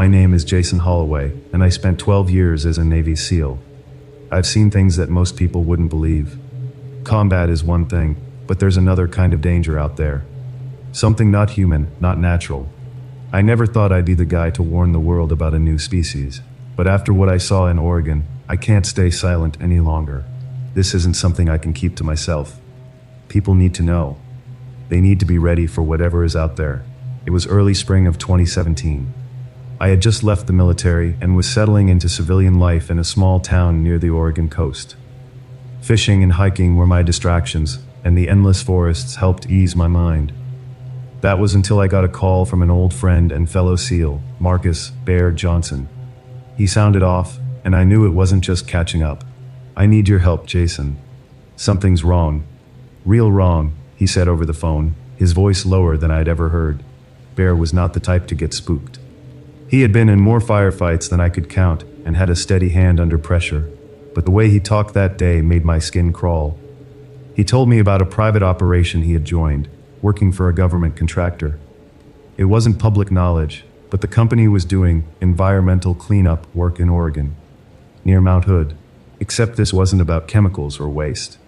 My name is Jason Holloway, and I spent 12 years as a Navy SEAL. I've seen things that most people wouldn't believe. Combat is one thing, but there's another kind of danger out there. Something not human, not natural. I never thought I'd be the guy to warn the world about a new species. But after what I saw in Oregon, I can't stay silent any longer. This isn't something I can keep to myself. People need to know. They need to be ready for whatever is out there. It was early spring of 2017. I had just left the military and was settling into civilian life in a small town near the Oregon coast. Fishing and hiking were my distractions, and the endless forests helped ease my mind. That was until I got a call from an old friend and fellow SEAL, Marcus "Bear" Johnson. He sounded off, and I knew it wasn't just catching up. "I need your help, Jason. Something's wrong. Real wrong," he said over the phone, his voice lower than I'd ever heard. Bear was not the type to get spooked. He had been in more firefights than I could count and had a steady hand under pressure, but the way he talked that day made my skin crawl. He told me about a private operation he had joined, working for a government contractor. It wasn't public knowledge, but the company was doing environmental cleanup work in Oregon, near Mount Hood. Except this wasn't about chemicals or waste.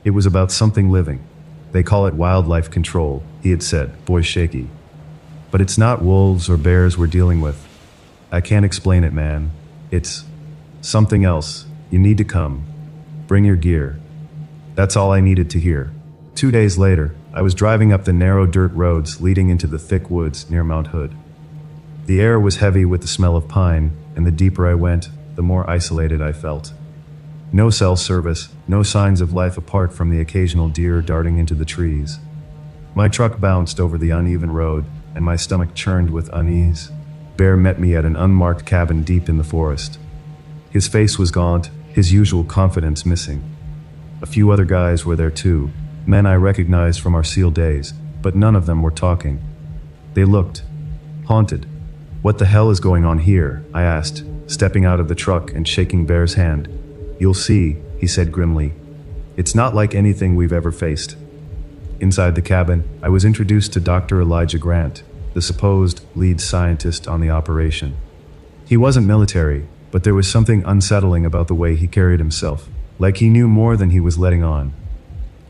It was about something living. They call it wildlife control, he had said, voice shaky. But it's not wolves or bears we're dealing with. I can't explain it, man. It's something else. You need to come. Bring your gear. That's all I needed to hear. 2 days later, I was driving up the narrow dirt roads leading into the thick woods near Mount Hood. The air was heavy with the smell of pine, and the deeper I went, the more isolated I felt. No cell service, no signs of life apart from the occasional deer darting into the trees. My truck bounced over the uneven road, and my stomach churned with unease. Bear met me at an unmarked cabin deep in the forest. His face was gaunt, his usual confidence missing. A few other guys were there too, men I recognized from our SEAL days, but none of them were talking. They looked haunted. "What the hell is going on here?" I asked, stepping out of the truck and shaking Bear's hand. "You'll see," he said grimly. "It's not like anything we've ever faced." Inside the cabin, I was introduced to Dr. Elijah Grant, the supposed lead scientist on the operation. He wasn't military, but there was something unsettling about the way he carried himself, like he knew more than he was letting on.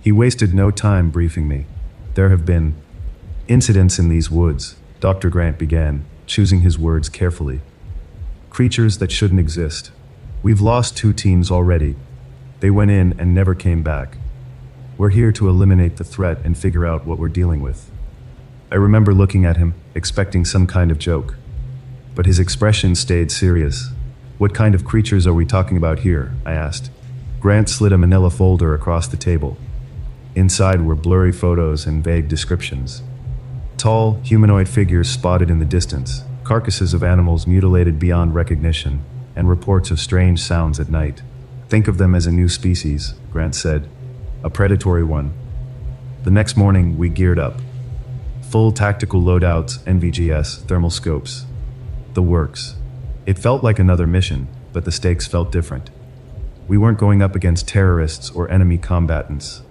He wasted no time briefing me. "There have been incidents in these woods," Dr. Grant began, choosing his words carefully. "Creatures that shouldn't exist. We've lost 2 teams already. They went in and never came back. We're here to eliminate the threat and figure out what we're dealing with." I remember looking at him, expecting some kind of joke. But his expression stayed serious. "What kind of creatures are we talking about here?" I asked. Grant slid a manila folder across the table. Inside were blurry photos and vague descriptions. Tall, humanoid figures spotted in the distance, carcasses of animals mutilated beyond recognition, and reports of strange sounds at night. "Think of them as a new species," Grant said. "A predatory one." The next morning, we geared up. Full tactical loadouts, NVGS, thermal scopes. The works. It felt like another mission, but the stakes felt different. We weren't going up against terrorists or enemy combatants.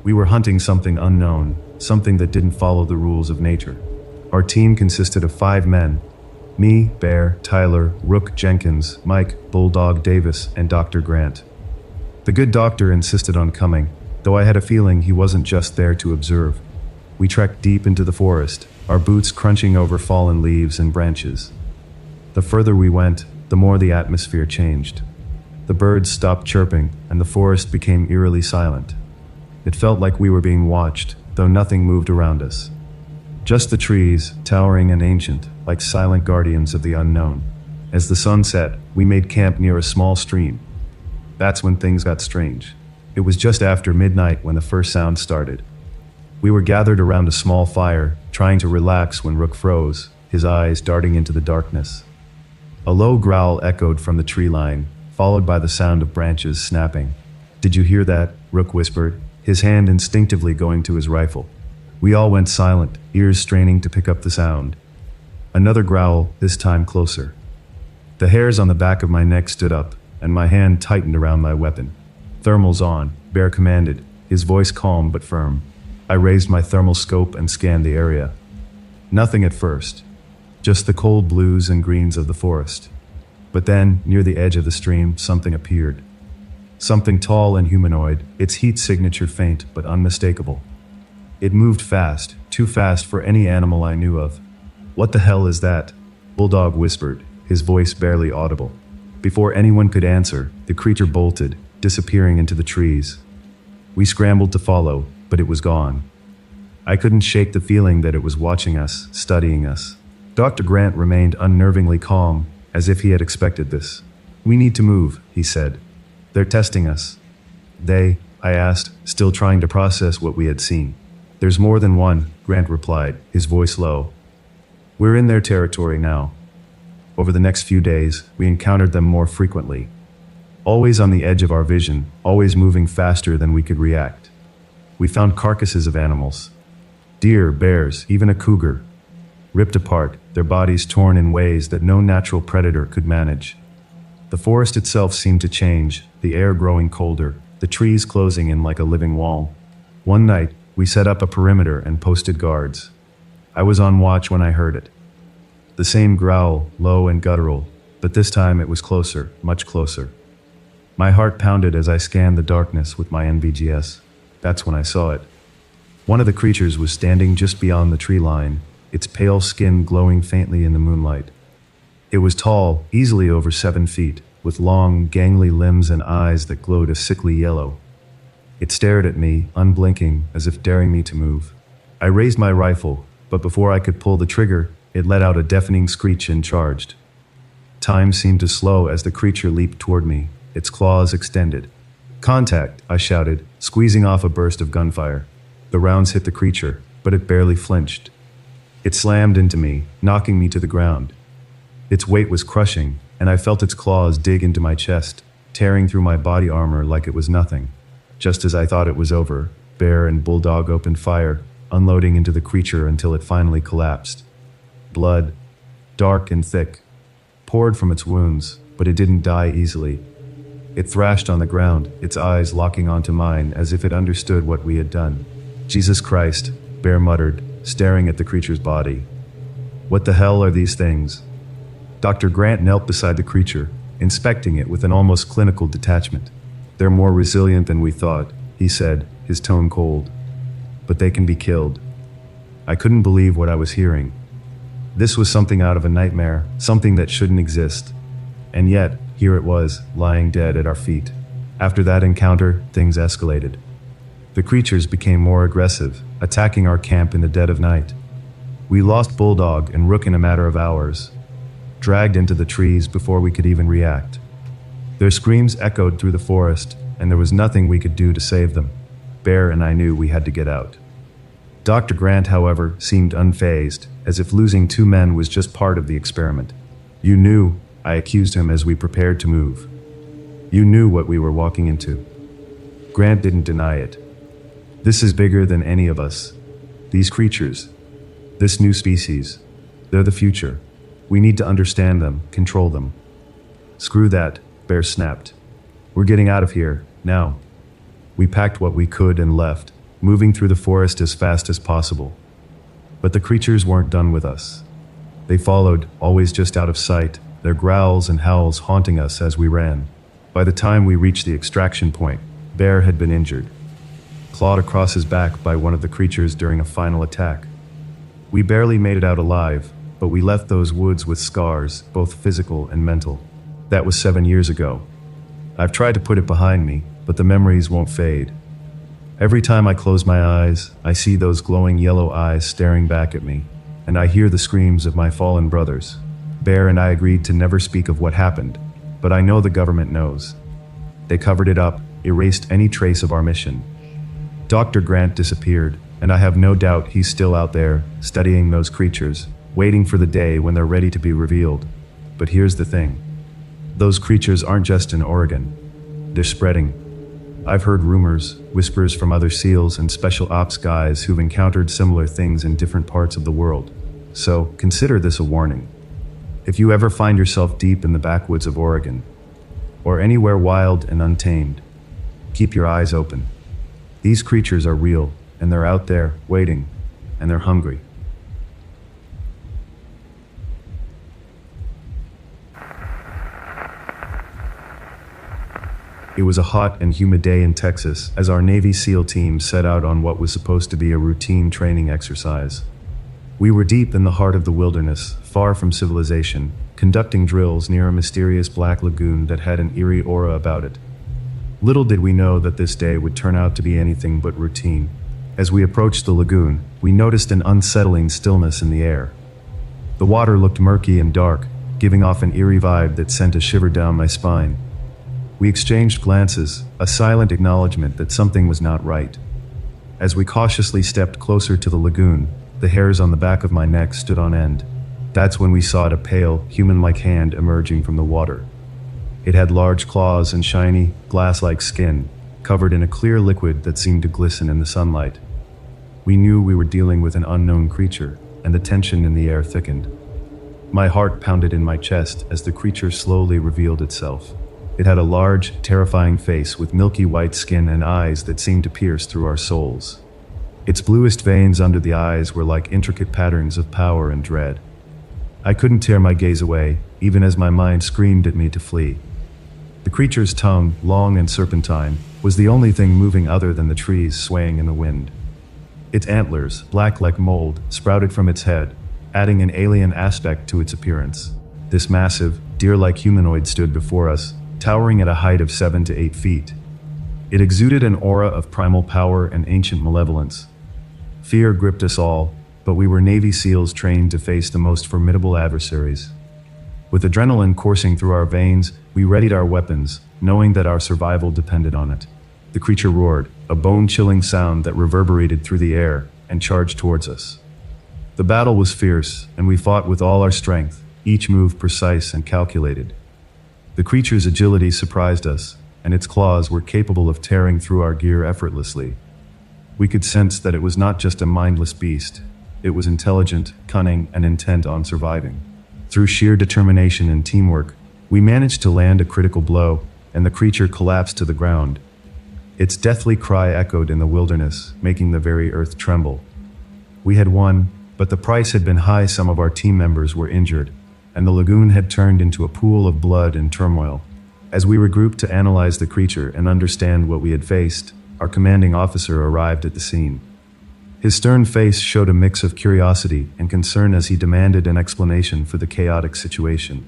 We were hunting something unknown, something that didn't follow the rules of nature. Our team consisted of 5 men. Me, Bear, Tyler, Rook Jenkins, Mike, Bulldog Davis, and Dr. Grant. The good doctor insisted on coming, though I had a feeling he wasn't just there to observe. We trekked deep into the forest, our boots crunching over fallen leaves and branches. The further we went, the more the atmosphere changed. The birds stopped chirping, and the forest became eerily silent. It felt like we were being watched, though nothing moved around us. Just the trees, towering and ancient, like silent guardians of the unknown. As the sun set, we made camp near a small stream. That's when things got strange. It was just after midnight when the first sound started. We were gathered around a small fire, trying to relax when Rook froze, his eyes darting into the darkness. A low growl echoed from the tree line, followed by the sound of branches snapping. "Did you hear that?" Rook whispered, his hand instinctively going to his rifle. We all went silent, ears straining to pick up the sound. Another growl, this time closer. The hairs on the back of my neck stood up, and my hand tightened around my weapon. "Thermals on," Bear commanded, his voice calm but firm. I raised my thermal scope and scanned the area. Nothing at first. just the cold blues and greens of the forest. But then, near the edge of the stream, something appeared. Something tall and humanoid, its heat signature faint but unmistakable. It moved fast, too fast for any animal I knew of. "What the hell is that?" Bulldog whispered, his voice barely audible. Before anyone could answer, the creature bolted, disappearing into the trees. We scrambled to follow, but it was gone. I couldn't shake the feeling that it was watching us, studying us. Dr. Grant remained unnervingly calm, as if he had expected this. "We need to move," he said. "They're testing us." "They?" I asked, still trying to process what we had seen. "There's more than one," Grant replied, his voice low. "We're in their territory now." Over the next few days, we encountered them more frequently. Always on the edge of our vision, always moving faster than we could react. We found carcasses of animals. Deer, bears, even a cougar. Ripped apart, their bodies torn in ways that no natural predator could manage. The forest itself seemed to change, the air growing colder, the trees closing in like a living wall. One night, we set up a perimeter and posted guards. I was on watch when I heard it. The same growl, low and guttural, but this time it was closer, much closer. My heart pounded as I scanned the darkness with my NVGS. That's when I saw it. One of the creatures was standing just beyond the tree line, its pale skin glowing faintly in the moonlight. It was tall, easily over 7 feet, with long, gangly limbs and eyes that glowed a sickly yellow. It stared at me, unblinking, as if daring me to move. I raised my rifle, but before I could pull the trigger, it let out a deafening screech and charged. Time seemed to slow as the creature leaped toward me, its claws extended. "Contact!" I shouted, squeezing off a burst of gunfire. The rounds hit the creature, but it barely flinched. It slammed into me, knocking me to the ground. Its weight was crushing, and I felt its claws dig into my chest, tearing through my body armor like it was nothing. Just as I thought it was over, Bear and Bulldog opened fire, unloading into the creature until it finally collapsed. Blood, dark and thick, poured from its wounds, but it didn't die easily. It thrashed on the ground, its eyes locking onto mine as if it understood what we had done. "Jesus Christ," Bear muttered, staring at the creature's body. "What the hell are these things?" Dr. Grant knelt beside the creature, inspecting it with an almost clinical detachment. "They're more resilient than we thought," he said, his tone cold. "But they can be killed." I couldn't believe what I was hearing. This was something out of a nightmare, something that shouldn't exist. And yet, here it was, lying dead at our feet. After that encounter, things escalated. The creatures became more aggressive, attacking our camp in the dead of night. We lost Bulldog and Rook in a matter of hours, dragged into the trees before we could even react. Their screams echoed through the forest, and there was nothing we could do to save them. Bear and I knew we had to get out. Dr. Grant, however, seemed unfazed, as if losing 2 men was just part of the experiment. "You knew," I accused him as we prepared to move. "You knew what we were walking into." Grant didn't deny it. "This is bigger than any of us. These creatures, this new species, they're the future. We need to understand them, control them." "Screw that," Bear snapped. "We're getting out of here, now." We packed what we could and left, moving through the forest as fast as possible. But the creatures weren't done with us. They followed, always just out of sight, their growls and howls haunting us as we ran. By the time we reached the extraction point, Bear had been injured, clawed across his back by one of the creatures during a final attack. We barely made it out alive, but we left those woods with scars, both physical and mental. That was 7 years ago. I've tried to put it behind me, but the memories won't fade. Every time I close my eyes, I see those glowing yellow eyes staring back at me, and I hear the screams of my fallen brothers. Bear and I agreed to never speak of what happened, but I know the government knows. They covered it up, erased any trace of our mission. Dr. Grant disappeared, and I have no doubt he's still out there, studying those creatures, waiting for the day when they're ready to be revealed. But here's the thing. Those creatures aren't just in Oregon. They're spreading. I've heard rumors, whispers from other SEALs and special ops guys who've encountered similar things in different parts of the world. So, consider this a warning. If you ever find yourself deep in the backwoods of Oregon, or anywhere wild and untamed, keep your eyes open. These creatures are real, and they're out there, waiting, and they're hungry. It was a hot and humid day in Texas as our Navy SEAL team set out on what was supposed to be a routine training exercise. We were deep in the heart of the wilderness, far from civilization, conducting drills near a mysterious black lagoon that had an eerie aura about it. Little did we know that this day would turn out to be anything but routine. As we approached the lagoon, we noticed an unsettling stillness in the air. The water looked murky and dark, giving off an eerie vibe that sent a shiver down my spine. We exchanged glances, a silent acknowledgement that something was not right. As we cautiously stepped closer to the lagoon, the hairs on the back of my neck stood on end. That's when we saw a pale, human-like hand emerging from the water. It had large claws and shiny, glass-like skin, covered in a clear liquid that seemed to glisten in the sunlight. We knew we were dealing with an unknown creature, and the tension in the air thickened. My heart pounded in my chest as the creature slowly revealed itself. It had a large, terrifying face with milky white skin and eyes that seemed to pierce through our souls. Its bluest veins under the eyes were like intricate patterns of power and dread. I couldn't tear my gaze away, even as my mind screamed at me to flee. The creature's tongue, long and serpentine, was the only thing moving other than the trees swaying in the wind. Its antlers, black like mold, sprouted from its head, adding an alien aspect to its appearance. This massive, deer-like humanoid stood before us, towering at a height of 7 to 8 feet. It exuded an aura of primal power and ancient malevolence. Fear gripped us all, but we were Navy SEALs trained to face the most formidable adversaries. With adrenaline coursing through our veins, we readied our weapons, knowing that our survival depended on it. The creature roared, a bone-chilling sound that reverberated through the air, and charged towards us. The battle was fierce, and we fought with all our strength, each move precise and calculated. The creature's agility surprised us, and its claws were capable of tearing through our gear effortlessly. We could sense that it was not just a mindless beast. It was intelligent, cunning, and intent on surviving. Through sheer determination and teamwork, we managed to land a critical blow, and the creature collapsed to the ground. Its deathly cry echoed in the wilderness, making the very earth tremble. We had won, but the price had been high. Some of our team members were injured, and the lagoon had turned into a pool of blood and turmoil. As we regrouped to analyze the creature and understand what we had faced, our commanding officer arrived at the scene. His stern face showed a mix of curiosity and concern as he demanded an explanation for the chaotic situation.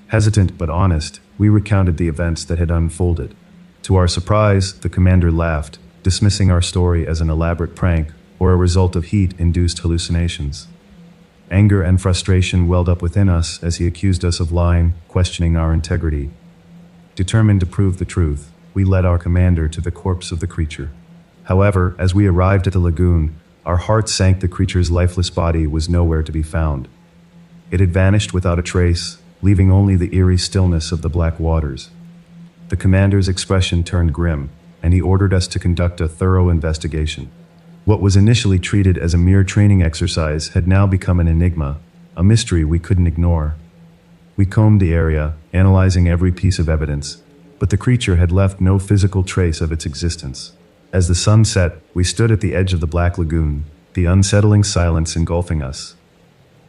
Hesitant but honest, we recounted the events that had unfolded. To our surprise, the commander laughed, dismissing our story as an elaborate prank or a result of heat-induced hallucinations. Anger and frustration welled up within us as he accused us of lying, questioning our integrity. Determined to prove the truth, we led our commander to the corpse of the creature. However, as we arrived at the lagoon, our hearts sank. The creature's lifeless body was nowhere to be found. It had vanished without a trace, leaving only the eerie stillness of the black waters. The commander's expression turned grim, and he ordered us to conduct a thorough investigation. What was initially treated as a mere training exercise had now become an enigma, a mystery we couldn't ignore. We combed the area, analyzing every piece of evidence, but the creature had left no physical trace of its existence. As the sun set, we stood at the edge of the black lagoon, the unsettling silence engulfing us.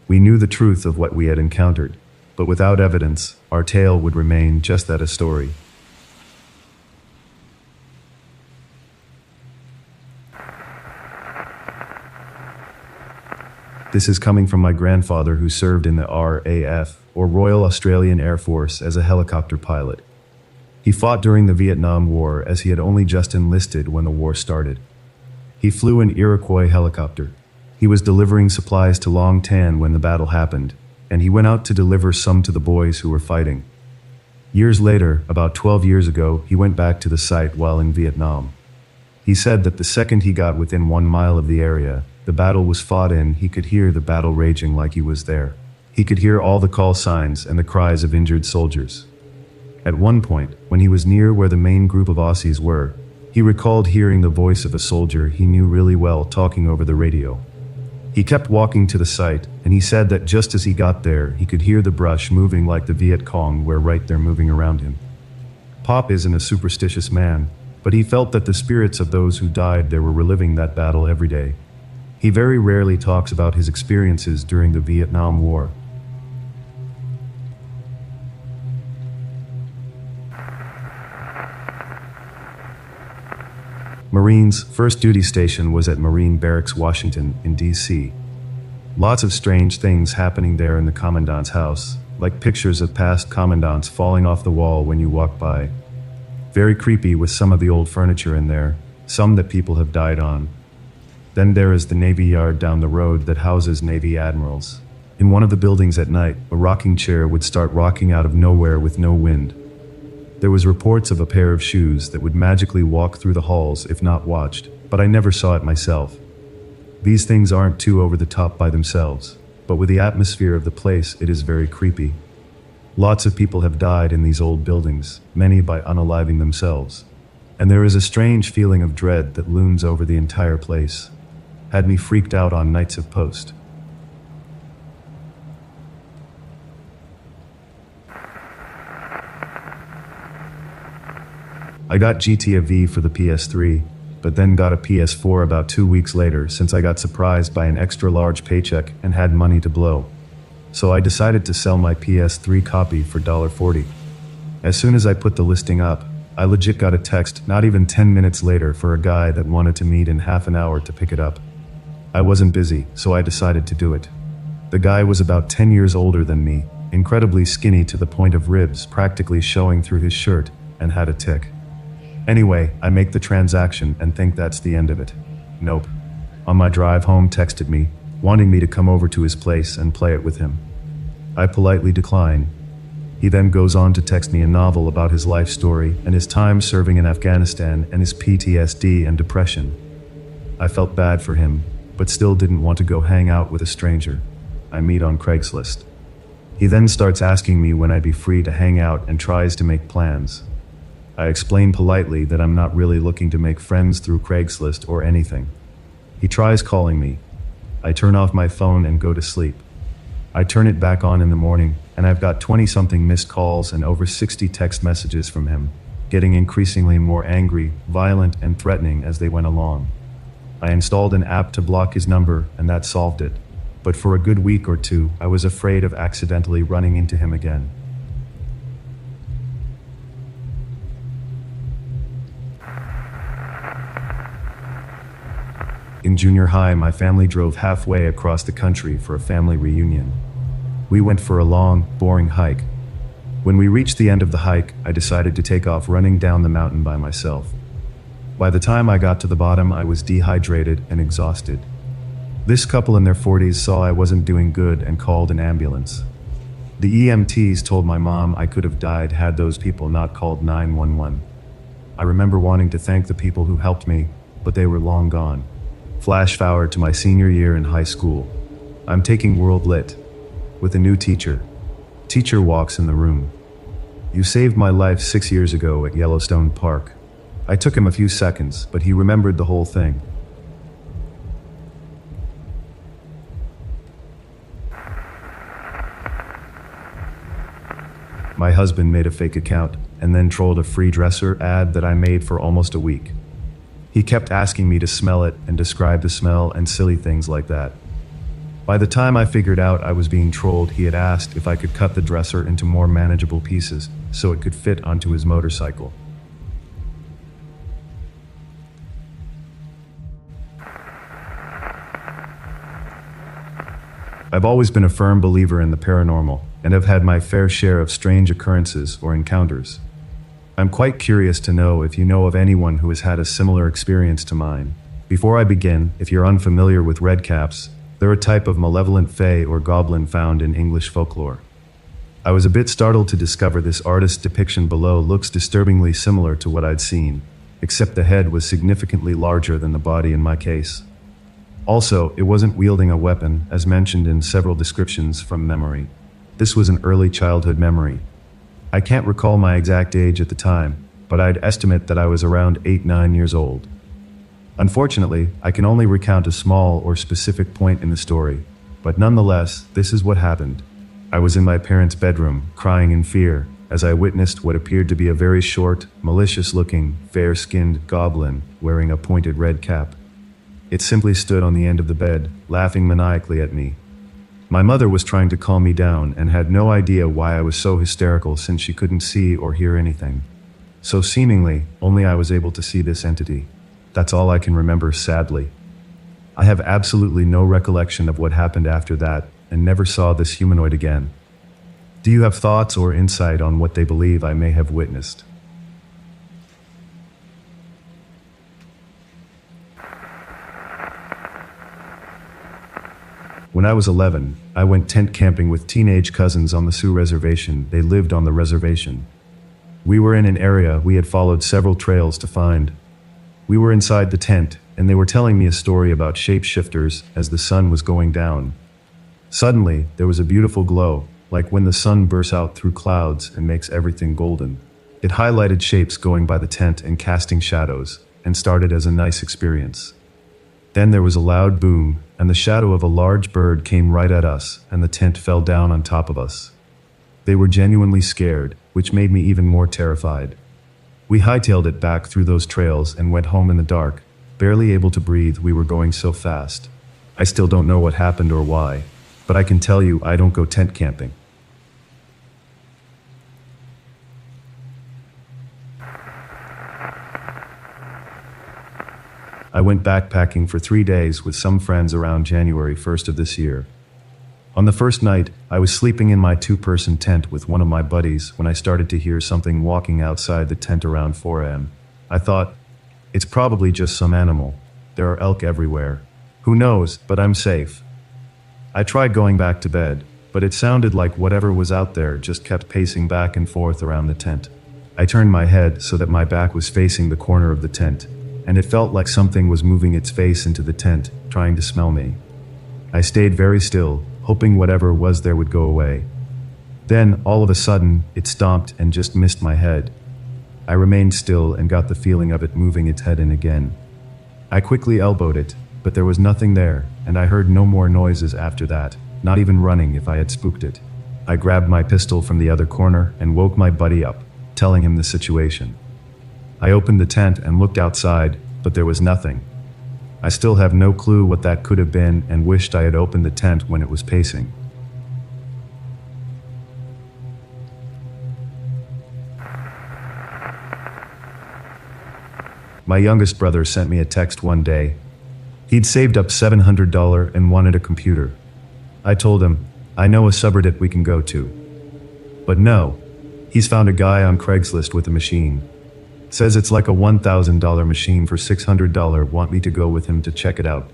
We knew the truth of what we had encountered, but without evidence, our tale would remain just that, a story. This is coming from my grandfather, who served in the RAF, or Royal Australian Air Force, as a helicopter pilot. He fought during the Vietnam War, as he had only just enlisted when the war started. He flew an Iroquois helicopter. He was delivering supplies to Long Tan when the battle happened, and he went out to deliver some to the boys who were fighting. Years later, about 12 years ago, he went back to the site while in Vietnam. He said that the second he got within 1 mile of the area the battle was fought in, he could hear the battle raging like he was there. He could hear all the call signs and the cries of injured soldiers. At one point, when he was near where the main group of Aussies were, he recalled hearing the voice of a soldier he knew really well talking over the radio. He kept walking to the site, and he said that just as he got there, he could hear the brush moving like the Viet Cong were right there moving around him. Pop isn't a superstitious man, but he felt that the spirits of those who died there were reliving that battle every day. He very rarely talks about his experiences during the Vietnam War. Marines' first duty station was at Marine Barracks, Washington, in D.C. Lots of strange things happening there in the commandant's house, like pictures of past commandants falling off the wall when you walk by. Very creepy with some of the old furniture in there, some that people have died on. Then there is the Navy Yard down the road that houses Navy admirals. In one of the buildings at night, a rocking chair would start rocking out of nowhere with no wind. There was reports of a pair of shoes that would magically walk through the halls if not watched, but I never saw it myself. These things aren't too over the top by themselves, but with the atmosphere of the place, it is very creepy. Lots of people have died in these old buildings, many by unaliving themselves. And there is a strange feeling of dread that looms over the entire place. Had me freaked out on nights of post. I got GTA V for the PS3, but then got a PS4 about 2 weeks later since I got surprised by an extra large paycheck and had money to blow. So I decided to sell my PS3 copy for $1.40. As soon as I put the listing up, I legit got a text not even 10 minutes later for a guy that wanted to meet in half an hour to pick it up. I wasn't busy, so I decided to do it. The guy was about 10 years older than me, incredibly skinny to the point of ribs practically showing through his shirt, and had a tic. Anyway, I make the transaction and think that's the end of it. Nope. On my drive home, texted me, wanting me to come over to his place and play it with him. I politely decline. He then goes on to text me a novel about his life story and his time serving in Afghanistan and his PTSD and depression. I felt bad for him, but still didn't want to go hang out with a stranger. I meet on Craigslist. He then starts asking me when I'd be free to hang out and tries to make plans. I explain politely that I'm not really looking to make friends through Craigslist or anything. He tries calling me. I turn off my phone and go to sleep. I turn it back on in the morning, and I've got 20-something missed calls and over 60 text messages from him, getting increasingly more angry, violent, and threatening as they went along. I installed an app to block his number, and that solved it. But for a good week or two, I was afraid of accidentally running into him again. In junior high, my family drove halfway across the country for a family reunion. We went for a long, boring hike. When we reached the end of the hike, I decided to take off running down the mountain by myself. By the time I got to the bottom, I was dehydrated and exhausted. This couple in their 40s saw I wasn't doing good and called an ambulance. The EMTs told my mom I could have died had those people not called 911. I remember wanting to thank the people who helped me, but they were long gone. Flash forward to my senior year in high school. I'm taking World Lit with a new teacher. Teacher walks in the room. "You saved my life 6 years ago at Yellowstone Park." I took him a few seconds, but he remembered the whole thing. My husband made a fake account and then trolled a free dresser ad that I made for almost a week. He kept asking me to smell it and describe the smell and silly things like that. By the time I figured out I was being trolled, he had asked if I could cut the dresser into more manageable pieces so it could fit onto his motorcycle. I've always been a firm believer in the paranormal and have had my fair share of strange occurrences or encounters. I'm quite curious to know if you know of anyone who has had a similar experience to mine. Before I begin, if you're unfamiliar with redcaps, they're a type of malevolent fae or goblin found in English folklore. I was a bit startled to discover this artist's depiction below looks disturbingly similar to what I'd seen, except the head was significantly larger than the body in my case. Also, it wasn't wielding a weapon, as mentioned in several descriptions from memory. This was an early childhood memory. I can't recall my exact age at the time, but I'd estimate that I was around 8-9 years old. Unfortunately, I can only recount a small or specific point in the story, but nonetheless, this is what happened. I was in my parents' bedroom, crying in fear, as I witnessed what appeared to be a very short, malicious-looking, fair-skinned goblin wearing a pointed red cap. It simply stood on the end of the bed, laughing maniacally at me. My mother was trying to calm me down and had no idea why I was so hysterical since she couldn't see or hear anything. So seemingly, only I was able to see this entity. That's all I can remember, sadly. I have absolutely no recollection of what happened after that and never saw this humanoid again. Do you have thoughts or insight on what they believe I may have witnessed? When I was 11, I went tent camping with teenage cousins on the Sioux Reservation. They lived on the reservation. We were in an area we had followed several trails to find. We were inside the tent, and they were telling me a story about shapeshifters as the sun was going down. Suddenly, there was a beautiful glow, like when the sun bursts out through clouds and makes everything golden. It highlighted shapes going by the tent and casting shadows, and started as a nice experience. Then there was a loud boom, and the shadow of a large bird came right at us, and the tent fell down on top of us. They were genuinely scared, which made me even more terrified. We hightailed it back through those trails and went home in the dark, barely able to breathe. We were going so fast. I still don't know what happened or why, but I can tell you I don't go tent camping. I went backpacking for 3 days with some friends around January 1st of this year. On the first night, I was sleeping in my 2-person tent with one of my buddies when I started to hear something walking outside the tent around 4 a.m. I thought, it's probably just some animal. There are elk everywhere. Who knows, but I'm safe. I tried going back to bed, but it sounded like whatever was out there just kept pacing back and forth around the tent. I turned my head so that my back was facing the corner of the tent, and it felt like something was moving its face into the tent, trying to smell me. I stayed very still, hoping whatever was there would go away. Then, all of a sudden, it stomped and just missed my head. I remained still and got the feeling of it moving its head in again. I quickly elbowed it, but there was nothing there, and I heard no more noises after that, not even running if I had spooked it. I grabbed my pistol from the other corner and woke my buddy up, telling him the situation. I opened the tent and looked outside, but there was nothing. I still have no clue what that could have been and wished I had opened the tent when it was pacing. My youngest brother sent me a text one day. He'd saved up $700 and wanted a computer. I told him, I know a subreddit we can go to. But no, he's found a guy on Craigslist with a machine. Says it's like a $1,000 machine for $600. Want me to go with him to check it out.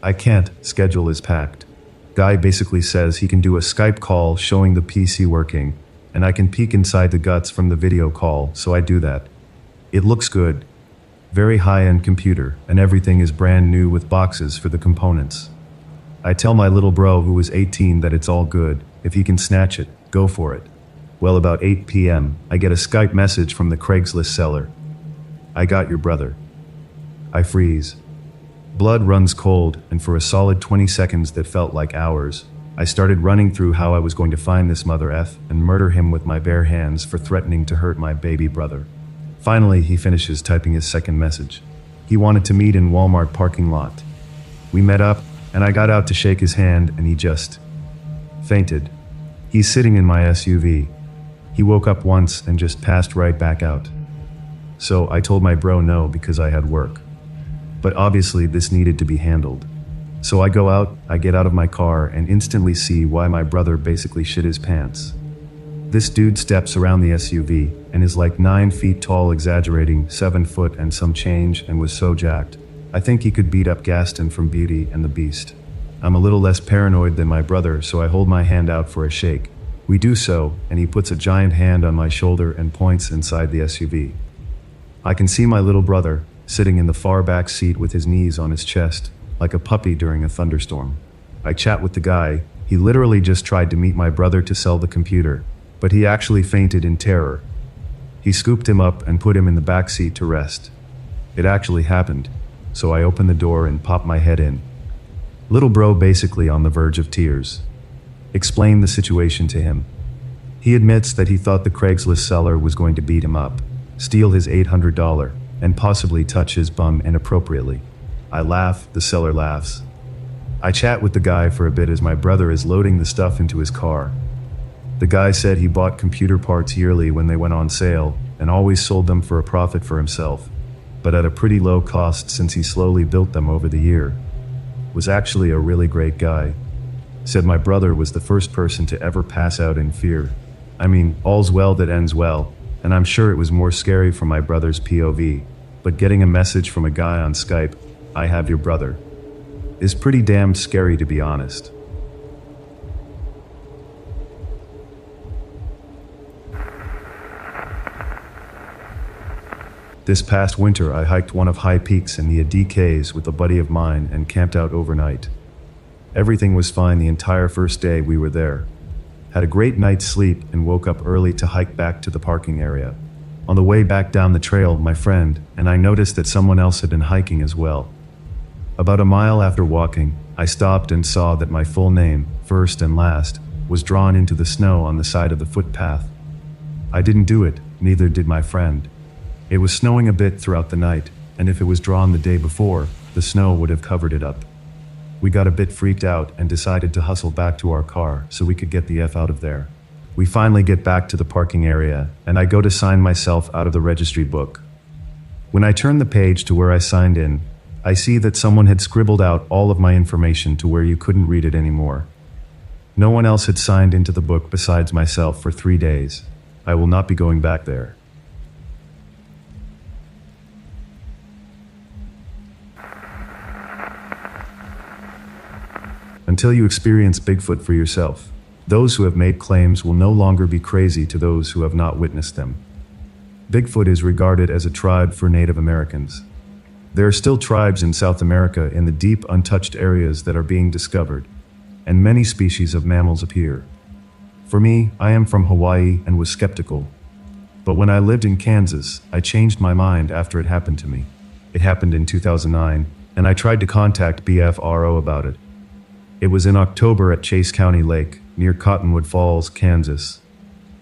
I can't, schedule is packed. Guy basically says he can do a Skype call showing the PC working, and I can peek inside the guts from the video call, so I do that. It looks good. Very high-end computer, and everything is brand new with boxes for the components. I tell my little bro who is 18 that it's all good. If he can snatch it, go for it. Well, about 8 p.m., I get a Skype message from the Craigslist seller. I got your brother. I freeze. Blood runs cold, and for a solid 20 seconds that felt like hours, I started running through how I was going to find this mother F and murder him with my bare hands for threatening to hurt my baby brother. Finally, he finishes typing his second message. He wanted to meet in Walmart parking lot. We met up, and I got out to shake his hand, and he just fainted. He's sitting in my SUV. He woke up once and just passed right back out. So I told my bro no because I had work. But obviously this needed to be handled. So I go out, I get out of my car and instantly see why my brother basically shit his pants. This dude steps around the SUV and is like 9 feet tall, exaggerating 7 foot and some change, and was so jacked. I think he could beat up Gaston from Beauty and the Beast. I'm a little less paranoid than my brother, so I hold my hand out for a shake. We do so, and he puts a giant hand on my shoulder and points inside the SUV. I can see my little brother, sitting in the far back seat with his knees on his chest, like a puppy during a thunderstorm. I chat with the guy. He literally just tried to meet my brother to sell the computer, but he actually fainted in terror. He scooped him up and put him in the back seat to rest. It actually happened, so I opened the door and popped my head in. Little bro basically on the verge of tears. Explained the situation to him. He admits that he thought the Craigslist seller was going to beat him up, steal his $800, and possibly touch his bum inappropriately. I laugh, the seller laughs. I chat with the guy for a bit as my brother is loading the stuff into his car. The guy said he bought computer parts yearly when they went on sale, and always sold them for a profit for himself. but at a pretty low cost since he slowly built them over the year. Was actually a really great guy. Said my brother was the first person to ever pass out in fear. I mean, all's well that ends well, and I'm sure it was more scary from my brother's POV, but getting a message from a guy on Skype, "I have your brother," is pretty damn scary, to be honest. This past winter, I hiked one of high peaks in the DKs with a buddy of mine and camped out overnight. Everything was fine the entire first day we were there. Had a great night's sleep and woke up early to hike back to the parking area. On the way back down the trail, my friend and I noticed that someone else had been hiking as well. About a mile after walking, I stopped and saw that my full name, first and last, was drawn into the snow on the side of the footpath. I didn't do it, neither did my friend. It was snowing a bit throughout the night, and if it was drawn the day before, the snow would have covered it up. We got a bit freaked out and decided to hustle back to our car so we could get the F out of there. We finally get back to the parking area, and I go to sign myself out of the registry book. When I turn the page to where I signed in, I see that someone had scribbled out all of my information to where you couldn't read it anymore. No one else had signed into the book besides myself for 3 days. I will not be going back there. Until you experience Bigfoot for yourself, those who have made claims will no longer be crazy to those who have not witnessed them. Bigfoot is regarded as a tribe for Native Americans. There are still tribes in South America in the deep, untouched areas that are being discovered, and many species of mammals appear. For me, I am from Hawaii and was skeptical. But when I lived in Kansas, I changed my mind after it happened to me. It happened in 2009, and I tried to contact BFRO about it. It was in October at Chase County Lake, near Cottonwood Falls, Kansas.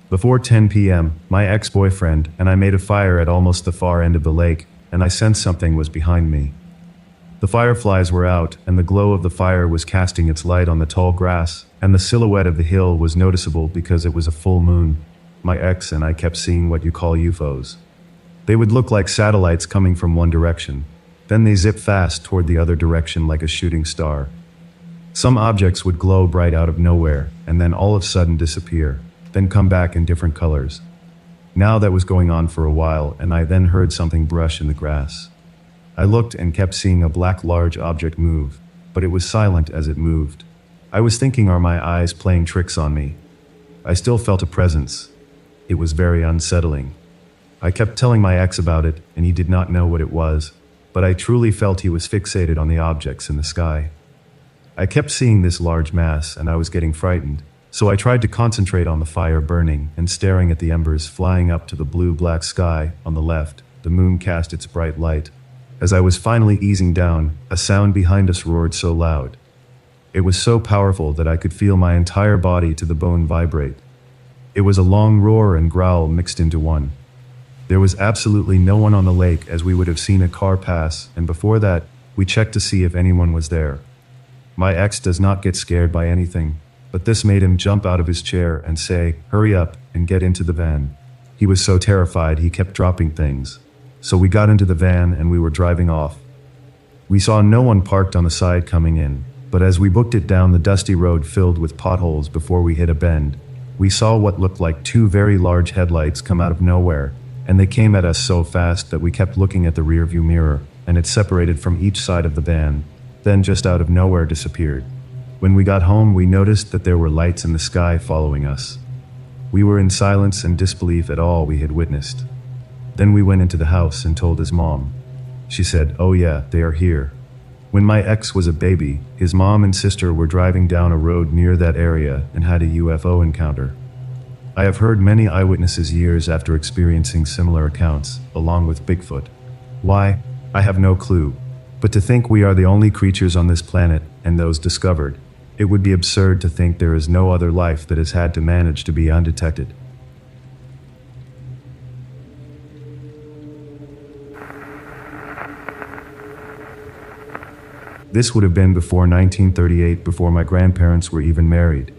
Before 10 p.m., my ex-boyfriend and I made a fire at almost the far end of the lake, and I sensed something was behind me. The fireflies were out, and the glow of the fire was casting its light on the tall grass, and the silhouette of the hill was noticeable because it was a full moon. My ex and I kept seeing what you call UFOs. They would look like satellites coming from one direction. Then they zip fast toward the other direction like a shooting star. Some objects would glow bright out of nowhere, and then all of a sudden disappear, then come back in different colors. Now that was going on for a while, and I then heard something brush in the grass. I looked and kept seeing a black large object move, but it was silent as it moved. I was thinking, are my eyes playing tricks on me? I still felt a presence. It was very unsettling. I kept telling my ex about it, and he did not know what it was, but I truly felt he was fixated on the objects in the sky. I kept seeing this large mass, and I was getting frightened, so I tried to concentrate on the fire burning and staring at the embers flying up to the blue-black sky on the left. The moon cast its bright light. As I was finally easing down, a sound behind us roared so loud. It was so powerful that I could feel my entire body to the bone vibrate. It was a long roar and growl mixed into one. There was absolutely no one on the lake, as we would have seen a car pass, and before that, we checked to see if anyone was there. My ex does not get scared by anything, but this made him jump out of his chair and say, "Hurry up and get into the van." He was so terrified he kept dropping things. So we got into the van and we were driving off. We saw no one parked on the side coming in, but as we booked it down the dusty road filled with potholes before we hit a bend, we saw what looked like 2 very large headlights come out of nowhere, and they came at us so fast that we kept looking at the rearview mirror, and it separated from each side of the van, then just out of nowhere disappeared. When we got home, we noticed that there were lights in the sky following us. We were in silence and disbelief at all we had witnessed. Then we went into the house and told his mom. She said, "Oh yeah, they are here." When my ex was a baby, his mom and sister were driving down a road near that area and had a UFO encounter. I have heard many eyewitnesses years after experiencing similar accounts, along with Bigfoot. Why? I have no clue. But to think we are the only creatures on this planet, and those discovered, it would be absurd to think there is no other life that has had to manage to be undetected. This would have been before 1938, before my grandparents were even married.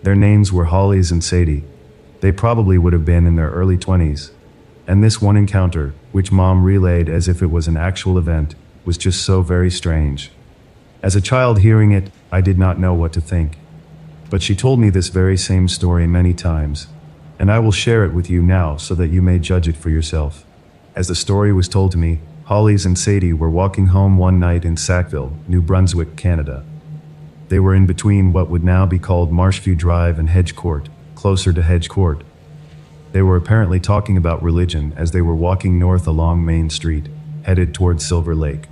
Their names were Hollies and Sadie. They probably would have been in their early 20s. And this one encounter, which Mom relayed as if it was an actual event, was just so very strange. As a child hearing it, I did not know what to think. But she told me this very same story many times, and I will share it with you now so that you may judge it for yourself. As the story was told to me, Hollies and Sadie were walking home one night in Sackville, New Brunswick, Canada. They were in between what would now be called Marshview Drive and Hedge Court, closer to Hedge Court. They were apparently talking about religion as they were walking north along Main Street, headed towards Silver Lake.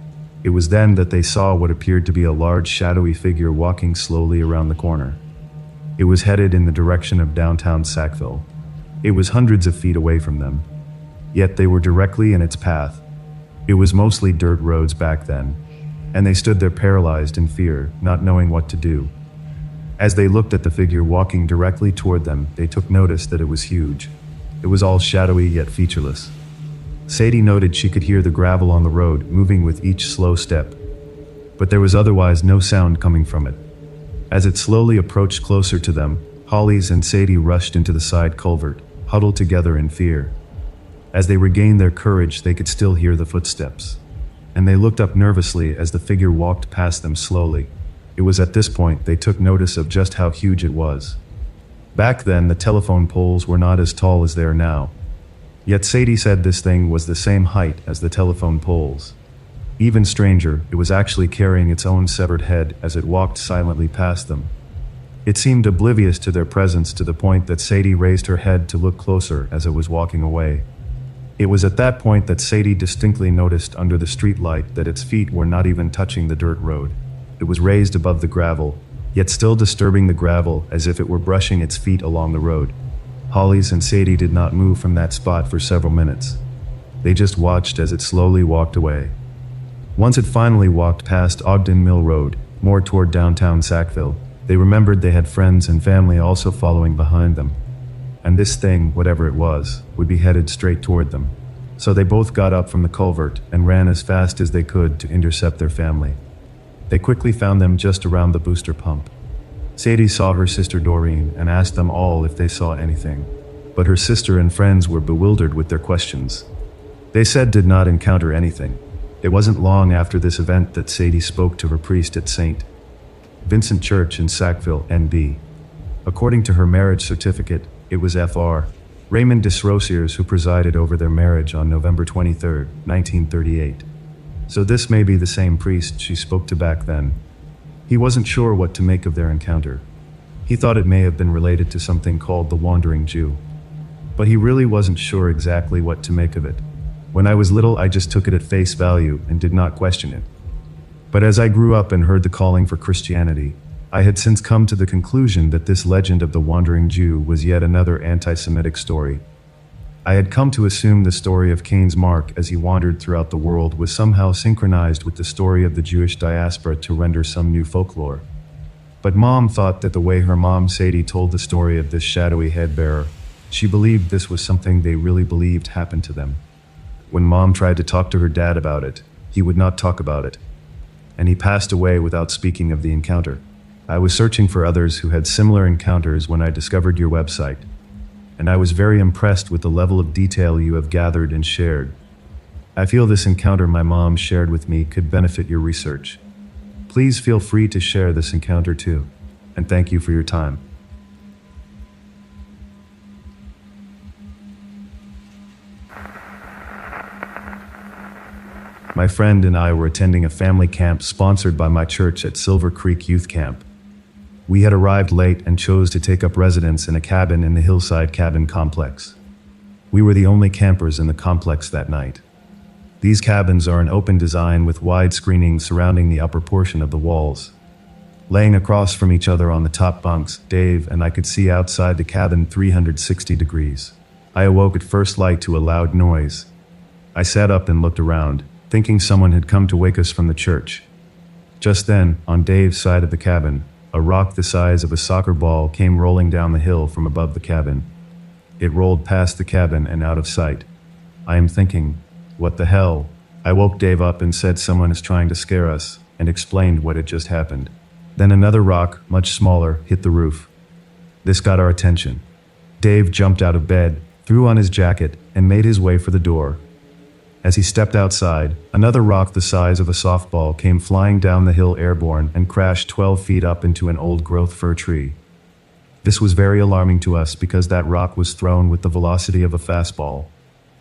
It was then that they saw what appeared to be a large shadowy figure walking slowly around the corner. It was headed in the direction of downtown Sackville. It was hundreds of feet away from them, yet they were directly in its path. It was mostly dirt roads back then, and they stood there paralyzed in fear, not knowing what to do. As they looked at the figure walking directly toward them, they took notice that it was huge. It was all shadowy yet featureless. Sadie noted she could hear the gravel on the road moving with each slow step, but there was otherwise no sound coming from it. As it slowly approached closer to them, Hollies and Sadie rushed into the side culvert, huddled together in fear. As they regained their courage, they could still hear the footsteps, and they looked up nervously as the figure walked past them slowly. It was at this point they took notice of just how huge it was. Back then, the telephone poles were not as tall as they are now. Yet Sadie said this thing was the same height as the telephone poles. Even stranger, it was actually carrying its own severed head as it walked silently past them. It seemed oblivious to their presence to the point that Sadie raised her head to look closer as it was walking away. It was at that point that Sadie distinctly noticed under the street light that its feet were not even touching the dirt road. It was raised above the gravel, yet still disturbing the gravel as if it were brushing its feet along the road. Hollies and Sadie did not move from that spot for several minutes. They just watched as it slowly walked away. Once it finally walked past Ogden Mill Road, more toward downtown Sackville, they remembered they had friends and family also following behind them. And this thing, whatever it was, would be headed straight toward them. So they both got up from the culvert and ran as fast as they could to intercept their family. They quickly found them just around the booster pump. Sadie saw her sister Doreen and asked them all if they saw anything, but her sister and friends were bewildered with their questions. They said did not encounter anything. It wasn't long after this event that Sadie spoke to her priest at St. Vincent Church in Sackville, NB. According to her marriage certificate, it was Fr. Raymond Desrosiers who presided over their marriage on November 23, 1938. So this may be the same priest she spoke to back then. He wasn't sure what to make of their encounter. He thought it may have been related to something called the Wandering Jew. But he really wasn't sure exactly what to make of it. When I was little, I just took it at face value and did not question it. But as I grew up and heard the calling for Christianity, I had since come to the conclusion that this legend of the Wandering Jew was yet another anti-Semitic story. I had come to assume the story of Cain's mark as he wandered throughout the world was somehow synchronized with the story of the Jewish diaspora to render some new folklore. But Mom thought that the way her mom Sadie told the story of this shadowy head-bearer, she believed this was something they really believed happened to them. When Mom tried to talk to her dad about it, he would not talk about it, and he passed away without speaking of the encounter. I was searching for others who had similar encounters when I discovered your website, and I was very impressed with the level of detail you have gathered and shared. I feel this encounter my mom shared with me could benefit your research. Please feel free to share this encounter too, and thank you for your time. My friend and I were attending a family camp sponsored by my church at Silver Creek Youth Camp. We had arrived late and chose to take up residence in a cabin in the Hillside Cabin Complex. We were the only campers in the complex that night. These cabins are an open design with wide screening surrounding the upper portion of the walls. Laying across from each other on the top bunks, Dave and I could see outside the cabin 360 degrees. I awoke at first light to a loud noise. I sat up and looked around, thinking someone had come to wake us from the church. Just then, on Dave's side of the cabin, a rock the size of a soccer ball came rolling down the hill from above the cabin. It rolled past the cabin and out of sight. I am thinking, what the hell? I woke Dave up and said someone is trying to scare us, and explained what had just happened. Then another rock, much smaller, hit the roof. This got our attention. Dave jumped out of bed, threw on his jacket, and made his way for the door. As he stepped outside, another rock the size of a softball came flying down the hill airborne and crashed 12 feet up into an old-growth fir tree. This was very alarming to us because that rock was thrown with the velocity of a fastball.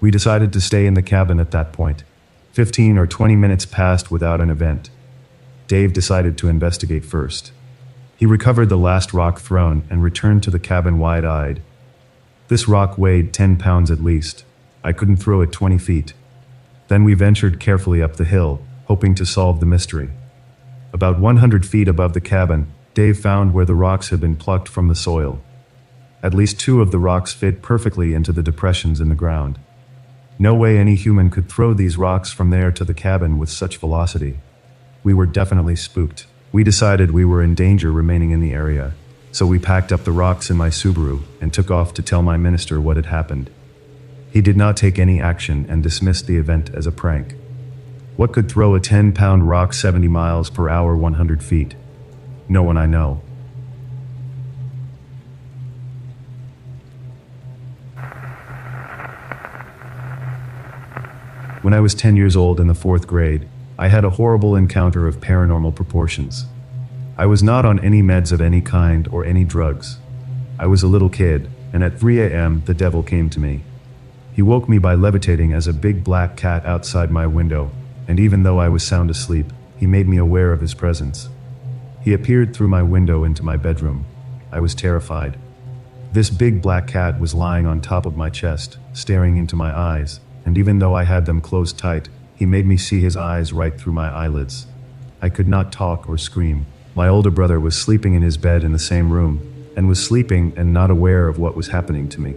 We decided to stay in the cabin at that point. 15 or 20 minutes passed without an event. Dave decided to investigate first. He recovered the last rock thrown and returned to the cabin wide-eyed. This rock weighed 10 pounds at least. I couldn't throw it 20 feet. Then we ventured carefully up the hill, hoping to solve the mystery. About 100 feet above the cabin, Dave found where the rocks had been plucked from the soil. At least 2 of the rocks fit perfectly into the depressions in the ground. No way any human could throw these rocks from there to the cabin with such velocity. We were definitely spooked. We decided we were in danger remaining in the area, so we packed up the rocks in my Subaru and took off to tell my minister what had happened. He did not take any action and dismissed the event as a prank. What could throw a 10-pound rock 70 miles per hour 100 feet? No one I know. When I was 10 years old in the 4th grade, I had a horrible encounter of paranormal proportions. I was not on any meds of any kind or any drugs. I was a little kid, and at 3 a.m. the devil came to me. He woke me by levitating as a big black cat outside my window, and even though I was sound asleep, he made me aware of his presence. He appeared through my window into my bedroom. I was terrified. This big black cat was lying on top of my chest, staring into my eyes, and even though I had them closed tight, he made me see his eyes right through my eyelids. I could not talk or scream. My older brother was sleeping in his bed in the same room, and was sleeping and not aware of what was happening to me.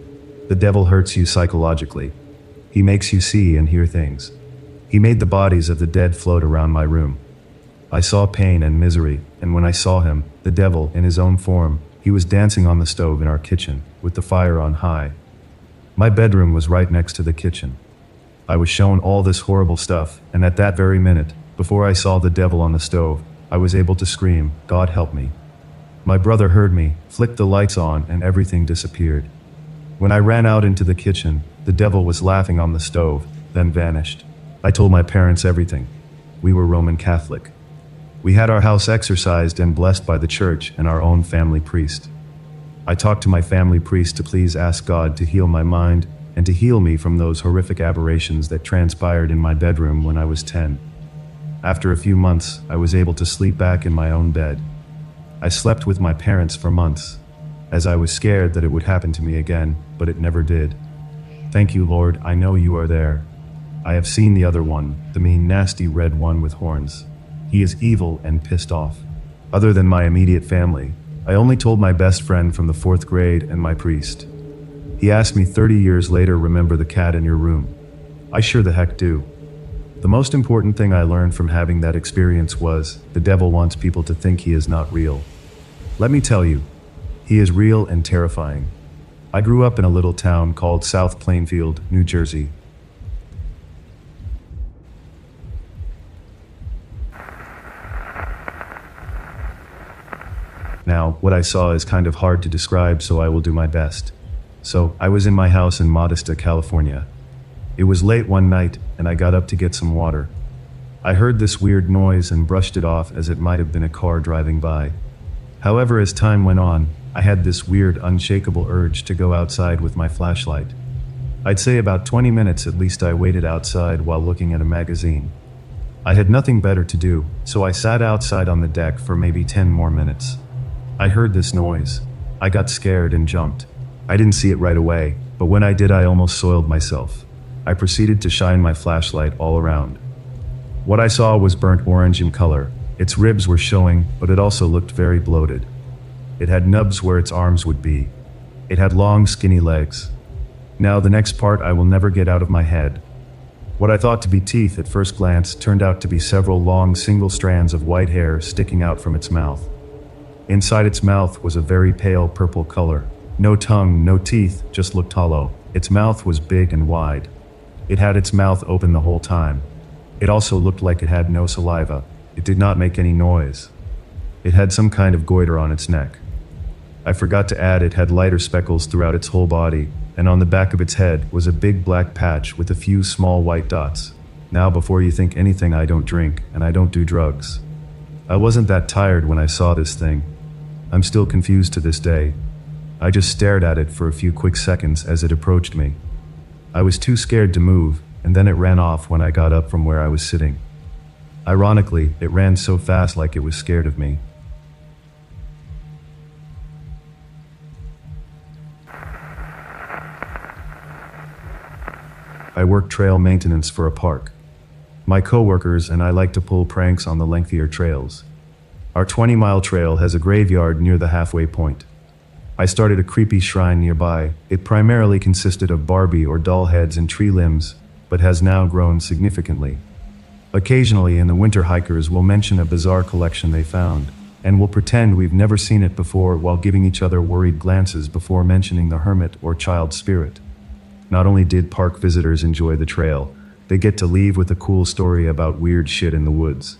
The devil hurts you psychologically. He makes you see and hear things. He made the bodies of the dead float around my room. I saw pain and misery, and when I saw him, the devil, in his own form, he was dancing on the stove in our kitchen, with the fire on high. My bedroom was right next to the kitchen. I was shown all this horrible stuff, and at that very minute, before I saw the devil on the stove, I was able to scream, "God help me." My brother heard me, flicked the lights on, and everything disappeared. When I ran out into the kitchen, the devil was laughing on the stove, then vanished. I told my parents everything. We were Roman Catholic. We had our house exorcised and blessed by the church and our own family priest. I talked to my family priest to please ask God to heal my mind and to heal me from those horrific aberrations that transpired in my bedroom when I was 10. After a few months, I was able to sleep back in my own bed. I slept with my parents for months, as I was scared that it would happen to me again, but it never did. Thank you, Lord, I know you are there. I have seen the other one, the mean, nasty red one with horns. He is evil and pissed off. Other than my immediate family, I only told my best friend from the 4th grade and my priest. He asked me 30 years later, remember the cat in your room? I sure the heck do. The most important thing I learned from having that experience was, the devil wants people to think he is not real. Let me tell you, he is real and terrifying. I grew up in a little town called South Plainfield, New Jersey. Now, what I saw is kind of hard to describe, so I will do my best. So, I was in my house in Modesta, California. It was late one night, and I got up to get some water. I heard this weird noise and brushed it off as it might have been a car driving by. However, as time went on, I had this weird, unshakable urge to go outside with my flashlight. I'd say about 20 minutes at least I waited outside while looking at a magazine. I had nothing better to do, so I sat outside on the deck for maybe 10 more minutes. I heard this noise. I got scared and jumped. I didn't see it right away, but when I did, I almost soiled myself. I proceeded to shine my flashlight all around. What I saw was burnt orange in color. Its ribs were showing, but it also looked very bloated. It had nubs where its arms would be. It had long, skinny legs. Now, the next part I will never get out of my head. What I thought to be teeth at first glance turned out to be several long, single strands of white hair sticking out from its mouth. Inside its mouth was a very pale purple color. No tongue, no teeth, just looked hollow. Its mouth was big and wide. It had its mouth open the whole time. It also looked like it had no saliva. It did not make any noise. It had some kind of goiter on its neck. I forgot to add it had lighter speckles throughout its whole body, and on the back of its head was a big black patch with a few small white dots. Now, before you think anything, I don't drink, and I don't do drugs. I wasn't that tired when I saw this thing. I'm still confused to this day. I just stared at it for a few quick seconds as it approached me. I was too scared to move, and then it ran off when I got up from where I was sitting. Ironically, it ran so fast like it was scared of me. I work trail maintenance for a park. My coworkers and I like to pull pranks on the lengthier trails. Our 20-mile trail has a graveyard near the halfway point. I started a creepy shrine nearby. It primarily consisted of Barbie or doll heads and tree limbs, but has now grown significantly. Occasionally in the winter, hikers will mention a bizarre collection they found, and will pretend we've never seen it before while giving each other worried glances before mentioning the hermit or child spirit. Not only did park visitors enjoy the trail, they get to leave with a cool story about weird shit in the woods.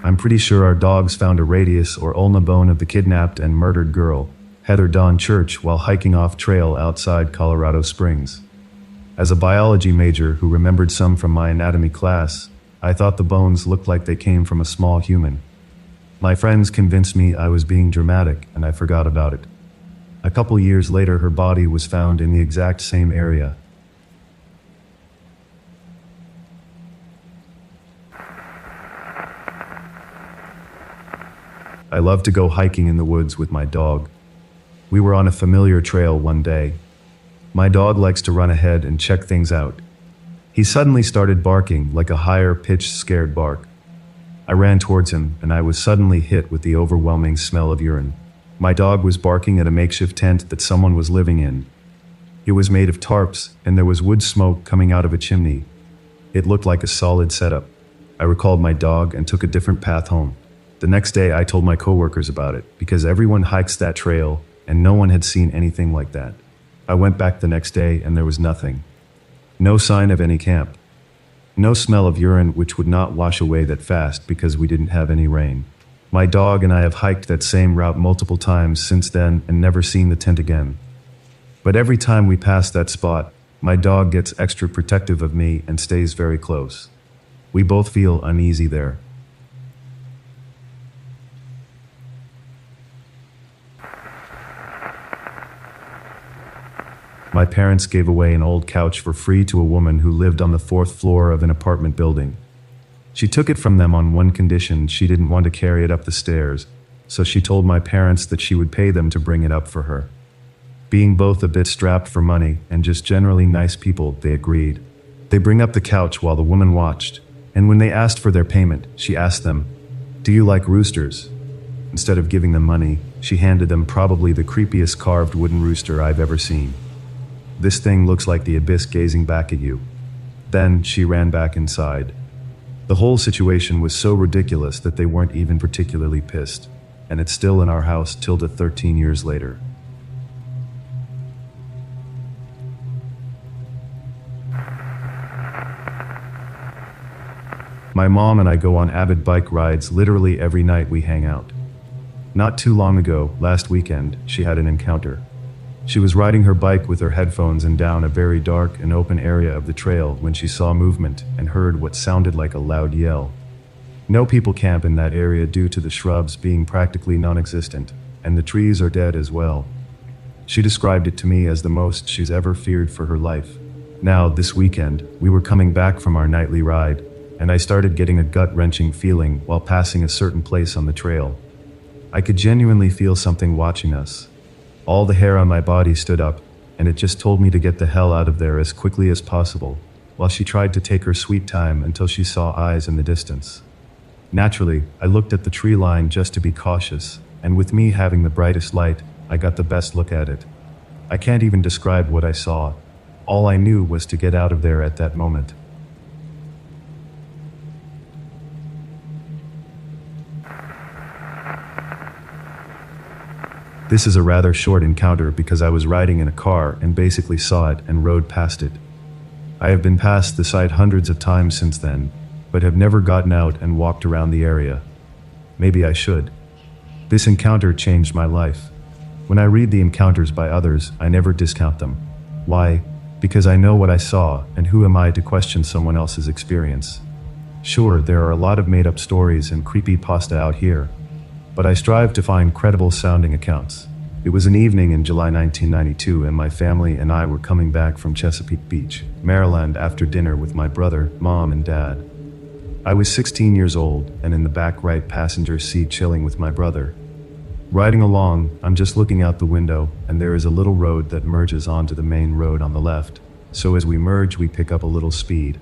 I'm pretty sure our dogs found a radius or ulna bone of the kidnapped and murdered girl, Heather Dawn Church, while hiking off trail outside Colorado Springs. As a biology major who remembered some from my anatomy class, I thought the bones looked like they came from a small human. My friends convinced me I was being dramatic, and I forgot about it. A couple years later, her body was found in the exact same area. I love to go hiking in the woods with my dog. We were on a familiar trail one day. My dog likes to run ahead and check things out. He suddenly started barking like a higher-pitched scared bark. I ran towards him, and I was suddenly hit with the overwhelming smell of urine. My dog was barking at a makeshift tent that someone was living in. It was made of tarps, and there was wood smoke coming out of a chimney. It looked like a solid setup. I recalled my dog and took a different path home. The next day, I told my coworkers about it, because everyone hikes that trail, and no one had seen anything like that. I went back the next day, and there was nothing. No sign of any camp. No smell of urine, which would not wash away that fast because we didn't have any rain. My dog and I have hiked that same route multiple times since then and never seen the tent again. But every time we pass that spot, my dog gets extra protective of me and stays very close. We both feel uneasy there. My parents gave away an old couch for free to a woman who lived on the 4th floor of an apartment building. She took it from them on one condition: she didn't want to carry it up the stairs, so she told my parents that she would pay them to bring it up for her. Being both a bit strapped for money and just generally nice people, they agreed. They bring up the couch while the woman watched, and when they asked for their payment, she asked them, "Do you like roosters?" Instead of giving them money, she handed them probably the creepiest carved wooden rooster I've ever seen. "This thing looks like the abyss gazing back at you." Then she ran back inside. The whole situation was so ridiculous that they weren't even particularly pissed, and it's still in our house till 13 years later. My mom and I go on avid bike rides literally every night we hang out. Not too long ago, last weekend, she had an encounter. She was riding her bike with her headphones and down a very dark and open area of the trail when she saw movement and heard what sounded like a loud yell. No people camp in that area due to the shrubs being practically non-existent, and the trees are dead as well. She described it to me as the most she's ever feared for her life. Now, this weekend, we were coming back from our nightly ride, and I started getting a gut-wrenching feeling while passing a certain place on the trail. I could genuinely feel something watching us. All the hair on my body stood up, and it just told me to get the hell out of there as quickly as possible, while she tried to take her sweet time until she saw eyes in the distance. Naturally, I looked at the tree line just to be cautious, and with me having the brightest light, I got the best look at it. I can't even describe what I saw. All I knew was to get out of there at that moment. This is a rather short encounter because I was riding in a car and basically saw it and rode past it. I have been past the site hundreds of times since then, but have never gotten out and walked around the area. Maybe I should. This encounter changed my life. When I read the encounters by others, I never discount them. Why? Because I know what I saw, and who am I to question someone else's experience? Sure, there are a lot of made-up stories and creepypasta out here, but I strive to find credible-sounding accounts. It was an evening in July 1992, and my family and I were coming back from Chesapeake Beach, Maryland, after dinner with my brother, mom, and dad. I was 16 years old, and in the back right passenger seat chilling with my brother. Riding along, I'm just looking out the window, and there is a little road that merges onto the main road on the left. So as we merge, we pick up a little speed.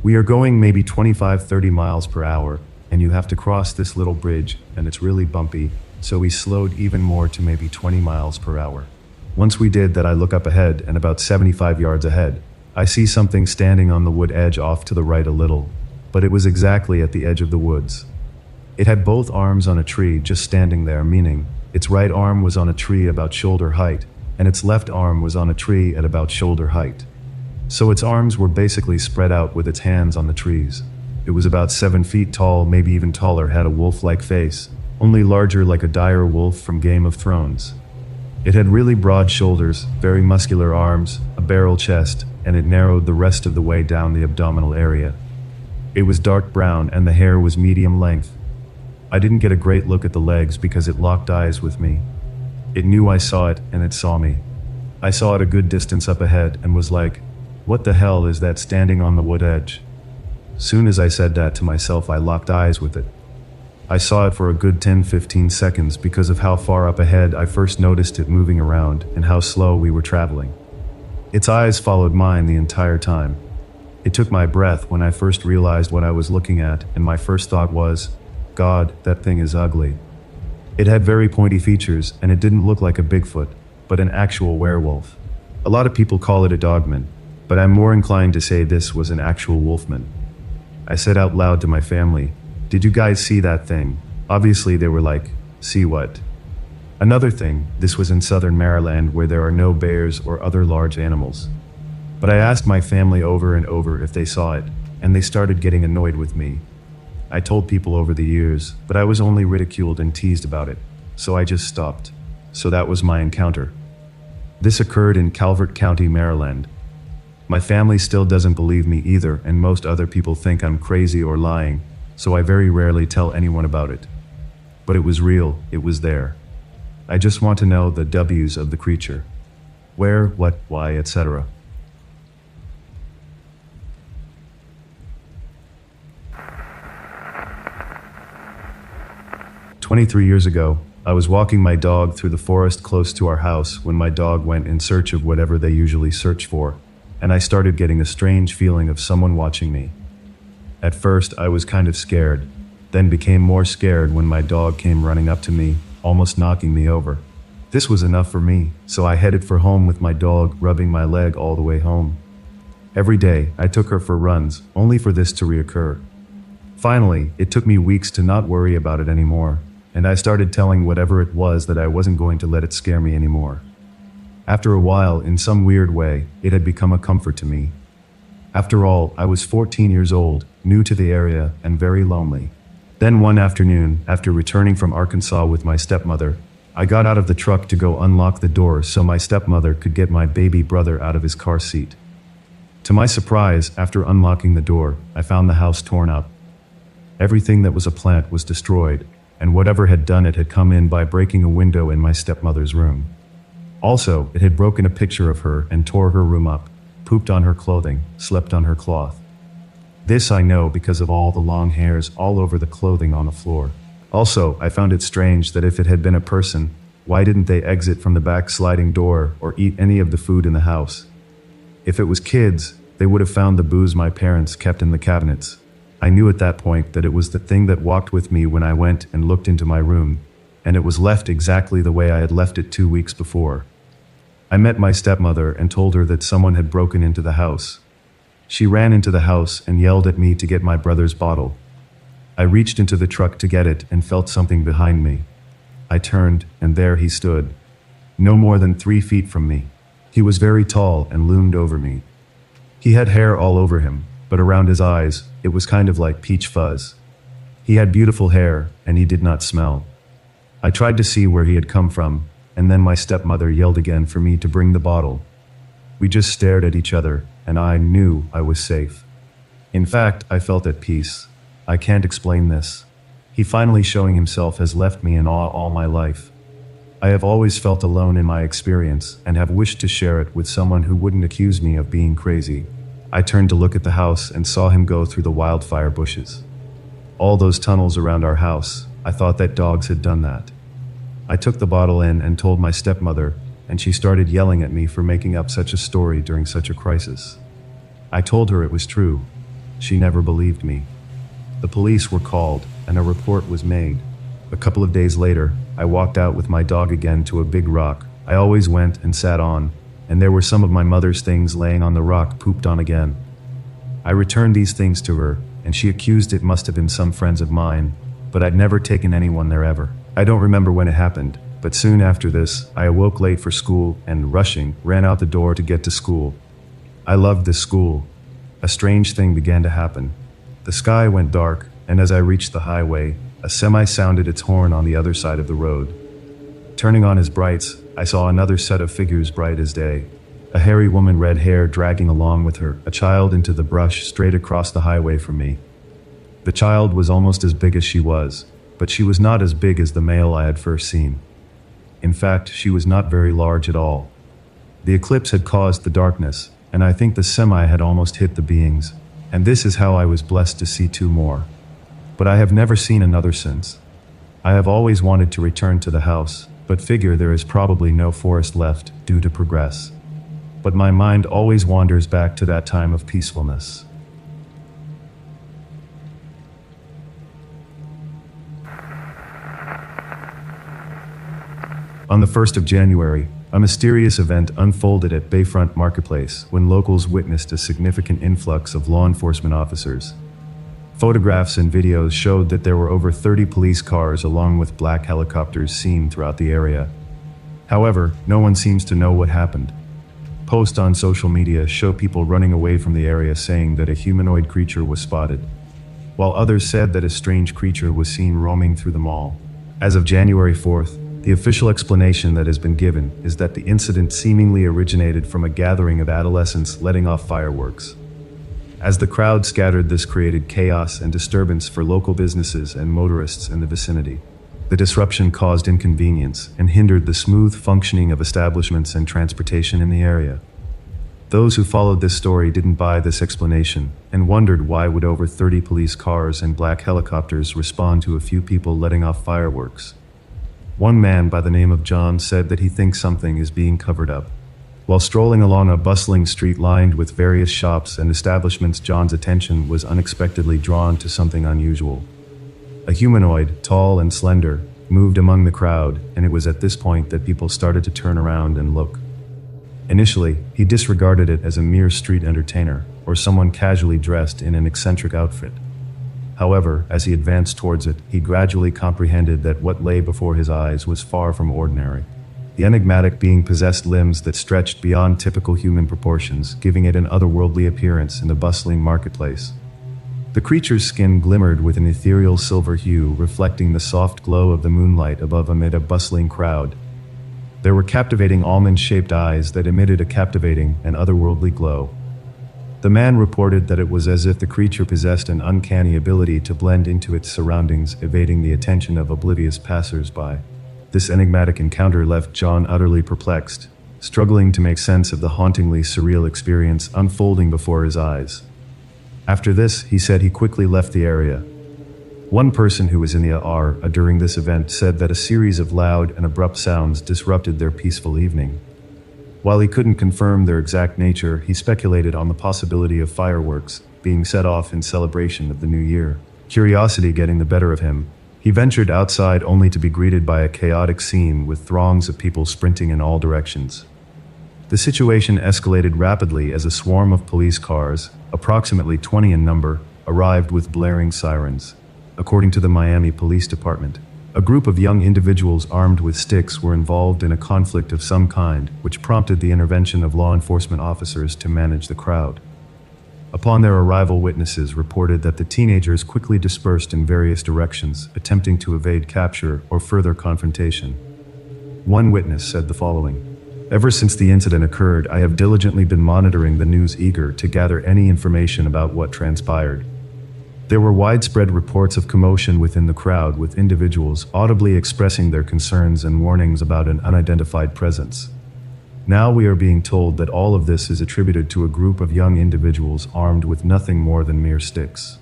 We are going maybe 25-30 miles per hour, and you have to cross this little bridge, and it's really bumpy, so we slowed even more to maybe 20 miles per hour. Once we did that, I look up ahead, and about 75 yards ahead, I see something standing on the wood edge off to the right a little, but it was exactly at the edge of the woods. It had both arms on a tree just standing there, meaning its right arm was on a tree about shoulder height, and its left arm was on a tree at about shoulder height. So its arms were basically spread out with its hands on the trees. It was about 7 feet tall, maybe even taller, had a wolf-like face, only larger, like a dire wolf from Game of Thrones. It had really broad shoulders, very muscular arms, a barrel chest, and it narrowed the rest of the way down the abdominal area. It was dark brown, and the hair was medium length. I didn't get a great look at the legs because it locked eyes with me. It knew I saw it, and it saw me. I saw it a good distance up ahead and was like, what the hell is that standing on the wood edge? Soon as I said that to myself, I locked eyes with it. I saw it for a good 10-15 seconds because of how far up ahead I first noticed it moving around and how slow we were traveling. Its eyes followed mine the entire time. It took my breath when I first realized what I was looking at, and my first thought was, God, that thing is ugly. It had very pointy features, and it didn't look like a Bigfoot, but an actual werewolf. A lot of people call it a dogman, but I'm more inclined to say this was an actual wolfman. I said out loud to my family, "Did you guys see that thing?" Obviously they were like, "See what?" Another thing, this was in southern Maryland where there are no bears or other large animals. But I asked my family over and over if they saw it, and they started getting annoyed with me. I told people over the years, but I was only ridiculed and teased about it, so I just stopped. So that was my encounter. This occurred in Calvert County, Maryland. My family still doesn't believe me either, and most other people think I'm crazy or lying, so I very rarely tell anyone about it. But it was real, it was there. I just want to know the W's of the creature. Where, what, why, etc. "23 years ago, I was walking my dog through the forest close to our house when my dog went in search of whatever they usually search for, and I started getting a strange feeling of someone watching me. At first, I was kind of scared, then became more scared when my dog came running up to me, almost knocking me over. This was enough for me, so I headed for home with my dog rubbing my leg all the way home. Every day, I took her for runs, only for this to reoccur. Finally, it took me weeks to not worry about it anymore, and I started telling whatever it was that I wasn't going to let it scare me anymore. After a while, in some weird way, it had become a comfort to me. After all, I was 14 years old, new to the area, and very lonely. Then one afternoon, after returning from Arkansas with my stepmother, I got out of the truck to go unlock the door so my stepmother could get my baby brother out of his car seat. To my surprise, after unlocking the door, I found the house torn up. Everything that was a plant was destroyed, and whatever had done it had come in by breaking a window in my stepmother's room. Also, it had broken a picture of her and tore her room up, pooped on her clothing, slept on her cloth. This I know because of all the long hairs all over the clothing on the floor. Also, I found it strange that if it had been a person, why didn't they exit from the back sliding door or eat any of the food in the house? If it was kids, they would have found the booze my parents kept in the cabinets. I knew at that point that it was the thing that walked with me when I went and looked into my room, and it was left exactly the way I had left it 2 weeks before. I met my stepmother and told her that someone had broken into the house. She ran into the house and yelled at me to get my brother's bottle. I reached into the truck to get it and felt something behind me. I turned, and there he stood, no more than 3 feet from me. He was very tall and loomed over me. He had hair all over him, but around his eyes, it was kind of like peach fuzz. He had beautiful hair, and he did not smell. I tried to see where he had come from, and then my stepmother yelled again for me to bring the bottle. We just stared at each other, and I knew I was safe. In fact, I felt at peace. I can't explain this. He finally showing himself has left me in awe all my life. I have always felt alone in my experience and have wished to share it with someone who wouldn't accuse me of being crazy. I turned to look at the house and saw him go through the wildfire bushes. All those tunnels around our house, I thought that dogs had done that. I took the bottle in and told my stepmother, and she started yelling at me for making up such a story during such a crisis. I told her it was true. She never believed me. The police were called, and a report was made. A couple of days later, I walked out with my dog again to a big rock I always went and sat on, and there were some of my mother's things laying on the rock pooped on again. I returned these things to her, and she accused it must have been some friends of mine, but I'd never taken anyone there ever. I don't remember when it happened, but soon after this, I awoke late for school and, rushing, ran out the door to get to school. I loved this school. A strange thing began to happen. The sky went dark, and as I reached the highway, a semi sounded its horn on the other side of the road. Turning on his brights, I saw another set of figures bright as day. A hairy woman, red hair, dragging along with her a child into the brush straight across the highway from me. The child was almost as big as she was, but she was not as big as the male I had first seen. In fact, she was not very large at all. The eclipse had caused the darkness, and I think the semi had almost hit the beings, and this is how I was blessed to see two more. But I have never seen another since. I have always wanted to return to the house, but figure there is probably no forest left due to progress. But my mind always wanders back to that time of peacefulness. On the 1st of January, a mysterious event unfolded at Bayfront Marketplace when locals witnessed a significant influx of law enforcement officers. Photographs and videos showed that there were over 30 police cars along with black helicopters seen throughout the area. However, no one seems to know what happened. Posts on social media show people running away from the area saying that a humanoid creature was spotted, while others said that a strange creature was seen roaming through the mall. As of January 4th, the official explanation that has been given is that the incident seemingly originated from a gathering of adolescents letting off fireworks. As the crowd scattered, this created chaos and disturbance for local businesses and motorists in the vicinity. The disruption caused inconvenience and hindered the smooth functioning of establishments and transportation in the area. Those who followed this story didn't buy this explanation and wondered why would over 30 police cars and black helicopters respond to a few people letting off fireworks. One man by the name of John said that he thinks something is being covered up. While strolling along a bustling street lined with various shops and establishments, John's attention was unexpectedly drawn to something unusual. A humanoid, tall and slender, moved among the crowd, and it was at this point that people started to turn around and look. Initially, he disregarded it as a mere street entertainer or someone casually dressed in an eccentric outfit. However, as he advanced towards it, he gradually comprehended that what lay before his eyes was far from ordinary. The enigmatic being possessed limbs that stretched beyond typical human proportions, giving it an otherworldly appearance in the bustling marketplace. The creature's skin glimmered with an ethereal silver hue, reflecting the soft glow of the moonlight above amid a bustling crowd. There were captivating almond-shaped eyes that emitted a captivating and otherworldly glow. The man reported that it was as if the creature possessed an uncanny ability to blend into its surroundings, evading the attention of oblivious passers-by. This enigmatic encounter left John utterly perplexed, struggling to make sense of the hauntingly surreal experience unfolding before his eyes. After this, he said he quickly left the area. One person who was in the area during this event said that a series of loud and abrupt sounds disrupted their peaceful evening. While he couldn't confirm their exact nature, he speculated on the possibility of fireworks being set off in celebration of the new year. Curiosity getting the better of him, he ventured outside only to be greeted by a chaotic scene with throngs of people sprinting in all directions. The situation escalated rapidly as a swarm of police cars, approximately 20 in number, arrived with blaring sirens. According to the Miami Police Department, a group of young individuals armed with sticks were involved in a conflict of some kind, which prompted the intervention of law enforcement officers to manage the crowd. Upon their arrival, witnesses reported that the teenagers quickly dispersed in various directions, attempting to evade capture or further confrontation. One witness said the following: "Ever since the incident occurred, I have diligently been monitoring the news, eager to gather any information about what transpired. There were widespread reports of commotion within the crowd, with individuals audibly expressing their concerns and warnings about an unidentified presence. Now we are being told that all of this is attributed to a group of young individuals armed with nothing more than mere sticks.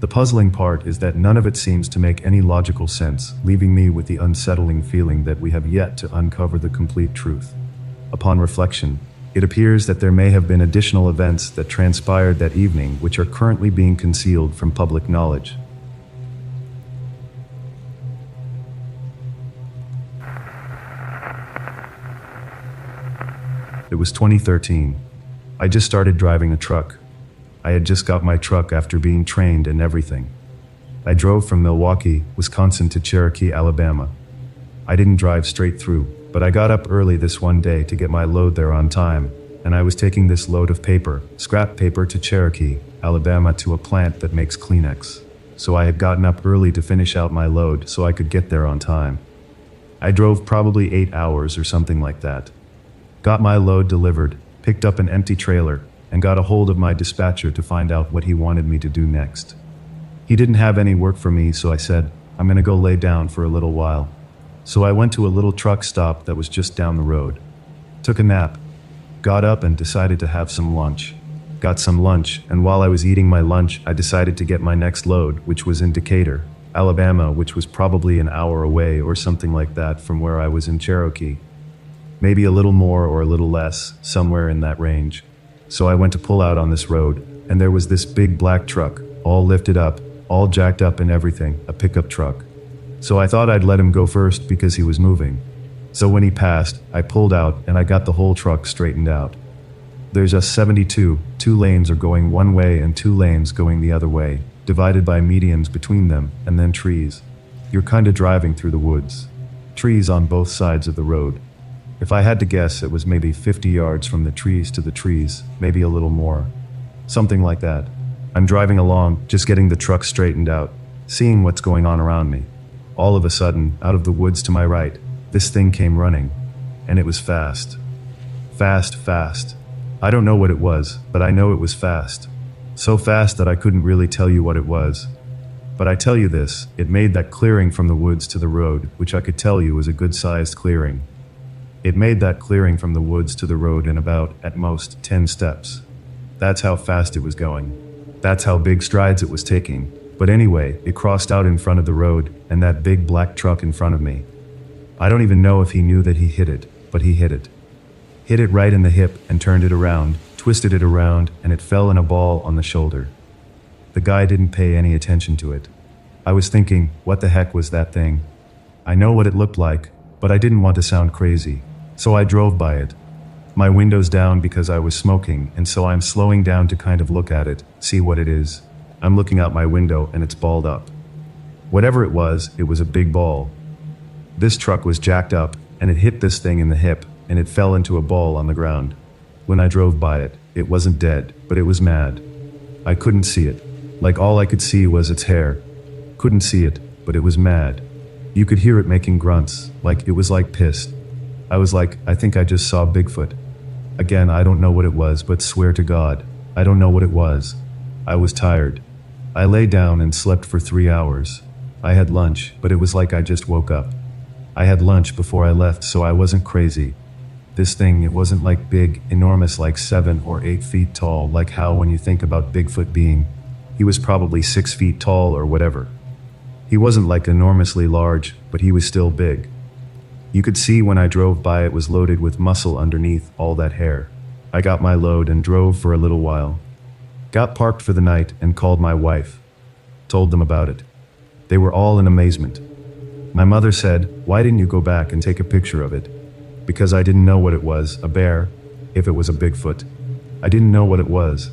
The puzzling part is that none of it seems to make any logical sense, leaving me with the unsettling feeling that we have yet to uncover the complete truth. Upon reflection, it appears that there may have been additional events that transpired that evening which are currently being concealed from public knowledge." It was 2013. I just started driving a truck. I had just got my truck after being trained and everything. I drove from Milwaukee, Wisconsin to Cherokee, Alabama. I didn't drive straight through, but I got up early this one day to get my load there on time, and I was taking this load of paper, scrap paper, to Cherokee, Alabama, to a plant that makes Kleenex. So I had gotten up early to finish out my load so I could get there on time. I drove probably 8 hours or something like that. Got my load delivered, picked up an empty trailer, and got a hold of my dispatcher to find out what he wanted me to do next. He didn't have any work for me, so I said, "I'm gonna go lay down for a little while." So I went to a little truck stop that was just down the road. Took a nap, got up and decided to have some lunch. Got some lunch, and while I was eating my lunch, I decided to get my next load, which was in Decatur, Alabama, which was probably an hour away or something like that from where I was in Cherokee. Maybe a little more or a little less, somewhere in that range. So I went to pull out on this road, and there was this big black truck, all lifted up, all jacked up and everything, a pickup truck. So I thought I'd let him go first because he was moving. So when he passed, I pulled out and I got the whole truck straightened out. There's a 72, 2 lanes are going one way and 2 lanes going the other way, divided by medians between them, and then trees. You're kinda driving through the woods. Trees on both sides of the road. If I had to guess, it was maybe 50 yards from the trees to the trees, maybe a little more. Something like that. I'm driving along, just getting the truck straightened out, seeing what's going on around me. All of a sudden, out of the woods to my right, this thing came running. And it was fast. Fast. I don't know what it was, but I know it was fast. So fast that I couldn't really tell you what it was. But I tell you this, it made that clearing from the woods to the road, which I could tell you was a good-sized clearing. It made that clearing from the woods to the road in about, at most, 10 steps. That's how fast it was going. That's how big strides it was taking. But anyway, it crossed out in front of the road, and that big black truck in front of me. I don't even know if he knew that he hit it, but he hit it. Hit it right in the hip and turned it around, twisted it around, and it fell in a ball on the shoulder. The guy didn't pay any attention to it. I was thinking, what the heck was that thing? I know what it looked like, but I didn't want to sound crazy. So I drove by it. My windows down because I was smoking, and so I'm slowing down to kind of look at it, see what it is. I'm looking out my window and it's balled up. Whatever it was a big ball. This truck was jacked up, and it hit this thing in the hip, and it fell into a ball on the ground. When I drove by it, it wasn't dead, but it was mad. I couldn't see it. Like all I could see was its hair. Couldn't see it, but it was mad. You could hear it making grunts, like it was like pissed. I was like, I think I just saw Bigfoot. Again, I don't know what it was, but swear to God, I don't know what it was. I was tired. I lay down and slept for 3 hours. I had lunch, but it was like I just woke up. I had lunch before I left, so I wasn't crazy. This thing, it wasn't like big, enormous, like 7 or 8 feet tall, like how when you think about Bigfoot being. He was probably 6 feet tall or whatever. He wasn't like enormously large, but he was still big. You could see when I drove by it was loaded with muscle underneath all that hair. I got my load and drove for a little while. Got parked for the night and called my wife. Told them about it. They were all in amazement. My mother said, "Why didn't you go back and take a picture of it?" Because I didn't know what it was, a bear, if it was a Bigfoot. I didn't know what it was.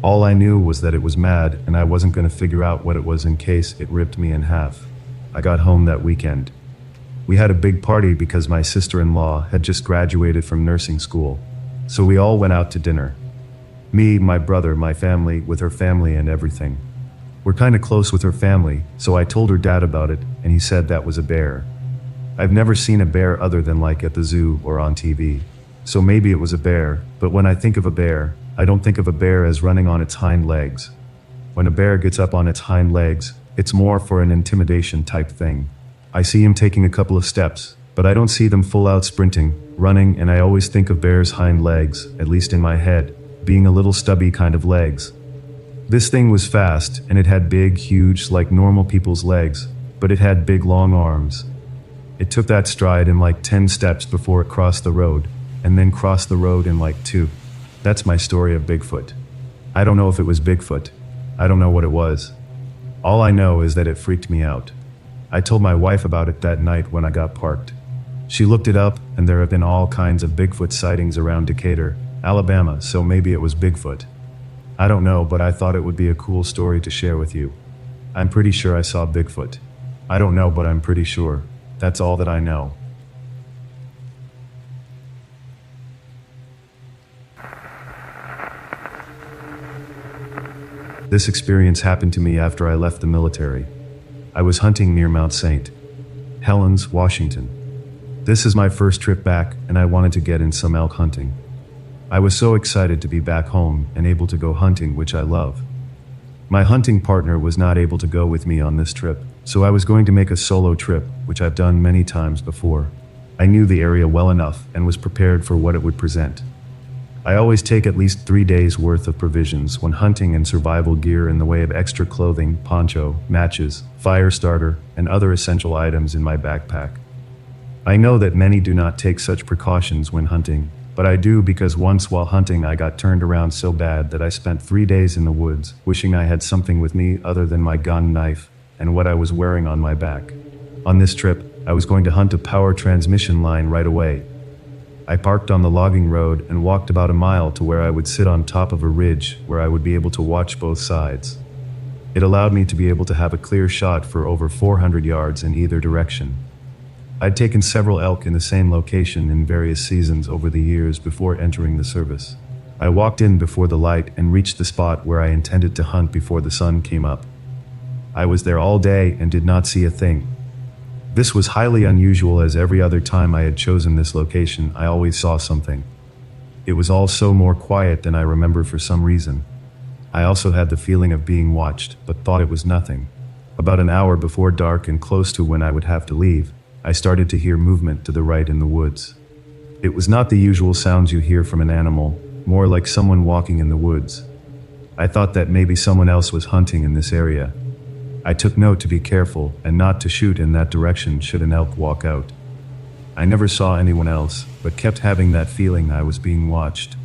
All I knew was that it was mad and I wasn't going to figure out what it was in case it ripped me in half. I got home that weekend. We had a big party because my sister-in-law had just graduated from nursing school, so we all went out to dinner. Me, my brother, my family, with her family and everything. We're kinda close with her family, so I told her dad about it, and he said that was a bear. I've never seen a bear other than like at the zoo or on TV. So maybe it was a bear, but when I think of a bear, I don't think of a bear as running on its hind legs. When a bear gets up on its hind legs, it's more for an intimidation type thing. I see him taking a couple of steps, but I don't see them full out sprinting, running, and I always think of bears' hind legs, at least in my head, being a little stubby kind of legs. This thing was fast, and it had big, huge, like normal people's legs, but it had big long arms. It took that stride in like 10 steps before it crossed the road, and then crossed the road in like 2. That's my story of Bigfoot. I don't know if it was Bigfoot. I don't know what it was. All I know is that it freaked me out. I told my wife about it that night when I got parked. She looked it up, and there have been all kinds of Bigfoot sightings around Decatur, Alabama, so maybe it was Bigfoot. I don't know, but I thought it would be a cool story to share with you. I'm pretty sure I saw Bigfoot. I don't know, but I'm pretty sure. That's all that I know. This experience happened to me after I left the military. I was hunting near Mount St. Helens, Washington. This is my first trip back, and I wanted to get in some elk hunting. I was so excited to be back home and able to go hunting, which I love. My hunting partner was not able to go with me on this trip, so I was going to make a solo trip, which I've done many times before. I knew the area well enough and was prepared for what it would present. I always take at least 3 days worth of provisions when hunting and survival gear in the way of extra clothing, poncho, matches, fire starter, and other essential items in my backpack. I know that many do not take such precautions when hunting, but I do because once while hunting I got turned around so bad that I spent 3 days in the woods wishing I had something with me other than my gun, knife, and what I was wearing on my back. On this trip, I was going to hunt a power transmission line right away. I parked on the logging road and walked about a mile to where I would sit on top of a ridge where I would be able to watch both sides. It allowed me to be able to have a clear shot for over 400 yards in either direction. I'd taken several elk in the same location in various seasons over the years before entering the service. I walked in before the light and reached the spot where I intended to hunt before the sun came up. I was there all day and did not see a thing. This was highly unusual, as every other time I had chosen this location I always saw something. It was all so more quiet than I remember for some reason. I also had the feeling of being watched, but thought it was nothing. About an hour before dark and close to when I would have to leave, I started to hear movement to the right in the woods. It was not the usual sounds you hear from an animal, more like someone walking in the woods. I thought that maybe someone else was hunting in this area. I took note to be careful and not to shoot in that direction should an elk walk out. I never saw anyone else, but kept having that feeling I was being watched.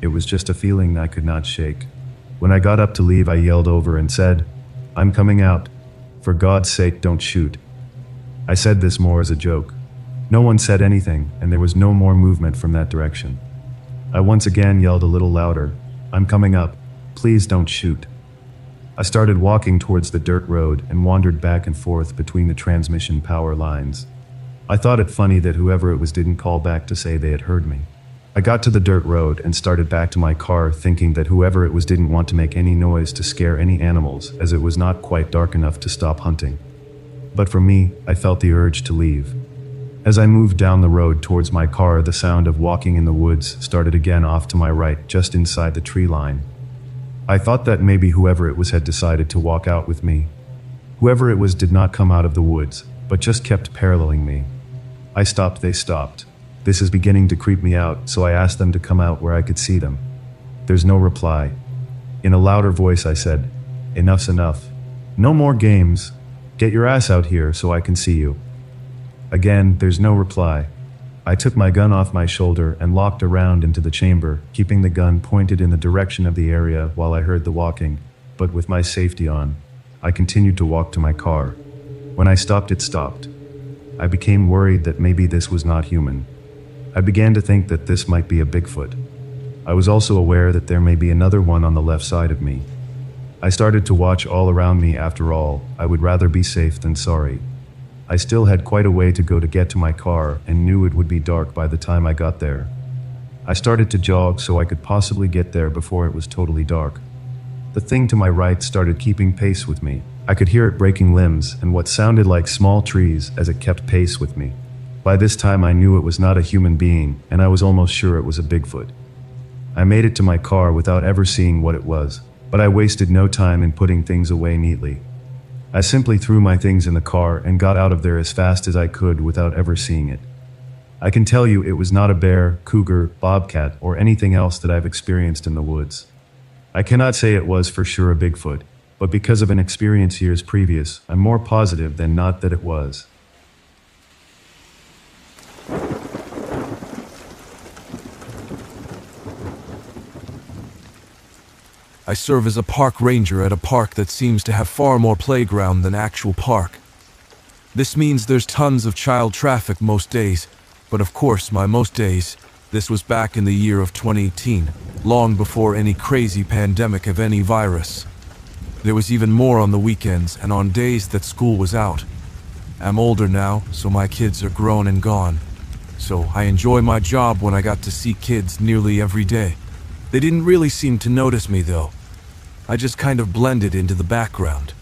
It was just a feeling I could not shake. When I got up to leave, I yelled over and said, "I'm coming out. For God's sake, don't shoot." I said this more as a joke. No one said anything, and there was no more movement from that direction. I once again yelled a little louder, "I'm coming up. Please don't shoot." I started walking towards the dirt road and wandered back and forth between the transmission power lines. I thought it funny that whoever it was didn't call back to say they had heard me. I got to the dirt road and started back to my car, thinking that whoever it was didn't want to make any noise to scare any animals, as it was not quite dark enough to stop hunting. But for me, I felt the urge to leave. As I moved down the road towards my car, the sound of walking in the woods started again off to my right, just inside the tree line. I thought that maybe whoever it was had decided to walk out with me. Whoever it was did not come out of the woods, but just kept paralleling me. I stopped, they stopped. This is beginning to creep me out, so I asked them to come out where I could see them. There's no reply. In a louder voice I said, "Enough's enough. No more games. Get your ass out here so I can see you." Again, there's no reply. I took my gun off my shoulder and locked around into the chamber, keeping the gun pointed in the direction of the area while I heard the walking, but with my safety on. I continued to walk to my car. When I stopped, it stopped. I became worried that maybe this was not human. I began to think that this might be a Bigfoot. I was also aware that there may be another one on the left side of me. I started to watch all around me. After all, I would rather be safe than sorry. I still had quite a way to go to get to my car and knew it would be dark by the time I got there. I started to jog so I could possibly get there before it was totally dark. The thing to my right started keeping pace with me. I could hear it breaking limbs and what sounded like small trees as it kept pace with me. By this time I knew it was not a human being, and I was almost sure it was a Bigfoot. I made it to my car without ever seeing what it was, but I wasted no time in putting things away neatly. I simply threw my things in the car and got out of there as fast as I could without ever seeing it. I can tell you it was not a bear, cougar, bobcat, or anything else that I've experienced in the woods. I cannot say it was for sure a Bigfoot, but because of an experience years previous, I'm more positive than not that it was. I serve as a park ranger at a park that seems to have far more playground than actual park. This means there's tons of child traffic most days, but of course my most days, this was back in the year of 2018, long before any crazy pandemic of any virus. There was even more on the weekends and on days that school was out. I'm older now, so my kids are grown and gone. So I enjoy my job when I got to see kids nearly every day. They didn't really seem to notice me though. I just kind of blended into the background.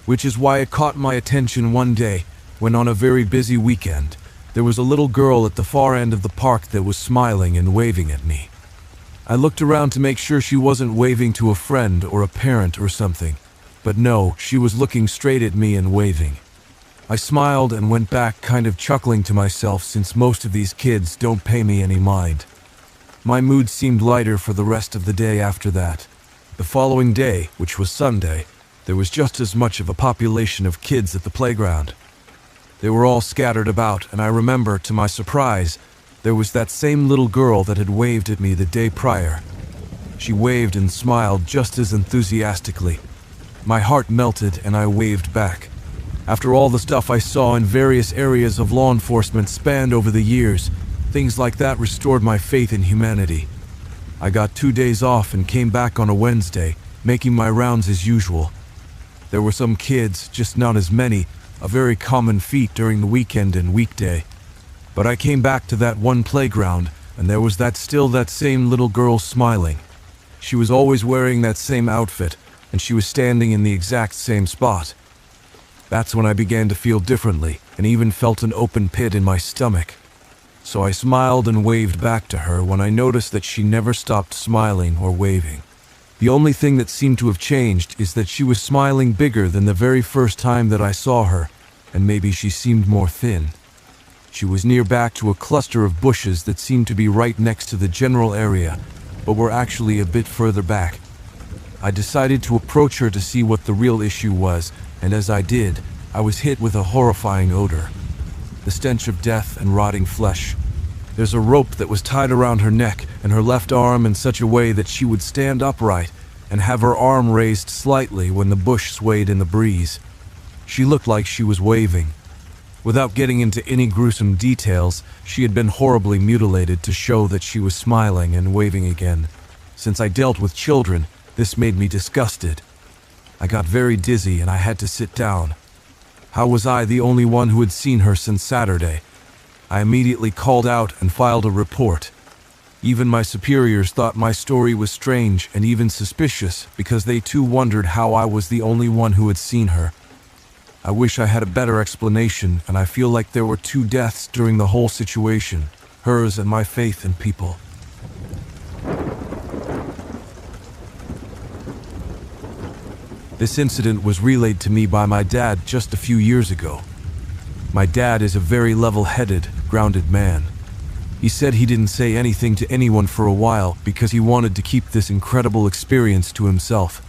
Which is why it caught my attention one day when on a very busy weekend, there was a little girl at the far end of the park that was smiling and waving at me. I looked around to make sure she wasn't waving to a friend or a parent or something, but no, she was looking straight at me and waving. I smiled and went back kind of chuckling to myself since most of these kids don't pay me any mind. My mood seemed lighter for the rest of the day after that. The following day, which was Sunday, there was just as much of a population of kids at the playground. They were all scattered about, and I remember, to my surprise, there was that same little girl that had waved at me the day prior. She waved and smiled just as enthusiastically. My heart melted and I waved back. After all the stuff I saw in various areas of law enforcement spanned over the years, things like that restored my faith in humanity. I got 2 days off and came back on a Wednesday, making my rounds as usual. There were some kids, just not as many, a very common feat during the weekend and weekday. But I came back to that one playground, and there was that same little girl smiling. She was always wearing that same outfit, and she was standing in the exact same spot. That's when I began to feel differently, and even felt an open pit in my stomach. So I smiled and waved back to her when I noticed that she never stopped smiling or waving. The only thing that seemed to have changed is that she was smiling bigger than the very first time that I saw her, and maybe she seemed more thin. She was near back to a cluster of bushes that seemed to be right next to the general area, but were actually a bit further back. I decided to approach her to see what the real issue was, and as I did, I was hit with a horrifying odor. The stench of death and rotting flesh. There's a rope that was tied around her neck and her left arm in such a way that she would stand upright and have her arm raised slightly when the bush swayed in the breeze. She looked like she was waving. Without getting into any gruesome details, she had been horribly mutilated to show that she was smiling and waving again. Since I dealt with children, this made me disgusted. I got very dizzy and I had to sit down. How was I the only one who had seen her since Saturday? I immediately called out and filed a report. Even my superiors thought my story was strange and even suspicious because they too wondered how I was the only one who had seen her. I wish I had a better explanation, and I feel like there were 2 deaths during the whole situation, hers and my faith in people. This incident was relayed to me by my dad just a few years ago. My dad is a very level-headed, grounded man. He said he didn't say anything to anyone for a while because he wanted to keep this incredible experience to himself.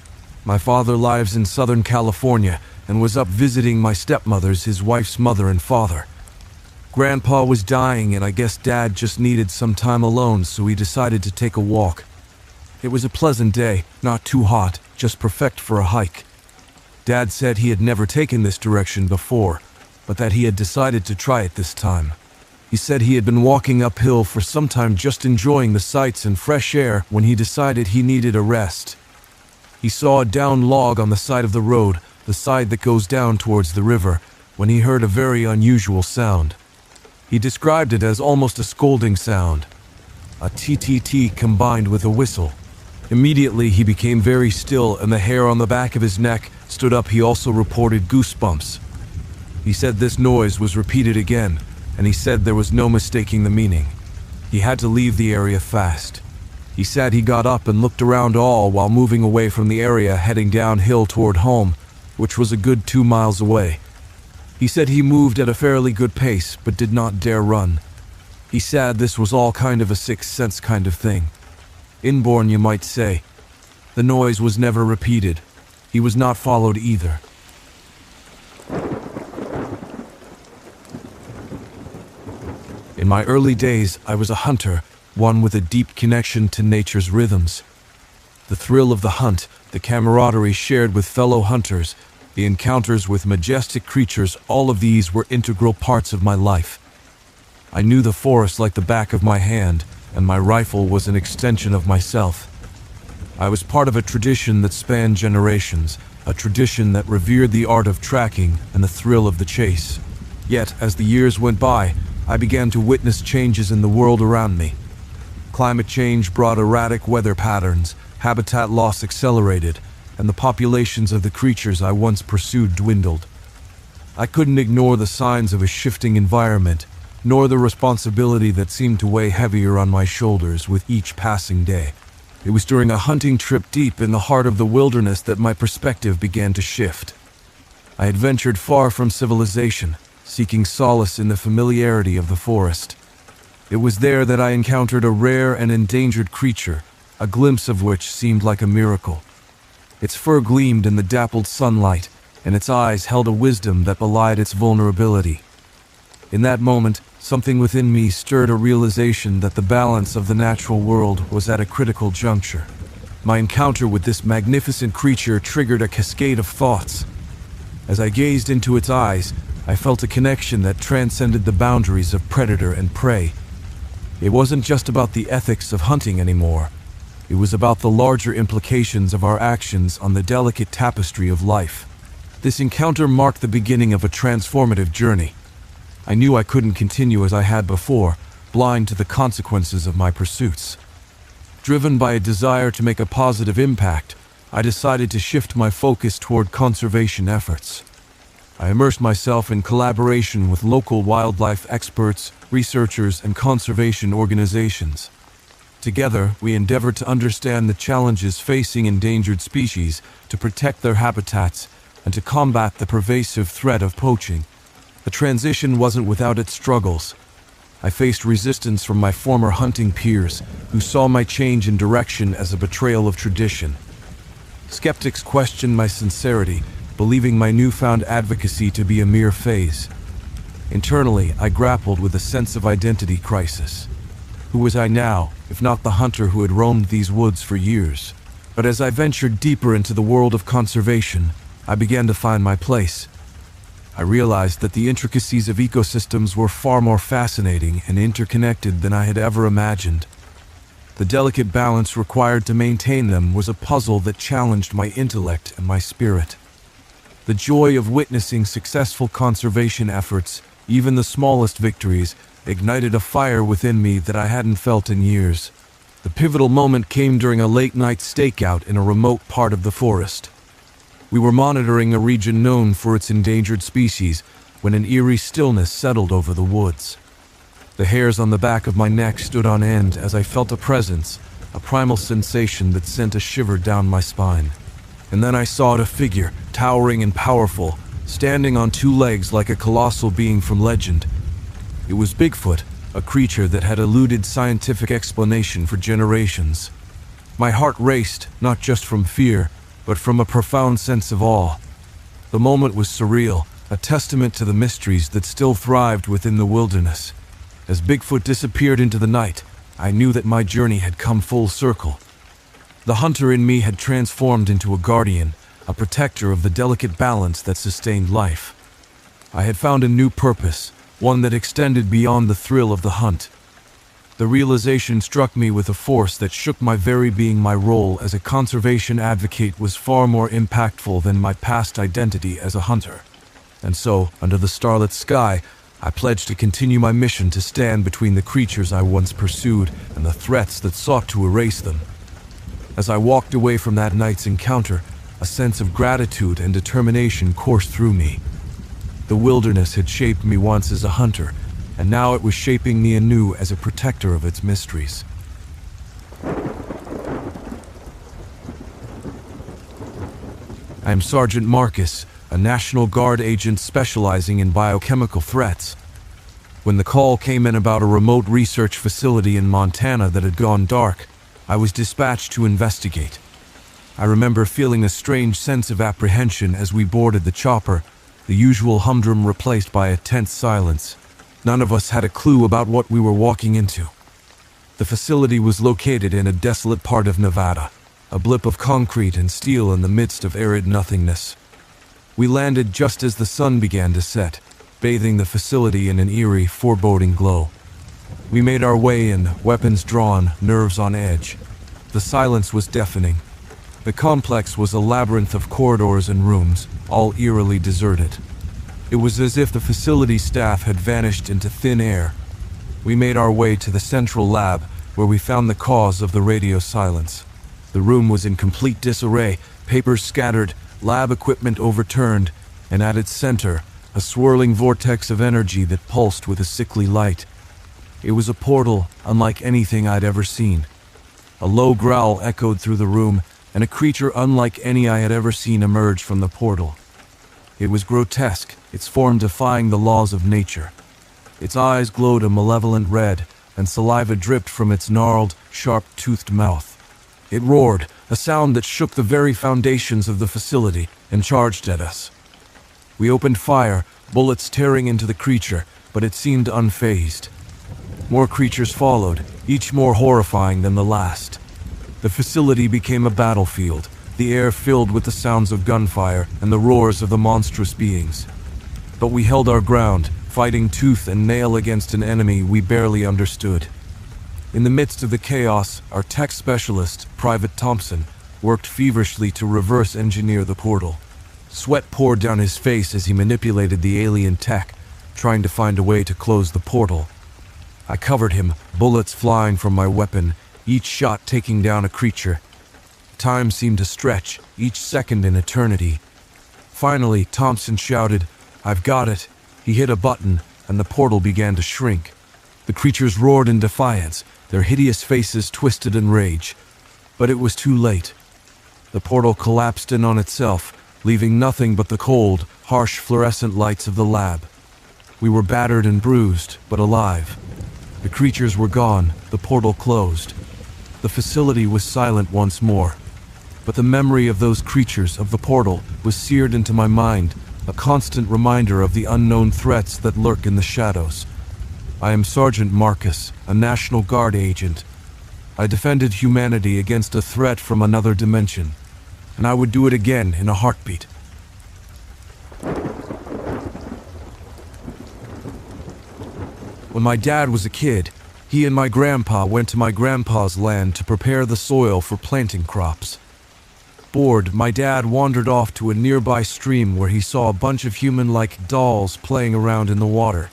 My father lives in Southern California and was up visiting my stepmothers, his wife's mother and father. Grandpa was dying and I guess Dad just needed some time alone, so he decided to take a walk. It was a pleasant day, not too hot, just perfect for a hike. Dad said he had never taken this direction before, but that he had decided to try it this time. He said he had been walking uphill for some time just enjoying the sights and fresh air when he decided he needed a rest. He saw a down log on the side of the road, the side that goes down towards the river, when he heard a very unusual sound. He described it as almost a scolding sound. a TTT combined with a whistle. Immediately, he became very still, and the hair on the back of his neck stood up. He also reported goosebumps. He said this noise was repeated again, and he said there was no mistaking the meaning. He had to leave the area fast. He said he got up and looked around all while moving away from the area, heading downhill toward home, which was a good 2 miles away. He said he moved at a fairly good pace, but did not dare run. He said this was all kind of a sixth sense kind of thing. Inborn, you might say. The noise was never repeated. He was not followed either. In my early days, I was a hunter, one with a deep connection to nature's rhythms. The thrill of the hunt, the camaraderie shared with fellow hunters, the encounters with majestic creatures, all of these were integral parts of my life. I knew the forest like the back of my hand, and my rifle was an extension of myself. I was part of a tradition that spanned generations, a tradition that revered the art of tracking and the thrill of the chase. Yet, as the years went by, I began to witness changes in the world around me. Climate change brought erratic weather patterns, habitat loss accelerated, and the populations of the creatures I once pursued dwindled. I couldn't ignore the signs of a shifting environment, nor the responsibility that seemed to weigh heavier on my shoulders with each passing day. It was during a hunting trip deep in the heart of the wilderness that my perspective began to shift. I had ventured far from civilization, seeking solace in the familiarity of the forest. It was there that I encountered a rare and endangered creature, a glimpse of which seemed like a miracle. Its fur gleamed in the dappled sunlight, and its eyes held a wisdom that belied its vulnerability. In that moment, something within me stirred a realization that the balance of the natural world was at a critical juncture. My encounter with this magnificent creature triggered a cascade of thoughts. As I gazed into its eyes, I felt a connection that transcended the boundaries of predator and prey. It wasn't just about the ethics of hunting anymore. It was about the larger implications of our actions on the delicate tapestry of life. This encounter marked the beginning of a transformative journey. I knew I couldn't continue as I had before, blind to the consequences of my pursuits. Driven by a desire to make a positive impact, I decided to shift my focus toward conservation efforts. I immersed myself in collaboration with local wildlife experts, researchers, and conservation organizations. Together, we endeavored to understand the challenges facing endangered species, to protect their habitats, and to combat the pervasive threat of poaching. The transition wasn't without its struggles. I faced resistance from my former hunting peers, who saw my change in direction as a betrayal of tradition. Skeptics questioned my sincerity, believing my newfound advocacy to be a mere phase. Internally, I grappled with a sense of identity crisis. Who was I now, if not the hunter who had roamed these woods for years? But as I ventured deeper into the world of conservation, I began to find my place. I realized that the intricacies of ecosystems were far more fascinating and interconnected than I had ever imagined. The delicate balance required to maintain them was a puzzle that challenged my intellect and my spirit. The joy of witnessing successful conservation efforts, even the smallest victories, ignited a fire within me that I hadn't felt in years. The pivotal moment came during a late-night stakeout in a remote part of the forest. We were monitoring a region known for its endangered species when an eerie stillness settled over the woods. The hairs on the back of my neck stood on end as I felt a presence, a primal sensation that sent a shiver down my spine. And then I saw a figure, towering and powerful, standing on two legs like a colossal being from legend. It was Bigfoot, a creature that had eluded scientific explanation for generations. My heart raced, not just from fear, but from a profound sense of awe. The moment was surreal, a testament to the mysteries that still thrived within the wilderness. As Bigfoot disappeared into the night, I knew that my journey had come full circle. The hunter in me had transformed into a guardian, a protector of the delicate balance that sustained life. I had found a new purpose, one that extended beyond the thrill of the hunt. The realization struck me with a force that shook my very being. My role as a conservation advocate was far more impactful than my past identity as a hunter. And so, under the starlit sky, I pledged to continue my mission to stand between the creatures I once pursued and the threats that sought to erase them. As I walked away from that night's encounter, a sense of gratitude and determination coursed through me. The wilderness had shaped me once as a hunter, and now it was shaping me anew as a protector of its mysteries. I am Sergeant Marcus, a National Guard agent specializing in biochemical threats. When the call came in about a remote research facility in Montana that had gone dark, I was dispatched to investigate. I remember feeling a strange sense of apprehension as we boarded the chopper, the usual humdrum replaced by a tense silence. None of us had a clue about what we were walking into. The facility was located in a desolate part of Nevada, a blip of concrete and steel in the midst of arid nothingness. We landed just as the sun began to set, bathing the facility in an eerie, foreboding glow. We made our way in, weapons drawn, nerves on edge. The silence was deafening. The complex was a labyrinth of corridors and rooms, all eerily deserted. It was as if the facility staff had vanished into thin air. We made our way to the central lab, where we found the cause of the radio silence. The room was in complete disarray, papers scattered, lab equipment overturned, and at its center, a swirling vortex of energy that pulsed with a sickly light. It was a portal unlike anything I'd ever seen. A low growl echoed through the room, and a creature unlike any I had ever seen emerged from the portal. It was grotesque, its form defying the laws of nature. Its eyes glowed a malevolent red, and saliva dripped from its gnarled, sharp-toothed mouth. It roared, a sound that shook the very foundations of the facility, and charged at us. We opened fire, bullets tearing into the creature, but it seemed unfazed. More creatures followed, each more horrifying than the last. The facility became a battlefield, the air filled with the sounds of gunfire and the roars of the monstrous beings. But we held our ground, fighting tooth and nail against an enemy we barely understood. In the midst of the chaos, our tech specialist, Private Thompson, worked feverishly to reverse engineer the portal. Sweat poured down his face as he manipulated the alien tech, trying to find a way to close the portal. I covered him, bullets flying from my weapon, each shot taking down a creature. Time seemed to stretch, each second an eternity. Finally, Thompson shouted, "I've got it." He hit a button, and the portal began to shrink. The creatures roared in defiance, their hideous faces twisted in rage. But it was too late. The portal collapsed in on itself, leaving nothing but the cold, harsh fluorescent lights of the lab. We were battered and bruised, but alive. The creatures were gone, the portal closed. The facility was silent once more. But the memory of those creatures, of the portal, was seared into my mind, a constant reminder of the unknown threats that lurk in the shadows. I am Sergeant Marcus, a National Guard agent. I defended humanity against a threat from another dimension, and I would do it again in a heartbeat. When my dad was a kid, he and my grandpa went to my grandpa's land to prepare the soil for planting crops. Bored, my dad wandered off to a nearby stream where he saw a bunch of human-like dolls playing around in the water.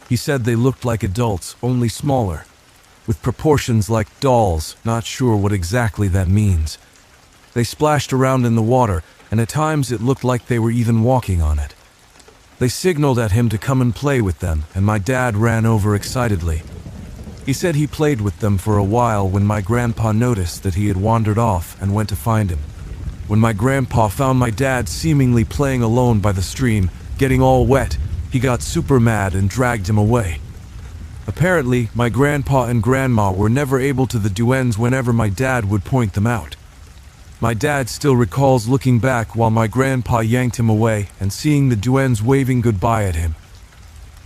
He said they looked like adults, only smaller, with proportions like dolls, not sure what exactly that means. They splashed around in the water, and at times it looked like they were even walking on it. They signaled at him to come and play with them, and my dad ran over excitedly. He said he played with them for a while when my grandpa noticed that he had wandered off and went to find him. When my grandpa found my dad seemingly playing alone by the stream, getting all wet, he got super mad and dragged him away. Apparently, my grandpa and grandma were never able to the duendes whenever my dad would point them out. My dad still recalls looking back while my grandpa yanked him away and seeing the duendes waving goodbye at him.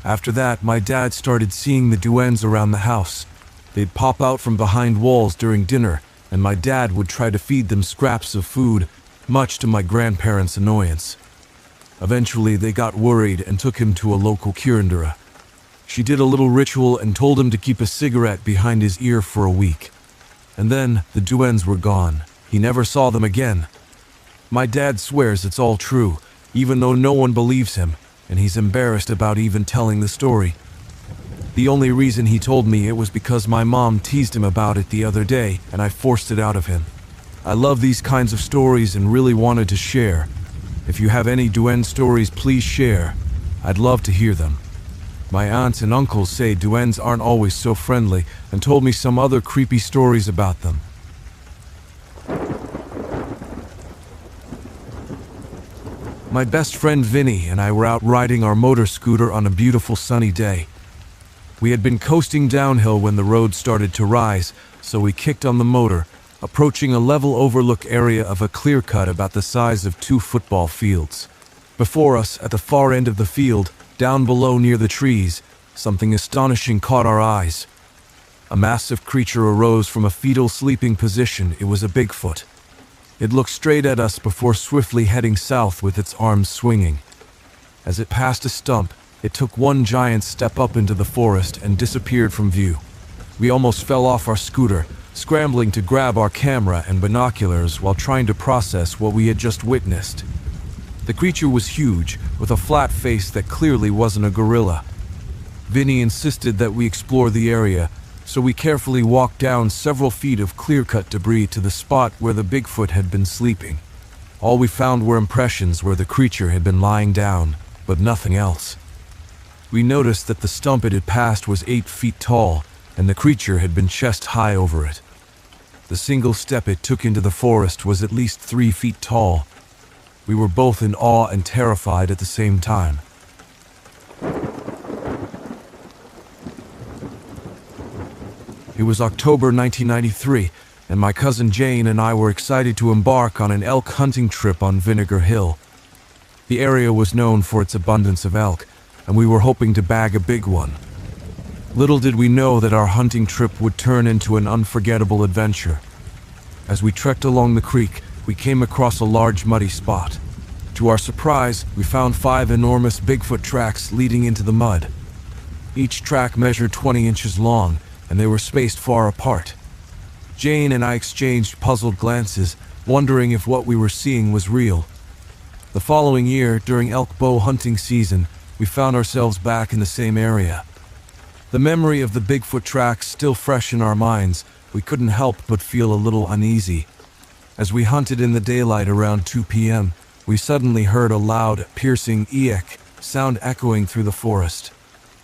After that, my dad started seeing the duendes around the house. They'd pop out from behind walls during dinner, and my dad would try to feed them scraps of food, much to my grandparents' annoyance. Eventually, they got worried and took him to a local curandera. She did a little ritual and told him to keep a cigarette behind his ear for a week. And then, the duendes were gone. He never saw them again. My dad swears it's all true, even though no one believes him. and he's embarrassed about even telling the story. The only reason he told me it was because my mom teased him about it the other day, and I forced it out of him. I love these kinds of stories and really wanted to share. If you have any duende stories, please share. I'd love to hear them. My aunts and uncles say duendes aren't always so friendly and told me some other creepy stories about them. My best friend Vinny and I were out riding our motor scooter on a beautiful sunny day. We had been coasting downhill when the road started to rise, so we kicked on the motor, approaching a level overlook area of a clear cut about the size of 2 football fields. Before us, at the far end of the field, down below near the trees, something astonishing caught our eyes. A massive creature arose from a fetal sleeping position. It was a Bigfoot. It looked straight at us before swiftly heading south with its arms swinging. As it passed a stump, it took one giant step up into the forest and disappeared from view. We almost fell off our scooter, scrambling to grab our camera and binoculars while trying to process what we had just witnessed. The creature was huge, with a flat face that clearly wasn't a gorilla. Vinny insisted that we explore the area, so we carefully walked down several feet of clear-cut debris to the spot where the Bigfoot had been sleeping. All we found were impressions where the creature had been lying down, but nothing else. We noticed that the stump it had passed was 8 feet tall, and the creature had been chest high over it. The single step it took into the forest was at least 3 feet tall. We were both in awe and terrified at the same time. It was October 1993, and my cousin Jane and I were excited to embark on an elk hunting trip on Vinegar Hill. The area was known for its abundance of elk, and we were hoping to bag a big one. Little did we know that our hunting trip would turn into an unforgettable adventure. As we trekked along the creek, we came across a large muddy spot. To our surprise, we found 5 enormous Bigfoot tracks leading into the mud. Each track measured 20 inches long, and they were spaced far apart. Jane and I exchanged puzzled glances, wondering if what we were seeing was real. The following year, during elk bow hunting season, we found ourselves back in the same area. The memory of the Bigfoot tracks still fresh in our minds, we couldn't help but feel a little uneasy. As we hunted in the daylight around 2 p.m., we suddenly heard a loud, piercing eek sound echoing through the forest.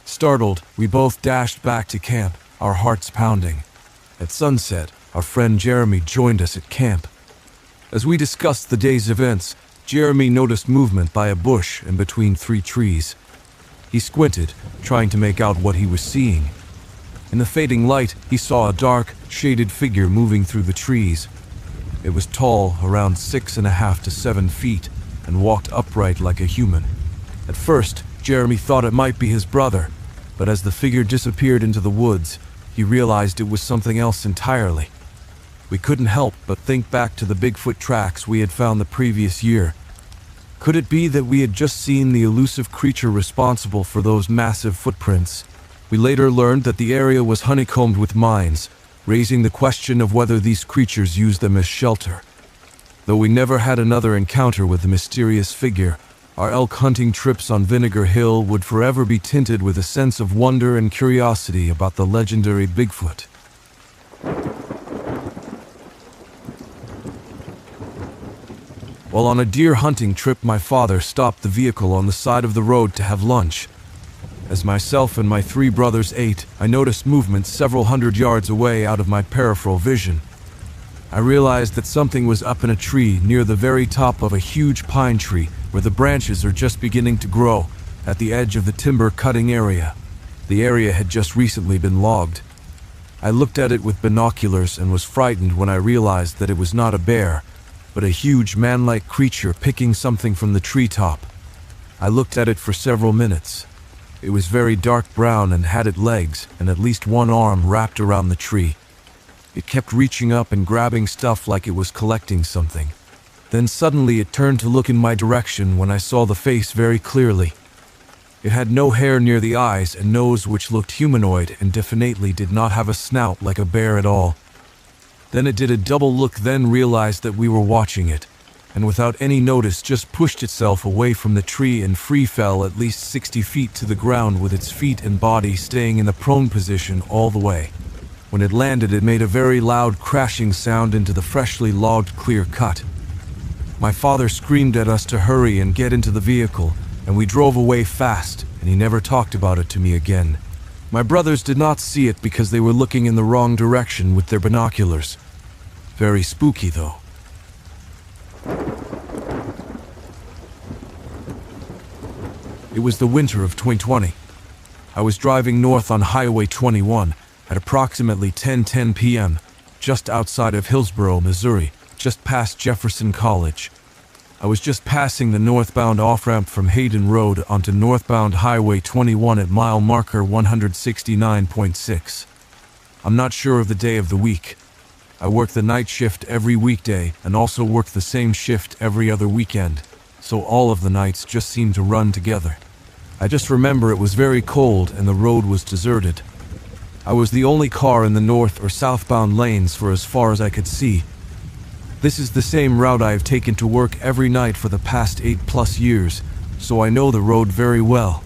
Startled, we both dashed back to camp, our hearts pounding. At sunset, our friend Jeremy joined us at camp. As we discussed the day's events, Jeremy noticed movement by a bush and between 3 trees. He squinted, trying to make out what he was seeing. In the fading light, he saw a dark, shaded figure moving through the trees. It was tall, around 6.5 to 7 feet, and walked upright like a human. At first, Jeremy thought it might be his brother, but as the figure disappeared into the woods, he realized it was something else entirely. We couldn't help but think back to the Bigfoot tracks we had found the previous year. Could it be that we had just seen the elusive creature responsible for those massive footprints? We later learned that the area was honeycombed with mines, raising the question of whether these creatures used them as shelter. Though we never had another encounter with the mysterious figure, our elk hunting trips on Vinegar Hill would forever be tinted with a sense of wonder and curiosity about the legendary Bigfoot. While on a deer hunting trip, my father stopped the vehicle on the side of the road to have lunch. As myself and my 3 brothers ate, I noticed movement several hundred yards away out of my peripheral vision. I realized that something was up in a tree near the very top of a huge pine tree where the branches are just beginning to grow, at the edge of the timber cutting area. The area had just recently been logged. I looked at it with binoculars and was frightened when I realized that it was not a bear, but a huge man-like creature picking something from the treetop. I looked at it for several minutes. It was very dark brown and had legs and at least one arm wrapped around the tree. It kept reaching up and grabbing stuff like it was collecting something. Then suddenly it turned to look in my direction when I saw the face very clearly. It had no hair near the eyes and nose which looked humanoid and definitely did not have a snout like a bear at all. Then it did a double look, then realized that we were watching it. and without any notice just pushed itself away from the tree and free fell at least 60 feet to the ground with its feet and body staying in the prone position all the way. When it landed, it made a very loud crashing sound into the freshly logged clear cut. My father screamed at us to hurry and get into the vehicle, and we drove away fast, and he never talked about it to me again. My brothers did not see it because they were looking in the wrong direction with their binoculars. Very spooky, though. It was the winter of 2020. I was driving north on Highway 21 at approximately 10:10 p.m., just outside of Hillsboro, Missouri, just past Jefferson College. I was just passing the northbound off-ramp from Hayden Road onto northbound Highway 21 at mile marker 169.6. I'm not sure of the day of the week. I work the night shift every weekday and also work the same shift every other weekend, so all of the nights just seem to run together. I just remember it was very cold and the road was deserted. I was the only car in the north or southbound lanes for as far as I could see. This is the same route I have taken to work every night for the past 8+ years, so I know the road very well.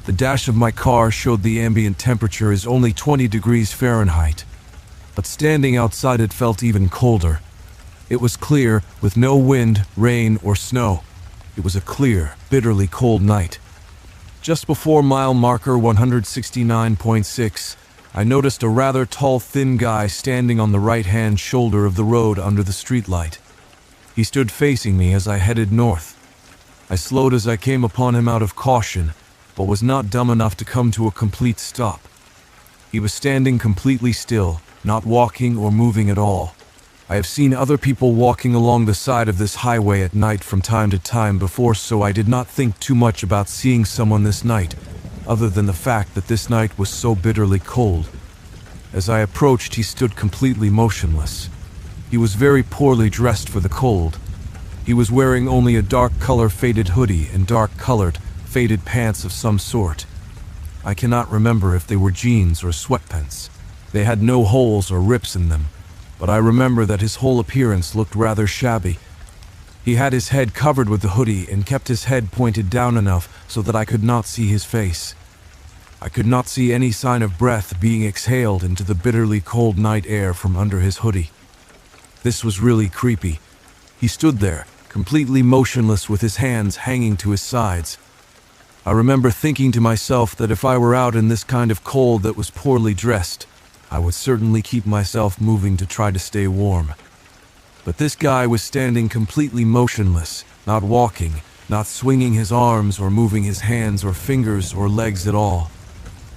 The dash of my car showed the ambient temperature is only 20 degrees Fahrenheit, but standing outside it felt even colder. It was clear, with no wind, rain, or snow. It was a clear, bitterly cold night. Just before mile marker 169.6, I noticed a rather tall, thin guy standing on the right-hand shoulder of the road under the streetlight. He stood facing me as I headed north. I slowed as I came upon him out of caution, but was not dumb enough to come to a complete stop. He was standing completely still, not walking or moving at all. I have seen other people walking along the side of this highway at night from time to time before, so I did not think too much about seeing someone this night, other than the fact that this night was so bitterly cold. As I approached, he stood completely motionless. He was very poorly dressed for the cold. He was wearing only a dark color faded hoodie and dark colored, faded pants of some sort. I cannot remember if they were jeans or sweatpants. They had no holes or rips in them, but I remember that his whole appearance looked rather shabby. He had his head covered with the hoodie and kept his head pointed down enough so that I could not see his face. I could not see any sign of breath being exhaled into the bitterly cold night air from under his hoodie. This was really creepy. He stood there, completely motionless with his hands hanging to his sides. I remember thinking to myself that if I were out in this kind of cold that was poorly dressed, I would certainly keep myself moving to try to stay warm. But this guy was standing completely motionless, not walking, not swinging his arms or moving his hands or fingers or legs at all.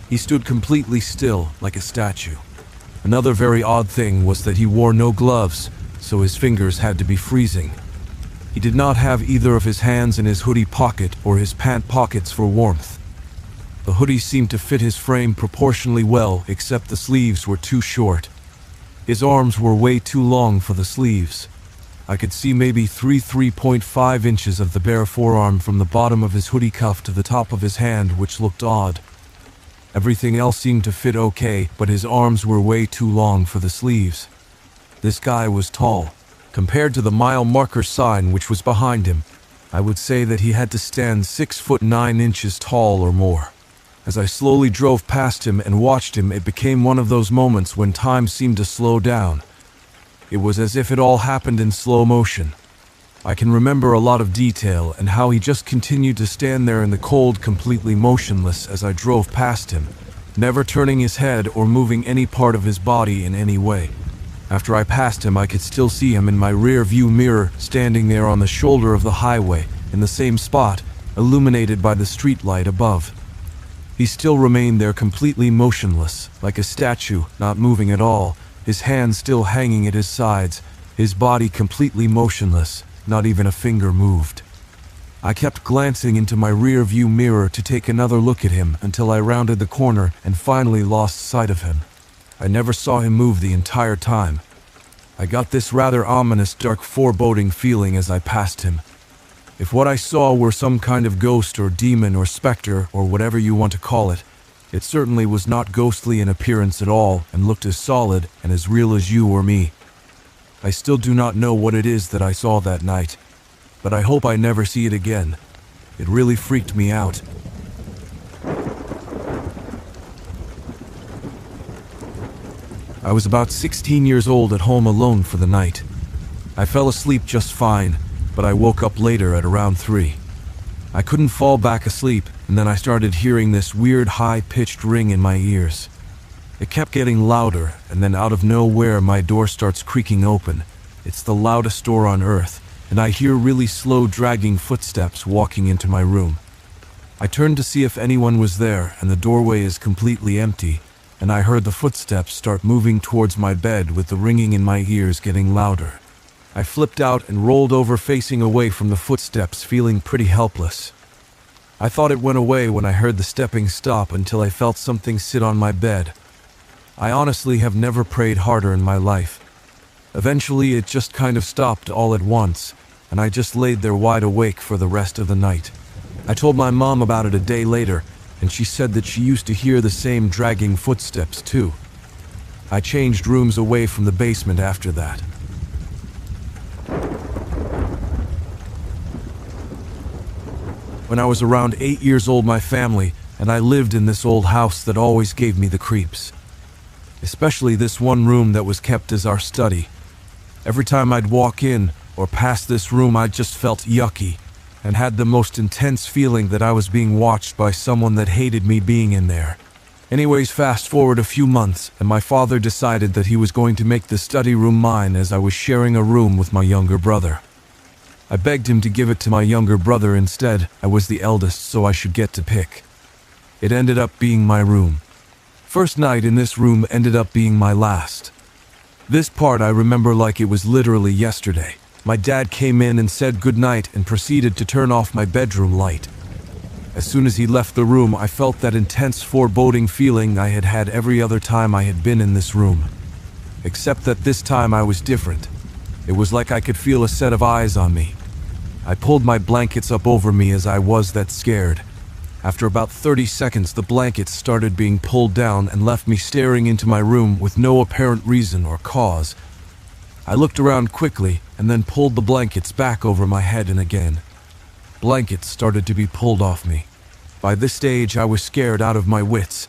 He stood completely still, like a statue. Another very odd thing was that he wore no gloves, so his fingers had to be freezing. He did not have either of his hands in his hoodie pocket or his pant pockets for warmth. The hoodie seemed to fit his frame proportionally well, except the sleeves were too short. His arms were way too long for the sleeves. I could see maybe 3.5 inches of the bare forearm from the bottom of his hoodie cuff to the top of his hand, which looked odd. Everything else seemed to fit okay, but his arms were way too long for the sleeves. This guy was tall. Compared to the mile marker sign which was behind him, I would say that he had to stand 6'9" tall or more. As I slowly drove past him and watched him, it became one of those moments when time seemed to slow down. It was as if it all happened in slow motion. I can remember a lot of detail and how he just continued to stand there in the cold, completely motionless as I drove past him, never turning his head or moving any part of his body in any way. After I passed him, I could still see him in my rear view mirror, standing there on the shoulder of the highway, in the same spot, illuminated by the streetlight above. He still remained there completely motionless, like a statue, not moving at all, his hands still hanging at his sides, his body completely motionless, not even a finger moved. I kept glancing into my rear view mirror to take another look at him until I rounded the corner and finally lost sight of him. I never saw him move the entire time. I got this rather ominous, dark, foreboding feeling as I passed him. If what I saw were some kind of ghost or demon or specter or whatever you want to call it, it certainly was not ghostly in appearance at all and looked as solid and as real as you or me. I still do not know what it is that I saw that night, but I hope I never see it again. It really freaked me out. I was about 16 years old at home alone for the night. I fell asleep just fine, but I woke up later at around 3. I couldn't fall back asleep, and then I started hearing this weird high-pitched ring in my ears. It kept getting louder, and then out of nowhere my door starts creaking open. It's the loudest door on earth, and I hear really slow dragging footsteps walking into my room. I turned to see if anyone was there, and the doorway is completely empty, and I heard the footsteps start moving towards my bed with the ringing in my ears getting louder. I flipped out and rolled over facing away from the footsteps, feeling pretty helpless. I thought it went away when I heard the stepping stop until I felt something sit on my bed. I honestly have never prayed harder in my life. Eventually it just kind of stopped all at once, and I just laid there wide awake for the rest of the night. I told my mom about it a day later, and she said that she used to hear the same dragging footsteps too. I changed rooms away from the basement after that. When I was around 8 years old, my family and I lived in this old house that always gave me the creeps. Especially this one room that was kept as our study. Every time I'd walk in or pass this room, I just felt yucky and had the most intense feeling that I was being watched by someone that hated me being in there. Anyways, fast forward a few months, and my father decided that he was going to make the study room mine, as I was sharing a room with my younger brother. I begged him to give it to my younger brother instead. I was the eldest, so I should get to pick. It ended up being my room. First night in this room ended up being my last. This part I remember like it was literally yesterday. My dad came in and said goodnight and proceeded to turn off my bedroom light. As soon as he left the room, I felt that intense foreboding feeling I had had every other time I had been in this room. Except that this time I was different. It was like I could feel a set of eyes on me. I pulled my blankets up over me as I was that scared. After about 30 seconds, the blankets started being pulled down and left me staring into my room with no apparent reason or cause. I looked around quickly and then pulled the blankets back over my head, and again, blankets started to be pulled off me. By this stage, I was scared out of my wits.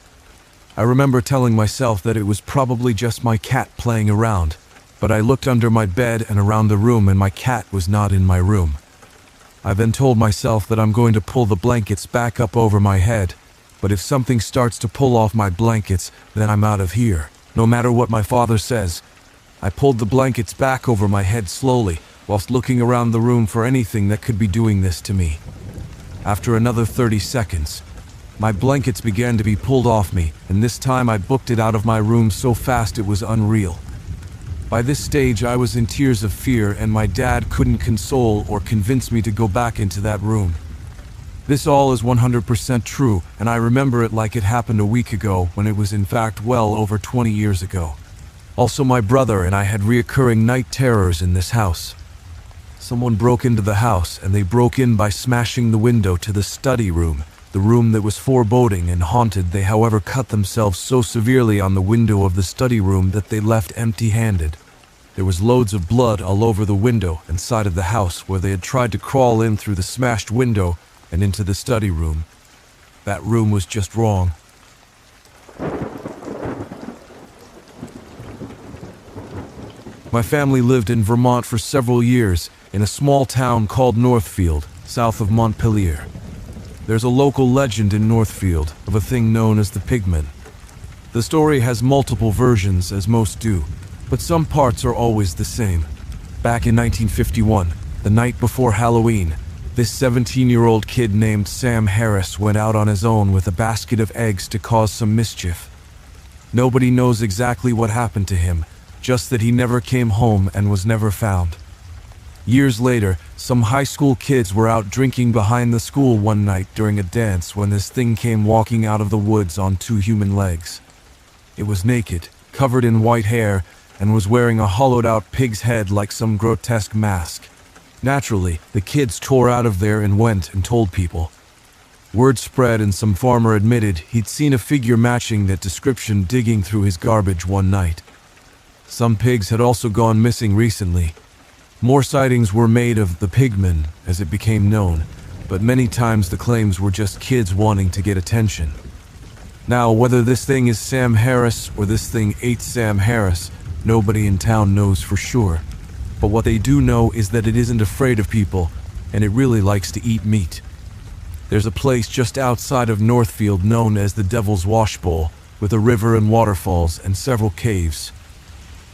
I remember telling myself that it was probably just my cat playing around, but I looked under my bed and around the room, and my cat was not in my room. I then told myself that I'm going to pull the blankets back up over my head, but if something starts to pull off my blankets, then I'm out of here, no matter what my father says. I pulled the blankets back over my head slowly, whilst looking around the room for anything that could be doing this to me. After another 30 seconds, my blankets began to be pulled off me, and this time I booked it out of my room so fast it was unreal. By this stage, I was in tears of fear, and my dad couldn't console or convince me to go back into that room. This all is 100% true, and I remember it like it happened a week ago, when it was in fact well over 20 years ago. Also, my brother and I had reoccurring night terrors in this house. Someone broke into the house, and they broke in by smashing the window to the study room, the room that was foreboding and haunted. They, however, cut themselves so severely on the window of the study room that they left empty-handed. There was loads of blood all over the window and side of the house where they had tried to crawl in through the smashed window and into the study room. That room was just wrong. My family lived in Vermont for several years, in a small town called Northfield, south of Montpelier. There's a local legend in Northfield of a thing known as the Pigman. The story has multiple versions, as most do, but some parts are always the same. Back in 1951, the night before Halloween, this 17-year-old kid named Sam Harris went out on his own with a basket of eggs to cause some mischief. Nobody knows exactly what happened to him, just that he never came home and was never found. Years later, some high school kids were out drinking behind the school one night during a dance when this thing came walking out of the woods on 2 human legs. It was naked, covered in white hair, and was wearing a hollowed-out pig's head like some grotesque mask. Naturally, the kids tore out of there and went and told people. Word spread, and some farmer admitted he'd seen a figure matching that description digging through his garbage one night. Some pigs had also gone missing recently. More sightings were made of the pigman, as it became known, but many times the claims were just kids wanting to get attention. Now, whether this thing is Sam Harris or this thing ate Sam Harris, nobody in town knows for sure. But what they do know is that it isn't afraid of people, and it really likes to eat meat. There's a place just outside of Northfield known as the Devil's Wash Bowl, with a river and waterfalls and several caves.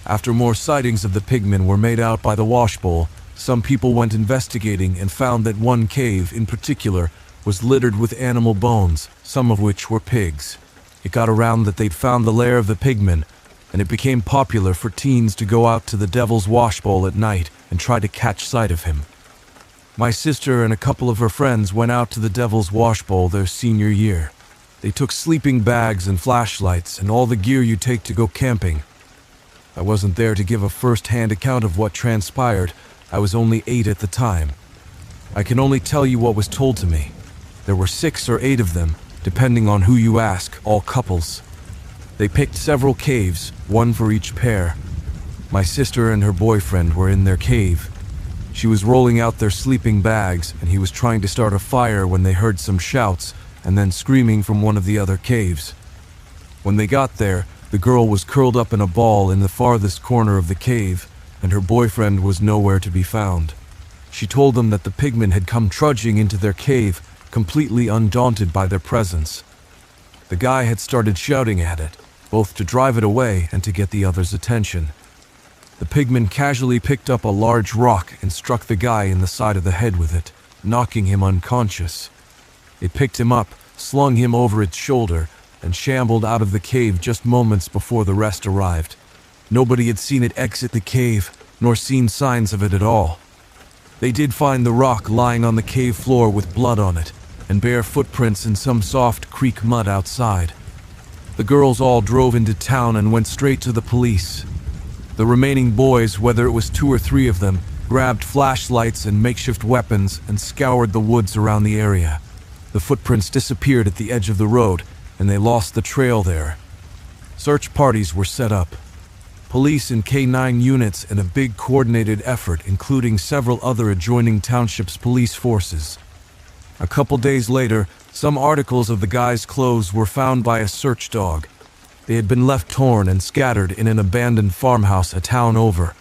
After more sightings of the pigmen were made out by the wash bowl, some people went investigating and found that one cave in particular was littered with animal bones, some of which were pigs. It got around that they'd found the lair of the pigmen, and it became popular for teens to go out to the Devil's Wash Bowl at night and try to catch sight of him. My sister and a couple of her friends went out to the Devil's Wash Bowl their senior year. They took sleeping bags and flashlights and all the gear you take to go camping. I wasn't there to give a first-hand account of what transpired. I was only 8 at the time. I can only tell you what was told to me. There were 6 or 8 of them, depending on who you ask, all couples. They picked several caves, one for each pair. My sister and her boyfriend were in their cave. She was rolling out their sleeping bags, and he was trying to start a fire when they heard some shouts and then screaming from one of the other caves. When they got there, the girl was curled up in a ball in the farthest corner of the cave, and her boyfriend was nowhere to be found. She told them that the pigmen had come trudging into their cave, completely undaunted by their presence. The guy had started shouting at it, both to drive it away and to get the other's attention. The pigman casually picked up a large rock and struck the guy in the side of the head with it, knocking him unconscious. It picked him up, slung him over its shoulder, and shambled out of the cave just moments before the rest arrived. Nobody had seen it exit the cave, nor seen signs of it at all. They did find the rock lying on the cave floor with blood on it, and bare footprints in some soft creek mud outside. The girls all drove into town and went straight to the police. The remaining boys, whether it was 2 or 3 of them, grabbed flashlights and makeshift weapons and scoured the woods around the area. The footprints disappeared at the edge of the road, and they lost the trail there. Search parties were set up. Police and K-9 units and a big coordinated effort, including several other adjoining townships' police forces. A couple days later, some articles of the guy's clothes were found by a search dog. They had been left torn and scattered in an abandoned farmhouse a town over.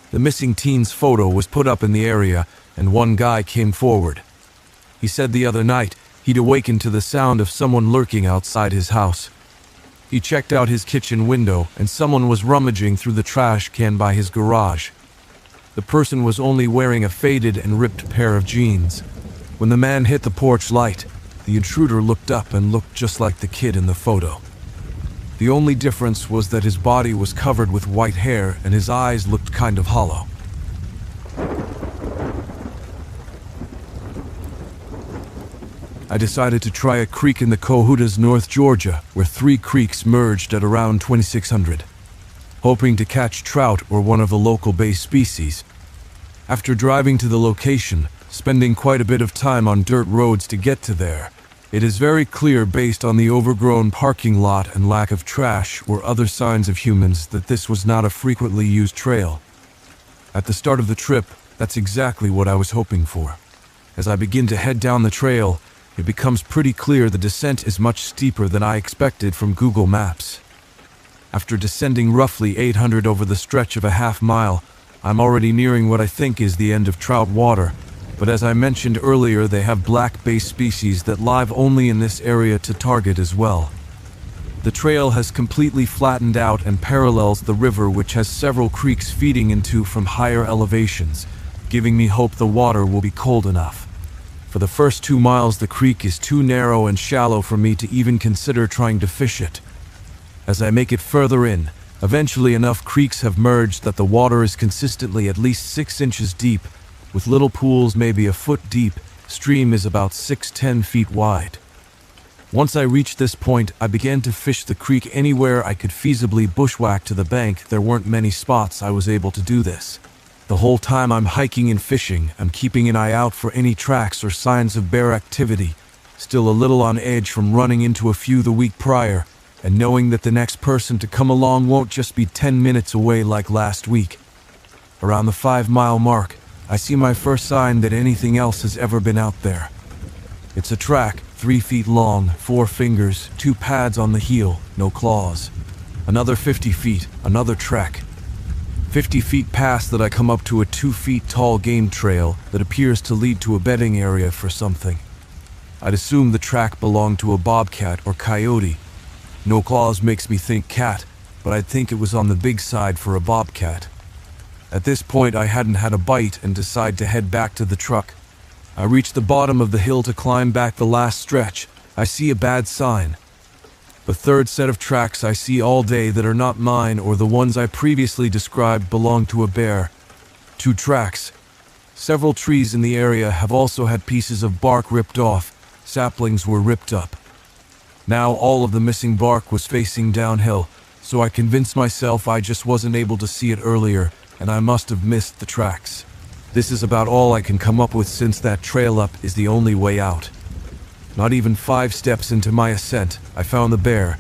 The missing teen's photo was put up in the area, and one guy came forward. He said the other night he'd awakened to the sound of someone lurking outside his house. He checked out his kitchen window, and someone was rummaging through the trash can by his garage. The person was only wearing a faded and ripped pair of jeans. When the man hit the porch light, the intruder looked up and looked just like the kid in the photo. The only difference was that his body was covered with white hair and his eyes looked kind of hollow. I decided to try a creek in the Cohuttas, North Georgia, where 3 creeks merged at around 2600, hoping to catch trout or one of the local bay species. After driving to the location, spending quite a bit of time on dirt roads to get to there, it is very clear based on the overgrown parking lot and lack of trash or other signs of humans that this was not a frequently used trail. At the start of the trip, that's exactly what I was hoping for. As I begin to head down the trail, it becomes pretty clear the descent is much steeper than I expected from Google Maps. After descending roughly 800 over the stretch of a half-mile, I'm already nearing what I think is the end of trout water, but as I mentioned earlier, they have black bay species that live only in this area to target as well. The trail has completely flattened out and parallels the river, which has several creeks feeding into from higher elevations, giving me hope the water will be cold enough. For the first 2 miles, the creek is too narrow and shallow for me to even consider trying to fish it. As I make it further in, eventually enough creeks have merged that the water is consistently at least 6 inches deep, with little pools maybe a foot deep. Stream is about 6-10 feet wide. Once I reached this point, I began to fish the creek anywhere I could feasibly bushwhack to the bank. There weren't many spots I was able to do this. The whole time I'm hiking and fishing, I'm keeping an eye out for any tracks or signs of bear activity. Still a little on edge from running into a few the week prior, and knowing that the next person to come along won't just be 10 minutes away like last week. Around the 5-mile mark, I see my first sign that anything else has ever been out there. It's a track, 3 feet long, 4 fingers, 2 pads on the heel, no claws. Another 50 feet, another trek. 50 feet past that I come up to a 2 feet tall game trail that appears to lead to a bedding area for something. I'd assume the track belonged to a bobcat or coyote. No claws makes me think cat, but I'd think it was on the big side for a bobcat. At this point I hadn't had a bite and decide to head back to the truck. I reach the bottom of the hill to climb back the last stretch. I see a bad sign. The third set of tracks I see all day that are not mine or the ones I previously described belong to a bear. 2 tracks. Several trees in the area have also had pieces of bark ripped off. Saplings were ripped up. Now all of the missing bark was facing downhill, so I convinced myself I just wasn't able to see it earlier, and I must have missed the tracks. This is about all I can come up with since that trail up is the only way out. Not even 5 steps into my ascent, I found the bear.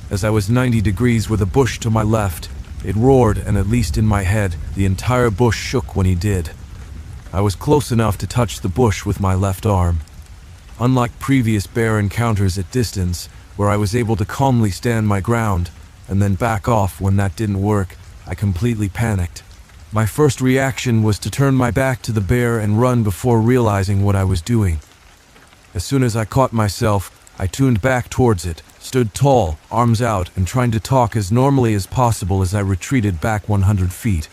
As I was 90 degrees with a bush to my left, it roared, and at least in my head, the entire bush shook when he did. I was close enough to touch the bush with my left arm. Unlike previous bear encounters at distance, where I was able to calmly stand my ground, and then back off when that didn't work, I completely panicked. My first reaction was to turn my back to the bear and run before realizing what I was doing. As soon as I caught myself, I tuned back towards it, stood tall, arms out, and trying to talk as normally as possible as I retreated back 100 feet.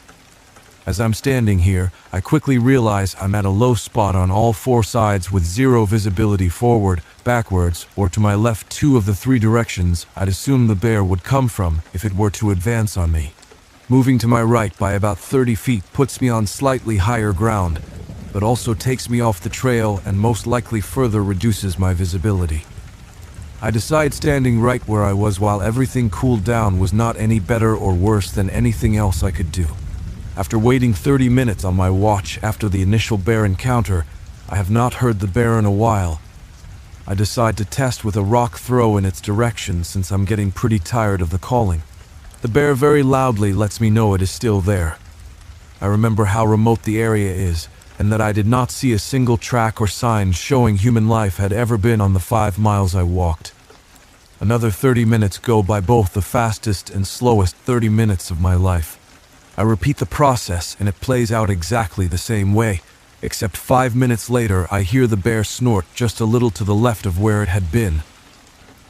As I'm standing here, I quickly realize I'm at a low spot on all 4 sides with 0 visibility forward, backwards, or to my left 2 of the 3 directions I'd assume the bear would come from if it were to advance on me. Moving to my right by about 30 feet puts me on slightly higher ground, but also takes me off the trail and most likely further reduces my visibility. I decide standing right where I was while everything cooled down was not any better or worse than anything else I could do. After waiting 30 minutes on my watch after the initial bear encounter, I have not heard the bear in a while. I decide to test with a rock throw in its direction since I'm getting pretty tired of the calling. The bear very loudly lets me know it is still there. I remember how remote the area is, and that I did not see a single track or sign showing human life had ever been on the 5 miles I walked. Another 30 minutes go by, both the fastest and slowest 30 minutes of my life. I repeat the process and it plays out exactly the same way, except 5 minutes later I hear the bear snort just a little to the left of where it had been.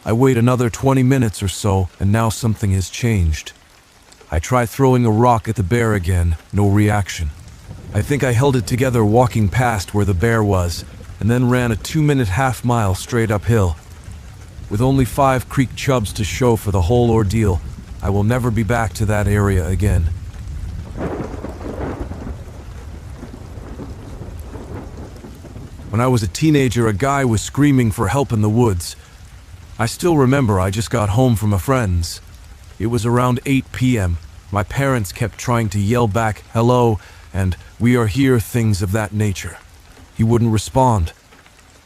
I wait another 20 minutes or so, and now something has changed. I try throwing a rock at the bear again, no reaction. I think I held it together walking past where the bear was, and then ran a 2-minute half-mile straight uphill. With only 5 creek chubs to show for the whole ordeal, I will never be back to that area again. When I was a teenager, a guy was screaming for help in the woods. I still remember I just got home from a friend's. It was around 8 p.m. My parents kept trying to yell back, "Hello," and "We are here," things of that nature. He wouldn't respond.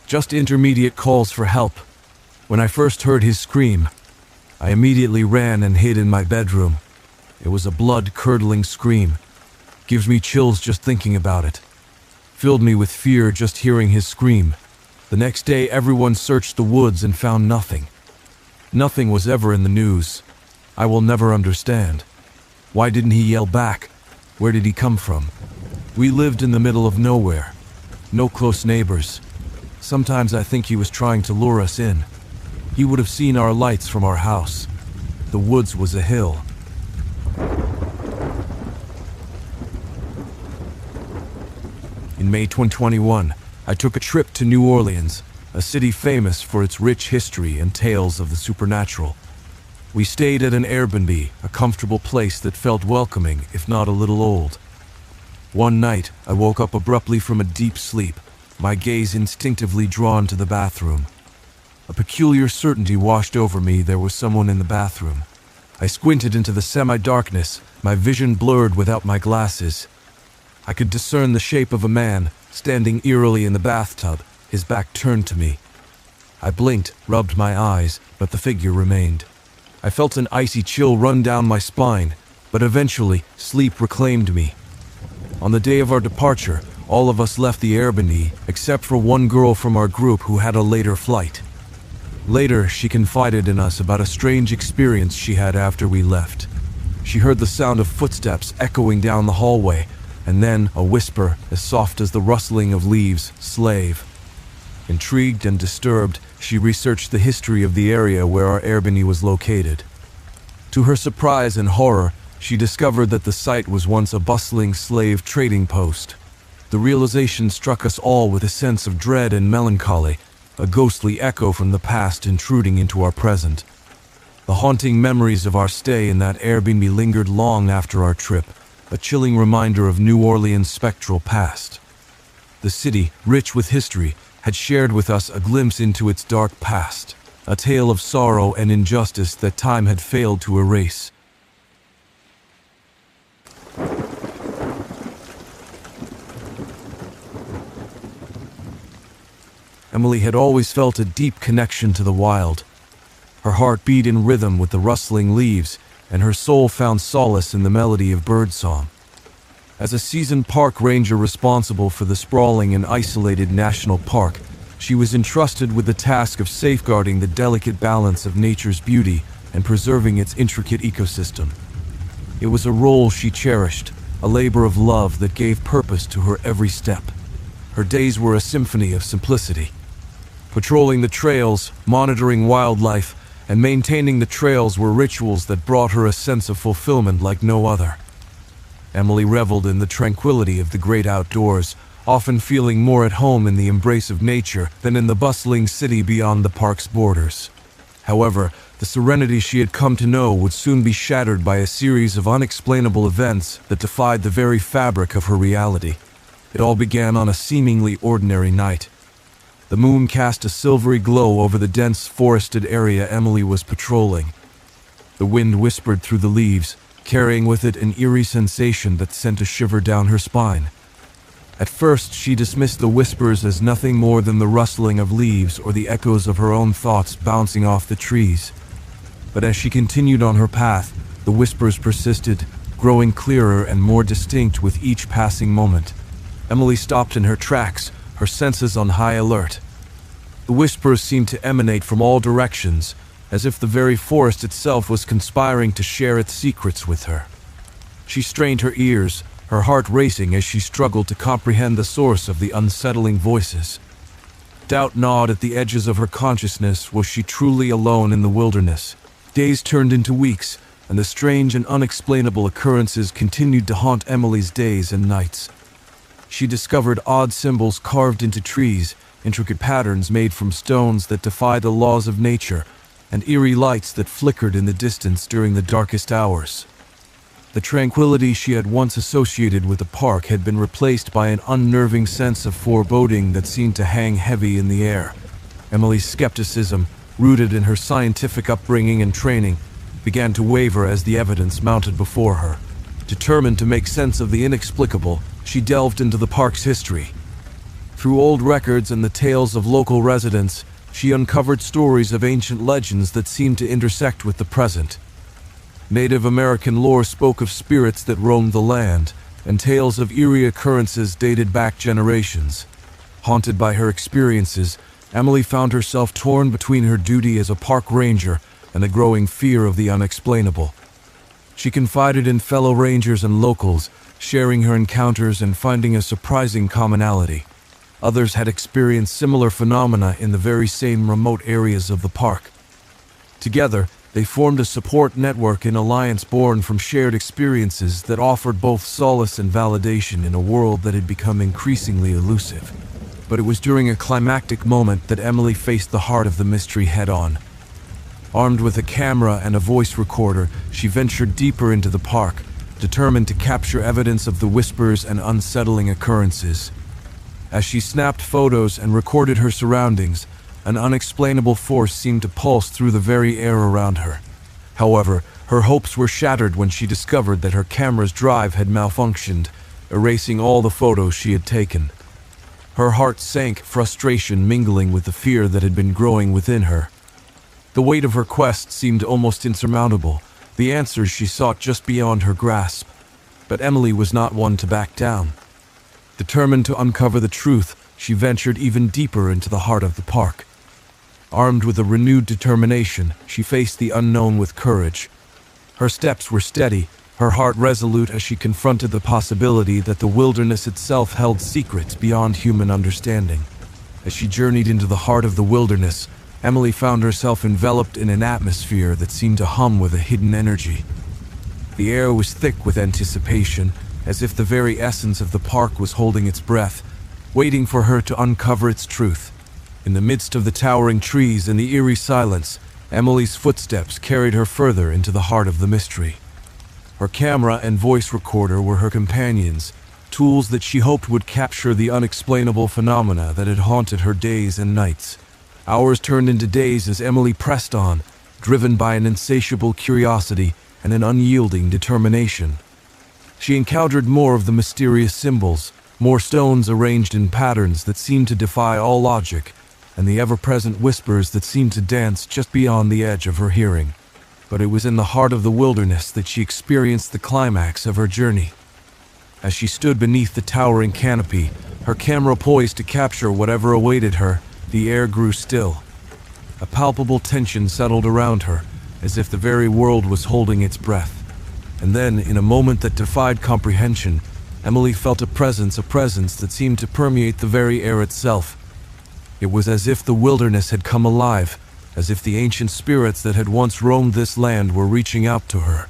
Just intermediate calls for help. When I first heard his scream, I immediately ran and hid in my bedroom. It was a blood-curdling scream. Gives me chills just thinking about it. Filled me with fear just hearing his scream. The next day, everyone searched the woods and found nothing. Nothing was ever in the news. I will never understand. Why didn't he yell back? Where did he come from? We lived in the middle of nowhere. No close neighbors. Sometimes I think he was trying to lure us in. He would have seen our lights from our house. The woods was a hill. In May 2021, I took a trip to New Orleans, a city famous for its rich history and tales of the supernatural. We stayed at an Airbnb, a comfortable place that felt welcoming, if not a little old. One night, I woke up abruptly from a deep sleep, my gaze instinctively drawn to the bathroom. A peculiar certainty washed over me there was someone in the bathroom. I squinted into the semi-darkness, my vision blurred without my glasses. I could discern the shape of a man, standing eerily in the bathtub, his back turned to me. I blinked, rubbed my eyes, but the figure remained. I felt an icy chill run down my spine, but eventually, sleep reclaimed me. On the day of our departure, all of us left the Beneath, except for one girl from our group who had a later flight. Later, she confided in us about a strange experience she had after we left. She heard the sound of footsteps echoing down the hallway, and then a whisper as soft as the rustling of leaves, "Slave." Intrigued and disturbed, she researched the history of the area where our Beneath was located. To her surprise and horror, she discovered that the site was once a bustling slave trading post. The realization struck us all with a sense of dread and melancholy, a ghostly echo from the past intruding into our present. The haunting memories of our stay in that Airbnb lingered long after our trip, a chilling reminder of New Orleans' spectral past. The city, rich with history, had shared with us a glimpse into its dark past, a tale of sorrow and injustice that time had failed to erase. Emily had always felt a deep connection to the wild. Her heart beat in rhythm with the rustling leaves, and her soul found solace in the melody of birdsong. As a seasoned park ranger responsible for the sprawling and isolated national park, she was entrusted with the task of safeguarding the delicate balance of nature's beauty and preserving its intricate ecosystem. It was a role she cherished, a labor of love that gave purpose to her every step. Her days were a symphony of simplicity. Patrolling the trails, monitoring wildlife, and maintaining the trails were rituals that brought her a sense of fulfillment like no other. Emily reveled in the tranquility of the great outdoors, often feeling more at home in the embrace of nature than in the bustling city beyond the park's borders. However, the serenity she had come to know would soon be shattered by a series of unexplainable events that defied the very fabric of her reality. It all began on a seemingly ordinary night. The moon cast a silvery glow over the dense forested area Emily was patrolling. The wind whispered through the leaves, carrying with it an eerie sensation that sent a shiver down her spine. At first, she dismissed the whispers as nothing more than the rustling of leaves or the echoes of her own thoughts bouncing off the trees. But as she continued on her path, the whispers persisted, growing clearer and more distinct with each passing moment. Emily stopped in her tracks, her senses on high alert. The whispers seemed to emanate from all directions, as if the very forest itself was conspiring to share its secrets with her. She strained her ears, her heart racing as she struggled to comprehend the source of the unsettling voices. Doubt gnawed at the edges of her consciousness. Was she truly alone in the wilderness? Days turned into weeks, and the strange and unexplainable occurrences continued to haunt Emily's days and nights. She discovered odd symbols carved into trees, intricate patterns made from stones that defy the laws of nature, and eerie lights that flickered in the distance during the darkest hours. The tranquility she had once associated with the park had been replaced by an unnerving sense of foreboding that seemed to hang heavy in the air. Emily's skepticism, rooted in her scientific upbringing and training, began to waver as the evidence mounted before her. Determined to make sense of the inexplicable, she delved into the park's history. Through old records and the tales of local residents, she uncovered stories of ancient legends that seemed to intersect with the present. Native American lore spoke of spirits that roamed the land, and tales of eerie occurrences dated back generations. Haunted by her experiences, Emily found herself torn between her duty as a park ranger and a growing fear of the unexplainable. She confided in fellow rangers and locals, sharing her encounters and finding a surprising commonality. Others had experienced similar phenomena in the very same remote areas of the park. Together, they formed a support network in alliance born from shared experiences that offered both solace and validation in a world that had become increasingly elusive. But it was during a climactic moment that Emily faced the heart of the mystery head-on. Armed with a camera and a voice recorder, she ventured deeper into the park, determined to capture evidence of the whispers and unsettling occurrences. As she snapped photos and recorded her surroundings, an unexplainable force seemed to pulse through the very air around her. However, her hopes were shattered when she discovered that her camera's drive had malfunctioned, erasing all the photos she had taken. Her heart sank, frustration mingling with the fear that had been growing within her. The weight of her quest seemed almost insurmountable, the answers she sought just beyond her grasp. But Emily was not one to back down. Determined to uncover the truth, she ventured even deeper into the heart of the park. Armed with a renewed determination, she faced the unknown with courage. Her steps were steady, her heart resolute as she confronted the possibility that the wilderness itself held secrets beyond human understanding. As she journeyed into the heart of the wilderness, Emily found herself enveloped in an atmosphere that seemed to hum with a hidden energy. The air was thick with anticipation, as if the very essence of the park was holding its breath, waiting for her to uncover its truth. In the midst of the towering trees and the eerie silence, Emily's footsteps carried her further into the heart of the mystery. Her camera and voice recorder were her companions, tools that she hoped would capture the unexplainable phenomena that had haunted her days and nights. Hours turned into days as Emily pressed on, driven by an insatiable curiosity and an unyielding determination. She encountered more of the mysterious symbols, more stones arranged in patterns that seemed to defy all logic, and the ever-present whispers that seemed to dance just beyond the edge of her hearing. But it was in the heart of the wilderness that she experienced the climax of her journey. As she stood beneath the towering canopy, her camera poised to capture whatever awaited her, the air grew still. A palpable tension settled around her, as if the very world was holding its breath. And then, in a moment that defied comprehension, Emily felt a presence that seemed to permeate the very air itself. It was as if the wilderness had come alive, as if the ancient spirits that had once roamed this land were reaching out to her.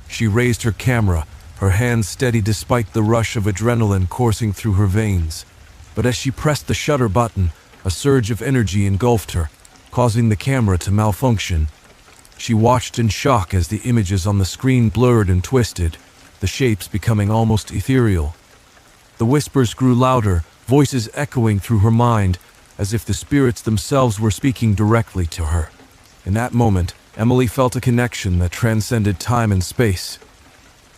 She raised her camera, her hands steady despite the rush of adrenaline coursing through her veins. But as she pressed the shutter button, a surge of energy engulfed her, causing the camera to malfunction. She watched in shock as the images on the screen blurred and twisted, the shapes becoming almost ethereal. The whispers grew louder, voices echoing through her mind, as if the spirits themselves were speaking directly to her. In that moment, Emily felt a connection that transcended time and space.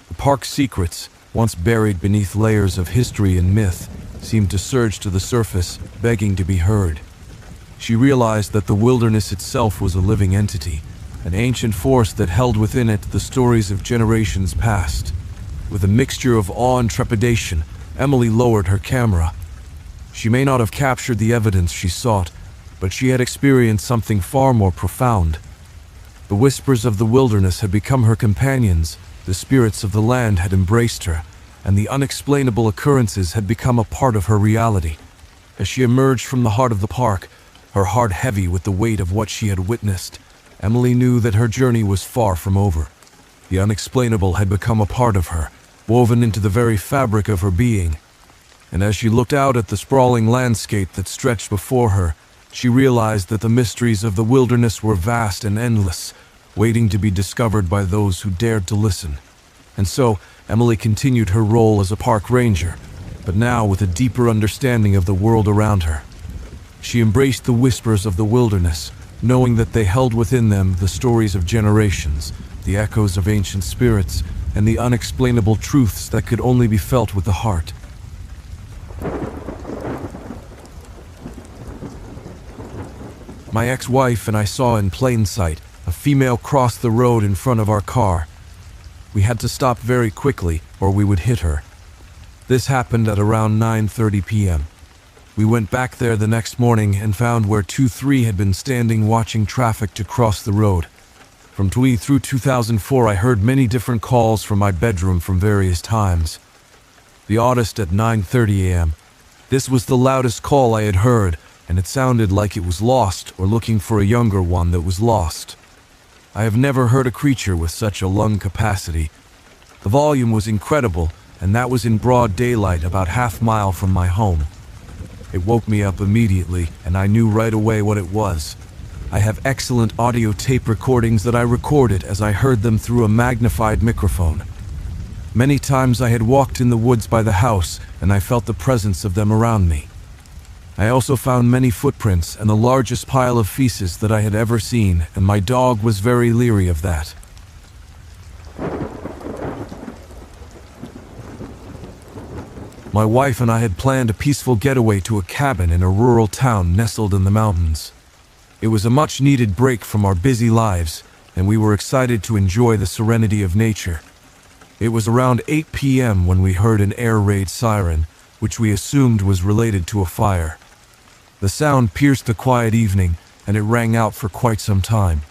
The park's secrets, once buried beneath layers of history and myth, seemed to surge to the surface, begging to be heard. She realized that the wilderness itself was a living entity, an ancient force that held within it the stories of generations past. With a mixture of awe and trepidation, Emily lowered her camera. She may not have captured the evidence she sought, but she had experienced something far more profound. The whispers of the wilderness had become her companions, the spirits of the land had embraced her, and the unexplainable occurrences had become a part of her reality. As she emerged from the heart of the park, her heart heavy with the weight of what she had witnessed, Emily knew that her journey was far from over. The unexplainable had become a part of her, woven into the very fabric of her being. And as she looked out at the sprawling landscape that stretched before her, she realized that the mysteries of the wilderness were vast and endless, waiting to be discovered by those who dared to listen. And so, Emily continued her role as a park ranger, but now with a deeper understanding of the world around her. She embraced the whispers of the wilderness, knowing that they held within them the stories of generations, the echoes of ancient spirits, and the unexplainable truths that could only be felt with the heart. My ex-wife and I saw in plain sight a female cross the road in front of our car. We had to stop very quickly, or we would hit her. This happened at around 9:30 p.m. We went back there the next morning and found where 2-3 had been standing watching traffic to cross the road. From through 2004, I heard many different calls from my bedroom from various times. The oddest at 9:30 a.m. This was the loudest call I had heard, and it sounded like it was lost or looking for a younger one that was lost. I have never heard a creature with such a lung capacity. The volume was incredible, and that was in broad daylight about half-mile from my home. It woke me up immediately, and I knew right away what it was. I have excellent audio tape recordings that I recorded as I heard them through a magnified microphone. Many times I had walked in the woods by the house, and I felt the presence of them around me. I also found many footprints and the largest pile of feces that I had ever seen, and my dog was very leery of that. My wife and I had planned a peaceful getaway to a cabin in a rural town nestled in the mountains. It was a much-needed break from our busy lives, and we were excited to enjoy the serenity of nature. It was around 8 p.m. when we heard an air raid siren, which we assumed was related to a fire. The sound pierced the quiet evening, and it rang out for quite some time.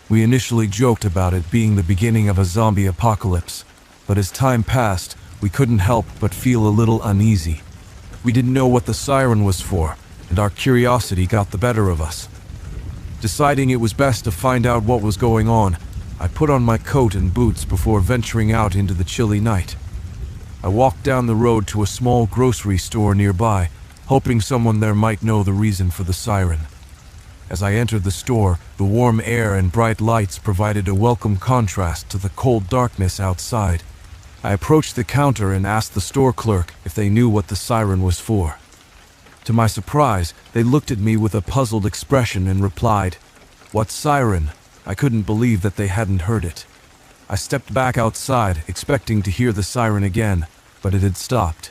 We initially joked about it being the beginning of a zombie apocalypse, but as time passed, we couldn't help but feel a little uneasy. We didn't know what the siren was for, and our curiosity got the better of us. Deciding it was best to find out what was going on, I put on my coat and boots before venturing out into the chilly night. I walked down the road to a small grocery store nearby, hoping someone there might know the reason for the siren. As I entered the store, the warm air and bright lights provided a welcome contrast to the cold darkness outside. I approached the counter and asked the store clerk if they knew what the siren was for. To my surprise, they looked at me with a puzzled expression and replied, "What siren?" I couldn't believe that they hadn't heard it. I stepped back outside, expecting to hear the siren again, but it had stopped.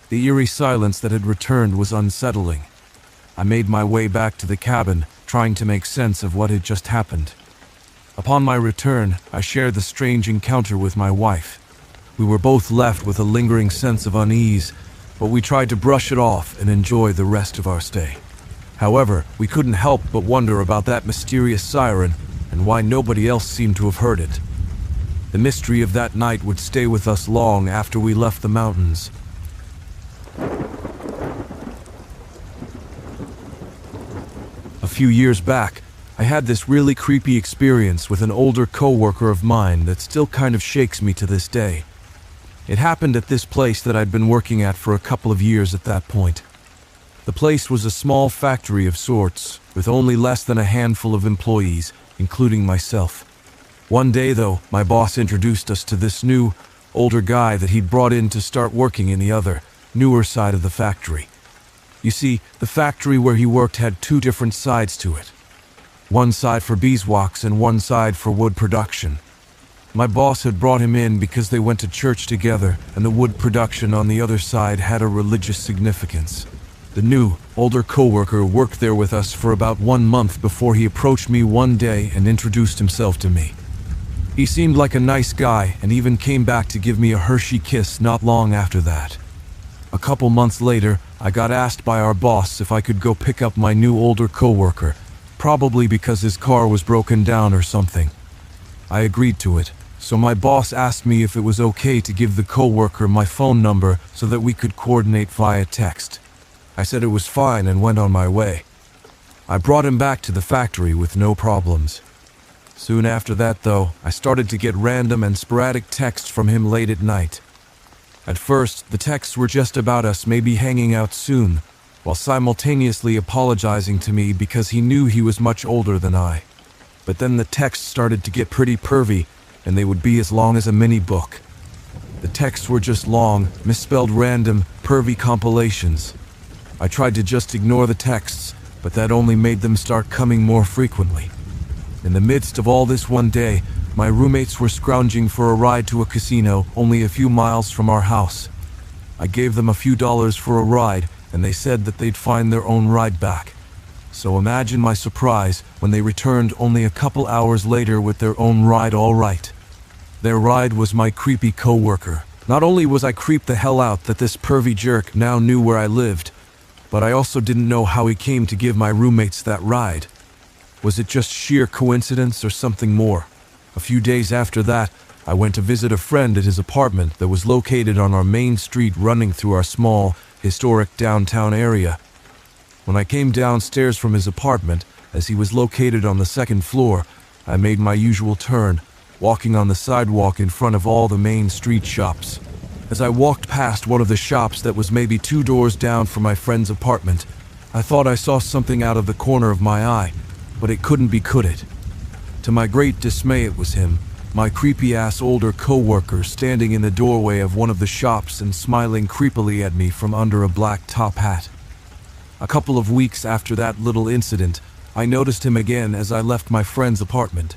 The eerie silence that had returned was unsettling. I made my way back to the cabin, trying to make sense of what had just happened. Upon my return, I shared the strange encounter with my wife. We were both left with a lingering sense of unease, but we tried to brush it off and enjoy the rest of our stay. However, we couldn't help but wonder about that mysterious siren and why nobody else seemed to have heard it. The mystery of that night would stay with us long after we left the mountains. A few years back, I had this really creepy experience with an older coworker of mine that still kind of shakes me to this day. It happened at this place that I'd been working at for a couple of years at that point. The place was a small factory of sorts, with only less than a handful of employees, including myself. One day, though, my boss introduced us to this new, older guy that he'd brought in to start working in the other, newer side of the factory. You see, the factory where he worked had two different sides to it. One side for beeswax and one side for wood production. My boss had brought him in because they went to church together, and the wood production on the other side had a religious significance. The new, older coworker worked there with us for about 1 month before he approached me one day and introduced himself to me. He seemed like a nice guy and even came back to give me a Hershey kiss not long after that. A couple months later, I got asked by our boss if I could go pick up my new older coworker, probably because his car was broken down or something. I agreed to it, so my boss asked me if it was okay to give the coworker my phone number so that we could coordinate via text. I said it was fine and went on my way. I brought him back to the factory with no problems. Soon after that, though, I started to get random and sporadic texts from him late at night. At first, the texts were just about us maybe hanging out soon, while simultaneously apologizing to me because he knew he was much older than I. But then the texts started to get pretty pervy, and they would be as long as a mini book. The texts were just long, misspelled random, pervy compilations. I tried to just ignore the texts, but that only made them start coming more frequently. In the midst of all this one day, my roommates were scrounging for a ride to a casino only a few miles from our house. I gave them a few dollars for a ride, and they said that they'd find their own ride back. So imagine my surprise when they returned only a couple hours later with their own ride all right. Their ride was my creepy coworker. Not only was I creeped the hell out that this pervy jerk now knew where I lived, but I also didn't know how he came to give my roommates that ride. Was it just sheer coincidence or something more? A few days after that, I went to visit a friend at his apartment that was located on our main street running through our small, historic downtown area. When I came downstairs from his apartment, as he was located on the second floor, I made my usual turn, walking on the sidewalk in front of all the main street shops. As I walked past one of the shops that was maybe 2 doors down from my friend's apartment, I thought I saw something out of the corner of my eye, but it couldn't be, could it? To my great dismay, it was him, my creepy-ass older coworker, standing in the doorway of one of the shops and smiling creepily at me from under a black top hat. A couple of weeks after that little incident, I noticed him again as I left my friend's apartment.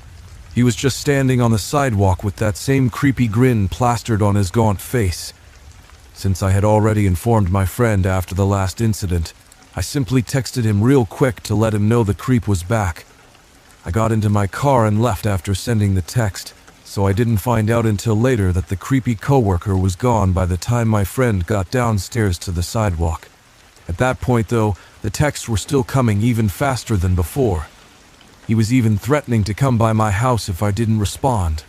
He was just standing on the sidewalk with that same creepy grin plastered on his gaunt face. Since I had already informed my friend after the last incident, I simply texted him real quick to let him know the creep was back. I got into my car and left after sending the text, so I didn't find out until later that the creepy coworker was gone by the time my friend got downstairs to the sidewalk. At that point, though, the texts were still coming even faster than before. He was even threatening to come by my house if I didn't respond.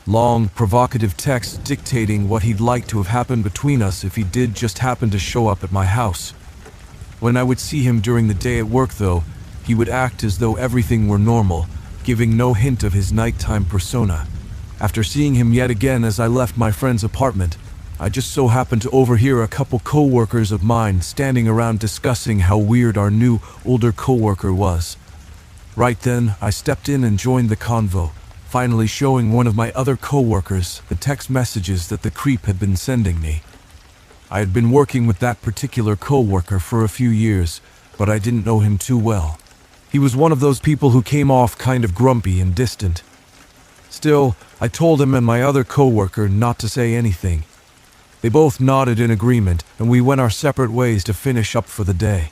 Long, provocative texts dictating what he'd like to have happened between us if he did just happen to show up at my house. When I would see him during the day at work, though, he would act as though everything were normal, giving no hint of his nighttime persona. After seeing him yet again as I left my friend's apartment, I just so happened to overhear a couple co-workers of mine standing around discussing how weird our new, older co-worker was. Right then, I stepped in and joined the convo, finally showing one of my other co-workers the text messages that the creep had been sending me. I had been working with that particular co-worker for a few years, but I didn't know him too well. He was one of those people who came off kind of grumpy and distant. Still, I told him and my other co-worker not to say anything. They both nodded in agreement, and we went our separate ways to finish up for the day.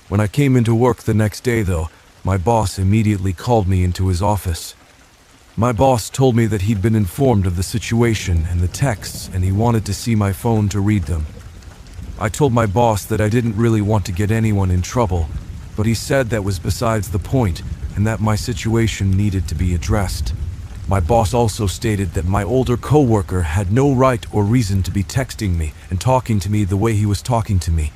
When I came into work the next day, though, my boss immediately called me into his office. My boss told me that he'd been informed of the situation and the texts, and he wanted to see my phone to read them. I told my boss that I didn't really want to get anyone in trouble, but he said that was besides the point, and that my situation needed to be addressed. My boss also stated that my older co-worker had no right or reason to be texting me and talking to me the way he was talking to me.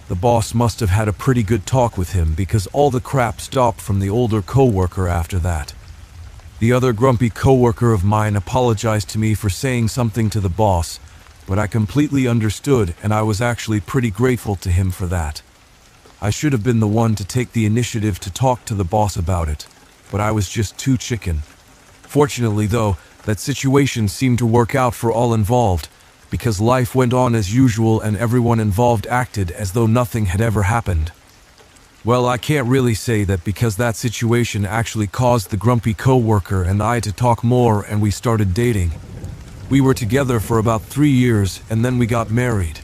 The boss must have had a pretty good talk with him because all the crap stopped from the older co-worker after that. The other grumpy co-worker of mine apologized to me for saying something to the boss, but I completely understood and I was actually pretty grateful to him for that. I should have been the one to take the initiative to talk to the boss about it, but I was just too chicken. Fortunately, though, that situation seemed to work out for all involved, because life went on as usual and everyone involved acted as though nothing had ever happened. Well, I can't really say that because that situation actually caused the grumpy co-worker and I to talk more and we started dating. We were together for about 3 years and then we got married.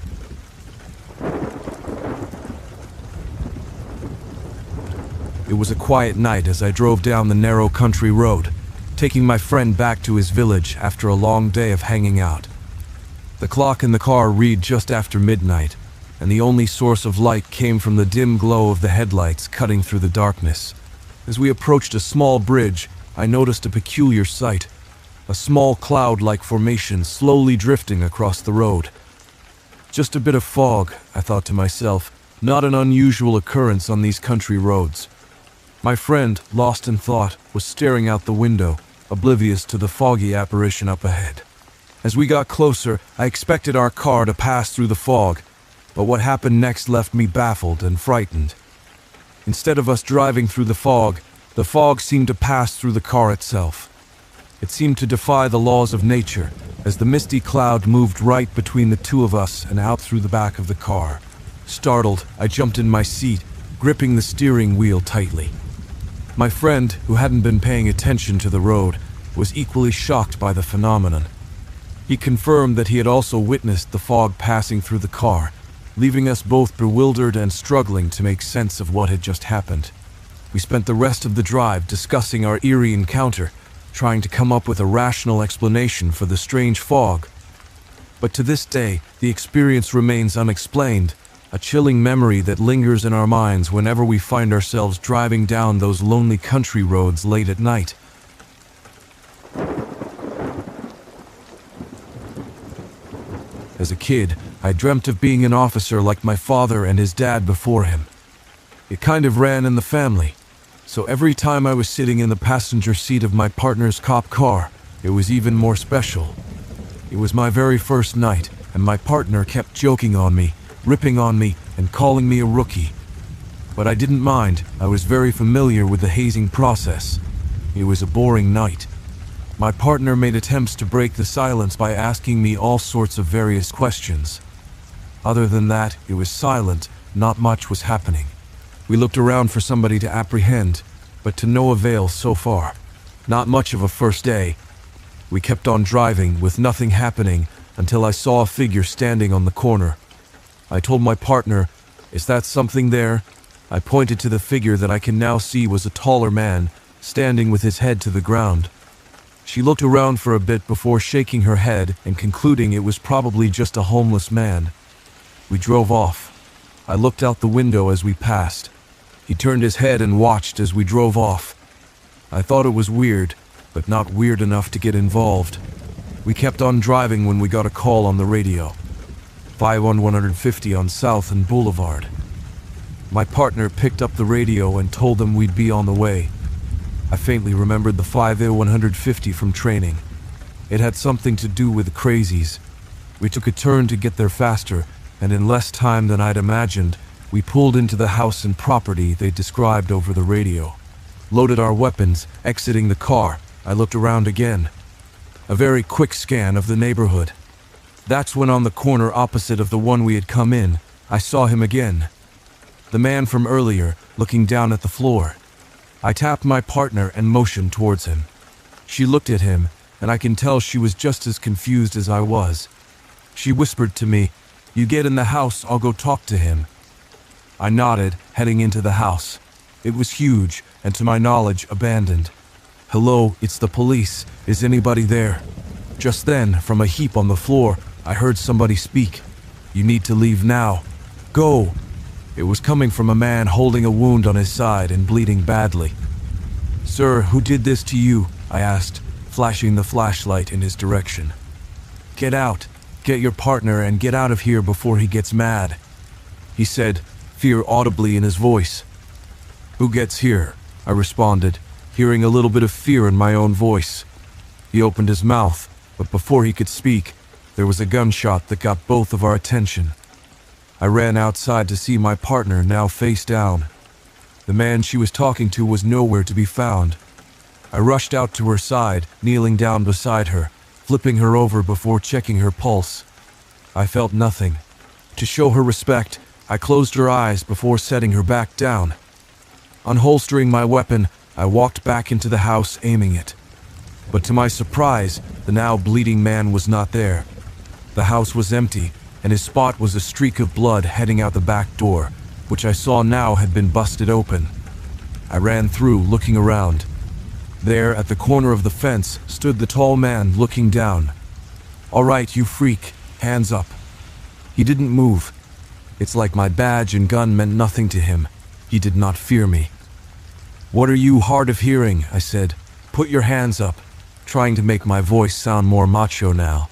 It was a quiet night as I drove down the narrow country road, taking my friend back to his village after a long day of hanging out. The clock in the car read just after midnight, and the only source of light came from the dim glow of the headlights cutting through the darkness. As we approached a small bridge, I noticed a peculiar sight, a small cloud-like formation slowly drifting across the road. Just a bit of fog, I thought to myself, not an unusual occurrence on these country roads. My friend, lost in thought, was staring out the window, oblivious to the foggy apparition up ahead. As we got closer, I expected our car to pass through the fog, but what happened next left me baffled and frightened. Instead of us driving through the fog seemed to pass through the car itself. It seemed to defy the laws of nature, as the misty cloud moved right between the two of us and out through the back of the car. Startled, I jumped in my seat, gripping the steering wheel tightly. My friend, who hadn't been paying attention to the road, was equally shocked by the phenomenon. He confirmed that he had also witnessed the fog passing through the car, leaving us both bewildered and struggling to make sense of what had just happened. We spent the rest of the drive discussing our eerie encounter, trying to come up with a rational explanation for the strange fog. But to this day, the experience remains unexplained, a chilling memory that lingers in our minds whenever we find ourselves driving down those lonely country roads late at night. As a kid, I dreamt of being an officer like my father and his dad before him. It kind of ran in the family, so every time I was sitting in the passenger seat of my partner's cop car, it was even more special. It was my very first night, and my partner kept joking on me, ripping on me, and calling me a rookie. But I didn't mind. I was very familiar with the hazing process. It was a boring night. My partner made attempts to break the silence by asking me all sorts of various questions. Other than that, it was silent, not much was happening. We looked around for somebody to apprehend, but to no avail so far. Not much of a first day. We kept on driving with nothing happening until I saw a figure standing on the corner. I told my partner, "Is that something there?" I pointed to the figure that I can now see was a taller man, standing with his head to the ground. She looked around for a bit before shaking her head and concluding it was probably just a homeless man. We drove off. I looked out the window as we passed. He turned his head and watched as we drove off. I thought it was weird, but not weird enough to get involved. We kept on driving when we got a call on the radio. 51150 on South and Boulevard. My partner picked up the radio and told them we'd be on the way. I faintly remembered the 5A150 from training. It had something to do with the crazies. We took a turn to get there faster, and in less time than I'd imagined, we pulled into the house and property they described over the radio. Loaded our weapons, exiting the car, I looked around again. A very quick scan of the neighborhood. That's when on the corner opposite of the one we had come in, I saw him again. The man from earlier, looking down at the floor. I tapped my partner and motioned towards him. She looked at him, and I can tell she was just as confused as I was. She whispered to me, "You get in the house, I'll go talk to him." I nodded, heading into the house. It was huge, and to my knowledge, abandoned. "Hello, it's the police. Is anybody there?" Just then, from a heap on the floor, I heard somebody speak. "You need to leave now. Go!" It was coming from a man holding a wound on his side and bleeding badly. "Sir, who did this to you?" I asked, flashing the flashlight in his direction. "Get out. Get your partner and get out of here before he gets mad," he said, fear audibly in his voice. "Who gets here?" I responded, hearing a little bit of fear in my own voice. He opened his mouth, but before he could speak, there was a gunshot that got both of our attention. I ran outside to see my partner now face down. The man she was talking to was nowhere to be found. I rushed out to her side, kneeling down beside her, flipping her over before checking her pulse. I felt nothing. To show her respect, I closed her eyes before setting her back down. Unholstering my weapon, I walked back into the house aiming it. But to my surprise, the now bleeding man was not there. The house was empty, and his spot was a streak of blood heading out the back door, which I saw now had been busted open. I ran through, looking around. There, at the corner of the fence, stood the tall man looking down. "All right, you freak, hands up." He didn't move. It's like my badge and gun meant nothing to him. He did not fear me. "What are you hard of hearing?" I said. "Put your hands up," trying to make my voice sound more macho now.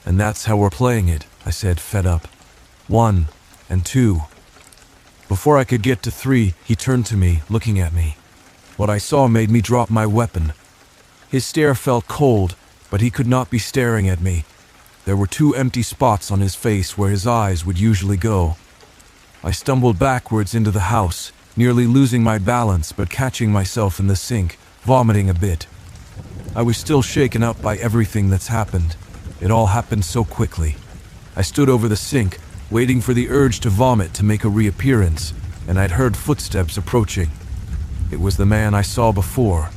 "And that's how we're playing it," I said, fed up. 1 and 2. Before I could get to 3, he turned to me, looking at me. What I saw made me drop my weapon. His stare felt cold, but he could not be staring at me. There were 2 empty spots on his face where his eyes would usually go. I stumbled backwards into the house, nearly losing my balance but catching myself in the sink, vomiting a bit. I was still shaken up by everything that's happened. It all happened so quickly. I stood over the sink, waiting for the urge to vomit to make a reappearance, and I'd heard footsteps approaching. It was the man I saw before.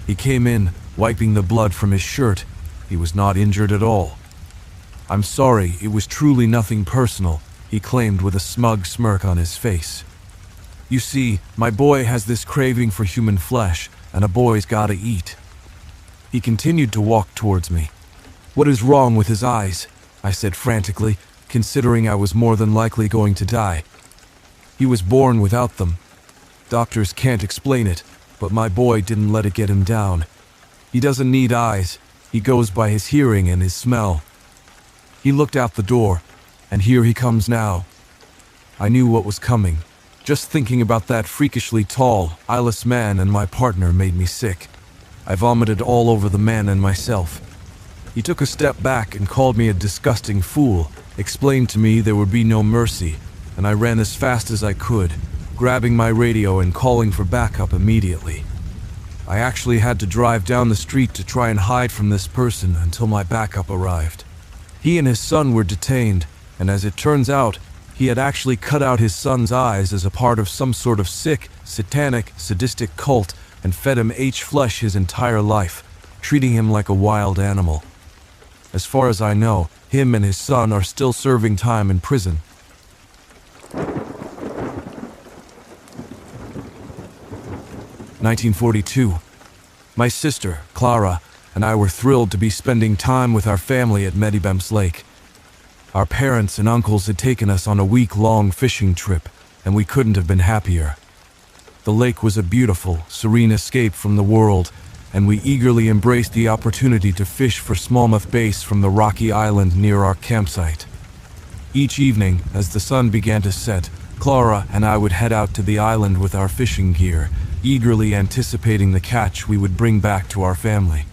He came in, wiping the blood from his shirt. He was not injured at all. "I'm sorry, it was truly nothing personal," he claimed with a smug smirk on his face. "You see, my boy has this craving for human flesh, and a boy's gotta eat." He continued to walk towards me. "What is wrong with his eyes?" I said frantically, considering I was more than likely going to die. "He was born without them. Doctors can't explain it, but my boy didn't let it get him down. He doesn't need eyes. He goes by his hearing and his smell." He looked out the door, and here he comes now. I knew what was coming. Just thinking about that freakishly tall, eyeless man and my partner made me sick. I vomited all over the man and myself. He took a step back and called me a disgusting fool, explained to me there would be no mercy, and I ran as fast as I could, grabbing my radio and calling for backup immediately. I actually had to drive down the street to try and hide from this person until my backup arrived. He and his son were detained, and as it turns out, he had actually cut out his son's eyes as a part of some sort of sick, satanic, sadistic cult and fed him flesh his entire life, treating him like a wild animal. As far as I know, him and his son are still serving time in prison. 1942. My sister, Clara, and I were thrilled to be spending time with our family at Medibem's Lake. Our parents and uncles had taken us on a week-long fishing trip, and we couldn't have been happier. The lake was a beautiful, serene escape from the world, and we eagerly embraced the opportunity to fish for smallmouth bass from the rocky island near our campsite. Each evening, as the sun began to set, Clara and I would head out to the island with our fishing gear, eagerly anticipating the catch we would bring back to our family.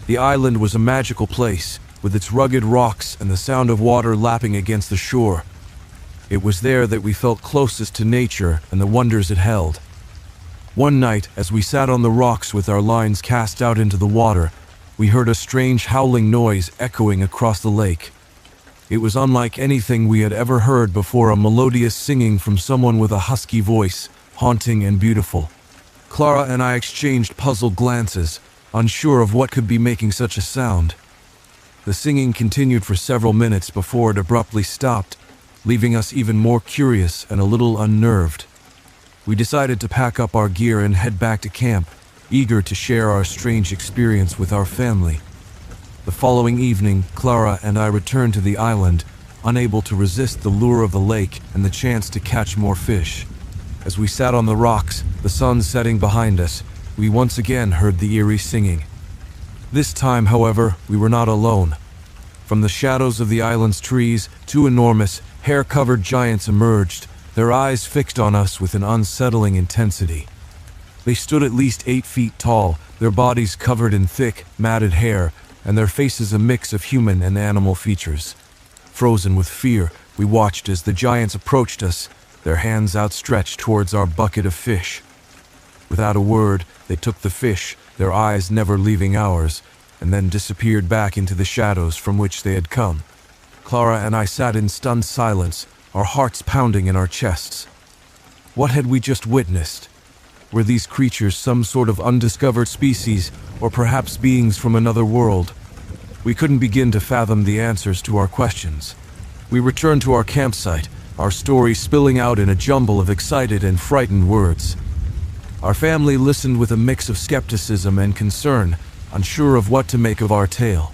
The island was a magical place, with its rugged rocks and the sound of water lapping against the shore. It was there that we felt closest to nature and the wonders it held. One night, as we sat on the rocks with our lines cast out into the water, we heard a strange howling noise echoing across the lake. It was unlike anything we had ever heard before, a melodious singing from someone with a husky voice, haunting and beautiful. Clara and I exchanged puzzled glances, unsure of what could be making such a sound. The singing continued for several minutes before it abruptly stopped, leaving us even more curious and a little unnerved. We decided to pack up our gear and head back to camp, eager to share our strange experience with our family. The following evening, Clara and I returned to the island, unable to resist the lure of the lake and the chance to catch more fish. As we sat on the rocks, the sun setting behind us, we once again heard the eerie singing. This time, however, we were not alone. From the shadows of the island's trees, two enormous, hair-covered giants emerged, their eyes fixed on us with an unsettling intensity. They stood at least 8 feet tall, their bodies covered in thick, matted hair, and their faces a mix of human and animal features. Frozen with fear, we watched as the giants approached us, their hands outstretched towards our bucket of fish. Without a word, they took the fish, their eyes never leaving ours, and then disappeared back into the shadows from which they had come. Clara and I sat in stunned silence, our hearts pounding in our chests. What had we just witnessed? Were these creatures some sort of undiscovered species, or perhaps beings from another world? We couldn't begin to fathom the answers to our questions. We returned to our campsite, our story spilling out in a jumble of excited and frightened words. Our family listened with a mix of skepticism and concern, unsure of what to make of our tale.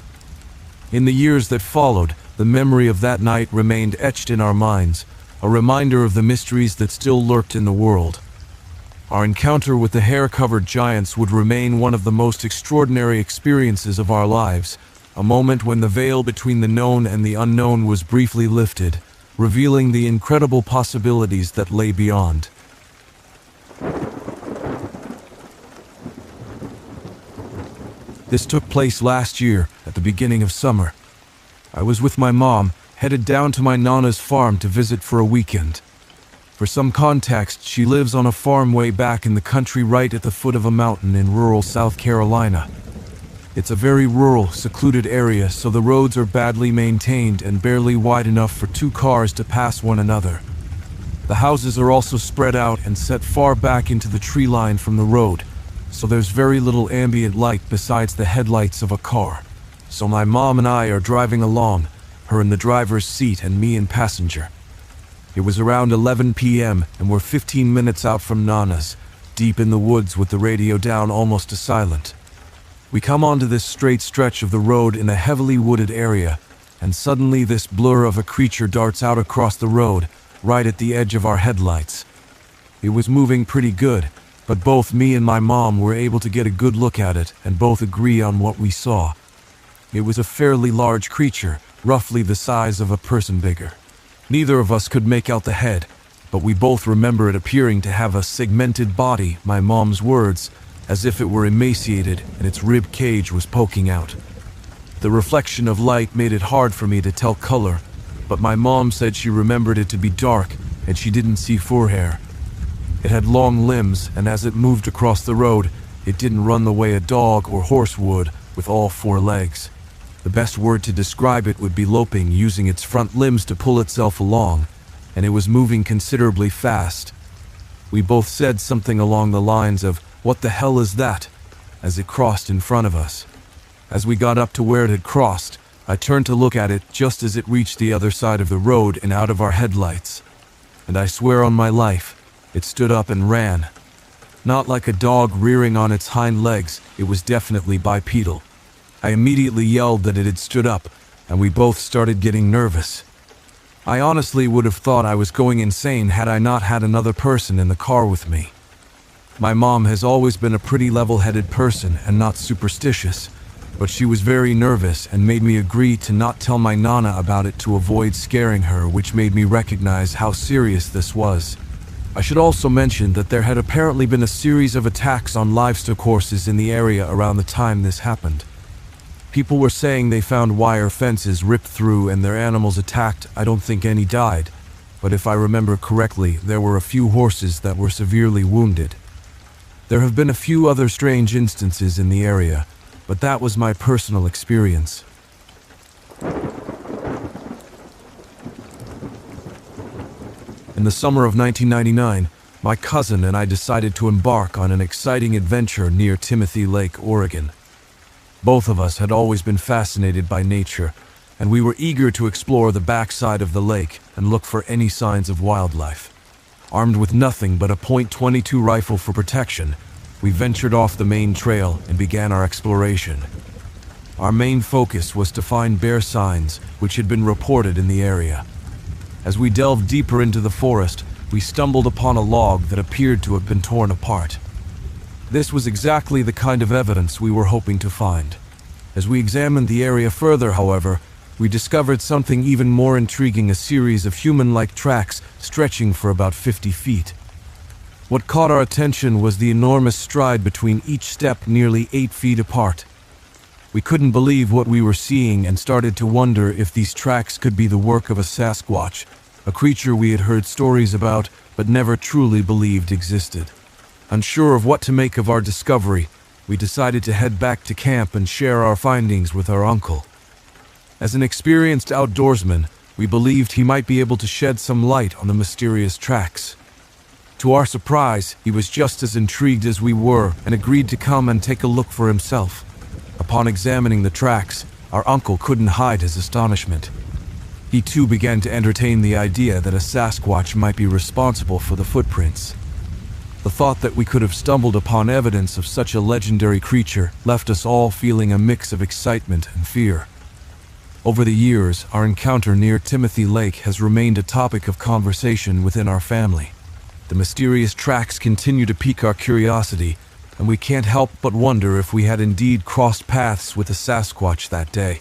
In the years that followed, the memory of that night remained etched in our minds, a reminder of the mysteries that still lurked in the world. Our encounter with the hair-covered giants would remain one of the most extraordinary experiences of our lives, a moment when the veil between the known and the unknown was briefly lifted, revealing the incredible possibilities that lay beyond. This took place last year, at the beginning of summer. I was with my mom, headed down to my Nana's farm to visit for a weekend. For some context, she lives on a farm way back in the country right at the foot of a mountain in rural South Carolina. It's a very rural, secluded area, so the roads are badly maintained and barely wide enough for 2 cars to pass one another. The houses are also spread out and set far back into the tree line from the road, so there's very little ambient light besides the headlights of a car. So my mom and I are driving along, her in the driver's seat and me in passenger. It was around 11 p.m. and we're 15 minutes out from Nana's, deep in the woods with the radio down almost to silent. We come onto this straight stretch of the road in a heavily wooded area, and suddenly this blur of a creature darts out across the road, right at the edge of our headlights. It was moving pretty good, but both me and my mom were able to get a good look at it and both agree on what we saw. It was a fairly large creature, roughly the size of a person bigger. Neither of us could make out the head, but we both remember it appearing to have a segmented body, my mom's words, as if it were emaciated and its rib cage was poking out. The reflection of light made it hard for me to tell color, but my mom said she remembered it to be dark and she didn't see forehair. It had long limbs, and as it moved across the road, it didn't run the way a dog or horse would, with all 4 legs. The best word to describe it would be loping, using its front limbs to pull itself along, and it was moving considerably fast. We both said something along the lines of, "What the hell is that?" as it crossed in front of us. As we got up to where it had crossed, I turned to look at it just as it reached the other side of the road and out of our headlights. And I swear on my life, it stood up and ran. Not like a dog rearing on its hind legs, it was definitely bipedal. I immediately yelled that it had stood up, and we both started getting nervous. I honestly would have thought I was going insane had I not had another person in the car with me. My mom has always been a pretty level-headed person and not superstitious, but she was very nervous and made me agree to not tell my Nana about it to avoid scaring her, which made me recognize how serious this was. I should also mention that there had apparently been a series of attacks on livestock horses in the area around the time this happened. People were saying they found wire fences ripped through and their animals attacked. I don't think any died, but if I remember correctly, there were a few horses that were severely wounded. There have been a few other strange instances in the area, but that was my personal experience. In the summer of 1999, my cousin and I decided to embark on an exciting adventure near Timothy Lake, Oregon. Both of us had always been fascinated by nature, and we were eager to explore the backside of the lake and look for any signs of wildlife. Armed with nothing but a .22 rifle for protection, we ventured off the main trail and began our exploration. Our main focus was to find bear signs which had been reported in the area. As we delved deeper into the forest, we stumbled upon a log that appeared to have been torn apart. This was exactly the kind of evidence we were hoping to find. As we examined the area further, however, we discovered something even more intriguing: a series of human-like tracks stretching for about 50 feet. What caught our attention was the enormous stride between each step, nearly 8 feet apart. We couldn't believe what we were seeing and started to wonder if these tracks could be the work of a Sasquatch, a creature we had heard stories about but never truly believed existed. Unsure of what to make of our discovery, we decided to head back to camp and share our findings with our uncle. As an experienced outdoorsman, we believed he might be able to shed some light on the mysterious tracks. To our surprise, he was just as intrigued as we were and agreed to come and take a look for himself. Upon examining the tracks, our uncle couldn't hide his astonishment. He too began to entertain the idea that a Sasquatch might be responsible for the footprints. The thought that we could have stumbled upon evidence of such a legendary creature left us all feeling a mix of excitement and fear. Over the years, our encounter near Timothy Lake has remained a topic of conversation within our family. The mysterious tracks continue to pique our curiosity, and we can't help but wonder if we had indeed crossed paths with a Sasquatch that day.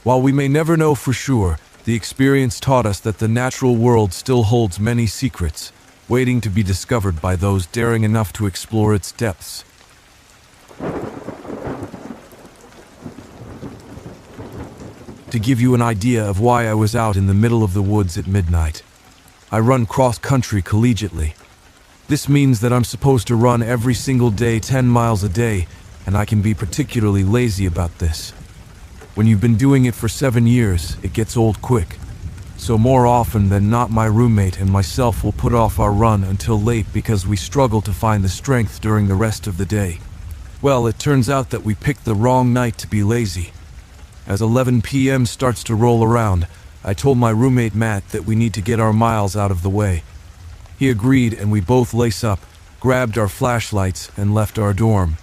While we may never know for sure, the experience taught us that the natural world still holds many secrets, waiting to be discovered by those daring enough to explore its depths. To give you an idea of why I was out in the middle of the woods at midnight, I run cross-country collegiately. This means that I'm supposed to run every single day 10 miles a day, and I can be particularly lazy about this. When you've been doing it for 7 years, it gets old quick. So more often than not, my roommate and myself will put off our run until late because we struggle to find the strength during the rest of the day. Well, it turns out that we picked the wrong night to be lazy. As 11 p.m. starts to roll around, I told my roommate Matt that we need to get our miles out of the way. He agreed, and we both lace up, grabbed our flashlights, and left our dorm.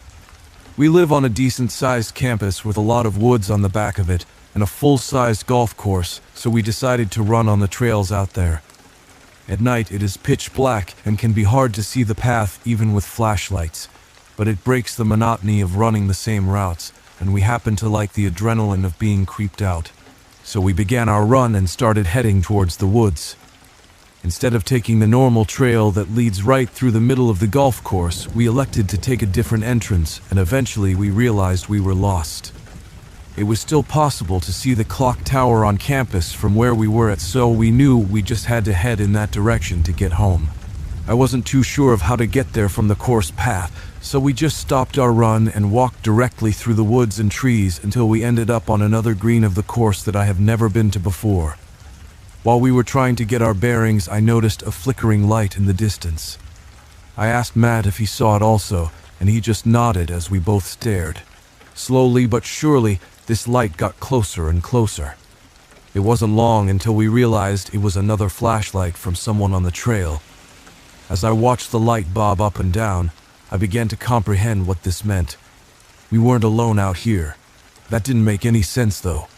We live on a decent-sized campus with a lot of woods on the back of it and a full-sized golf course, so we decided to run on the trails out there. At night, it is pitch black and can be hard to see the path even with flashlights, but it breaks the monotony of running the same routes, and we happen to like the adrenaline of being creeped out. So we began our run and started heading towards the woods. Instead of taking the normal trail that leads right through the middle of the golf course, we elected to take a different entrance, and eventually we realized we were lost. It was still possible to see the clock tower on campus from where we were at, so we knew we just had to head in that direction to get home. I wasn't too sure of how to get there from the course path, so we just stopped our run and walked directly through the woods and trees until we ended up on another green of the course that I have never been to before. While we were trying to get our bearings, I noticed a flickering light in the distance. I asked Matt if he saw it also, and he just nodded as we both stared. Slowly but surely, this light got closer and closer. It wasn't long until we realized it was another flashlight from someone on the trail. As I watched the light bob up and down, I began to comprehend what this meant. We weren't alone out here. That didn't make any sense, though.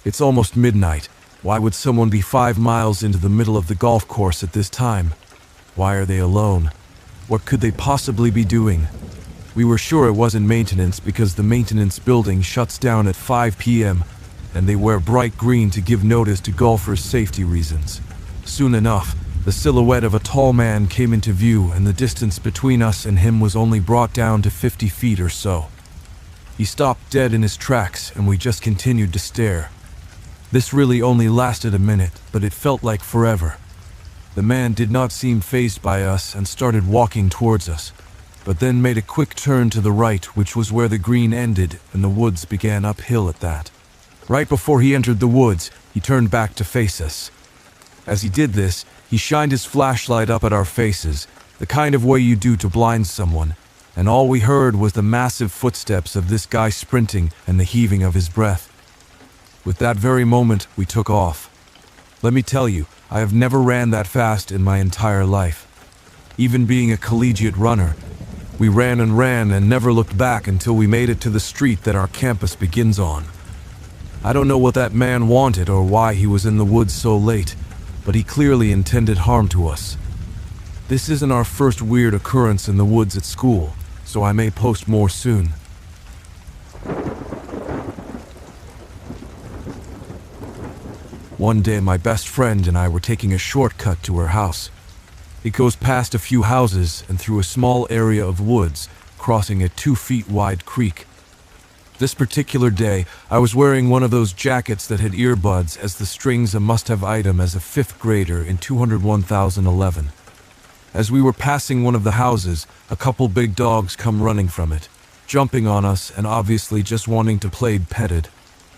It's almost midnight. Why would someone be 5 miles into the middle of the golf course at this time? Why are they alone? What could they possibly be doing? We were sure it wasn't maintenance because the maintenance building shuts down at 5 p.m. and they wear bright green to give notice to golfers' safety reasons. Soon enough, the silhouette of a tall man came into view, and the distance between us and him was only brought down to 50 feet or so. He stopped dead in his tracks, and we just continued to stare. This really only lasted a minute, but it felt like forever. The man did not seem fazed by us and started walking towards us, but then made a quick turn to the right, which was where the green ended, and the woods began uphill at that. Right before he entered the woods, he turned back to face us. As he did this, he shined his flashlight up at our faces, the kind of way you do to blind someone, and all we heard was the massive footsteps of this guy sprinting and the heaving of his breath. With that very moment, we took off. Let me tell you, I have never ran that fast in my entire life. Even being a collegiate runner, we ran and never looked back until we made it to the street that our campus begins on. I don't know what that man wanted or why he was in the woods so late, but he clearly intended harm to us. This isn't our first weird occurrence in the woods at school, so I may post more soon. One day my best friend and I were taking a shortcut to her house. It goes past a few houses and through a small area of woods, crossing a 2-foot wide creek. This particular day, I was wearing one of those jackets that had earbuds, as the string's a must-have item as a 5th grader in 201,011. As we were passing one of the houses, a couple big dogs come running from it, jumping on us and obviously just wanting to play petted.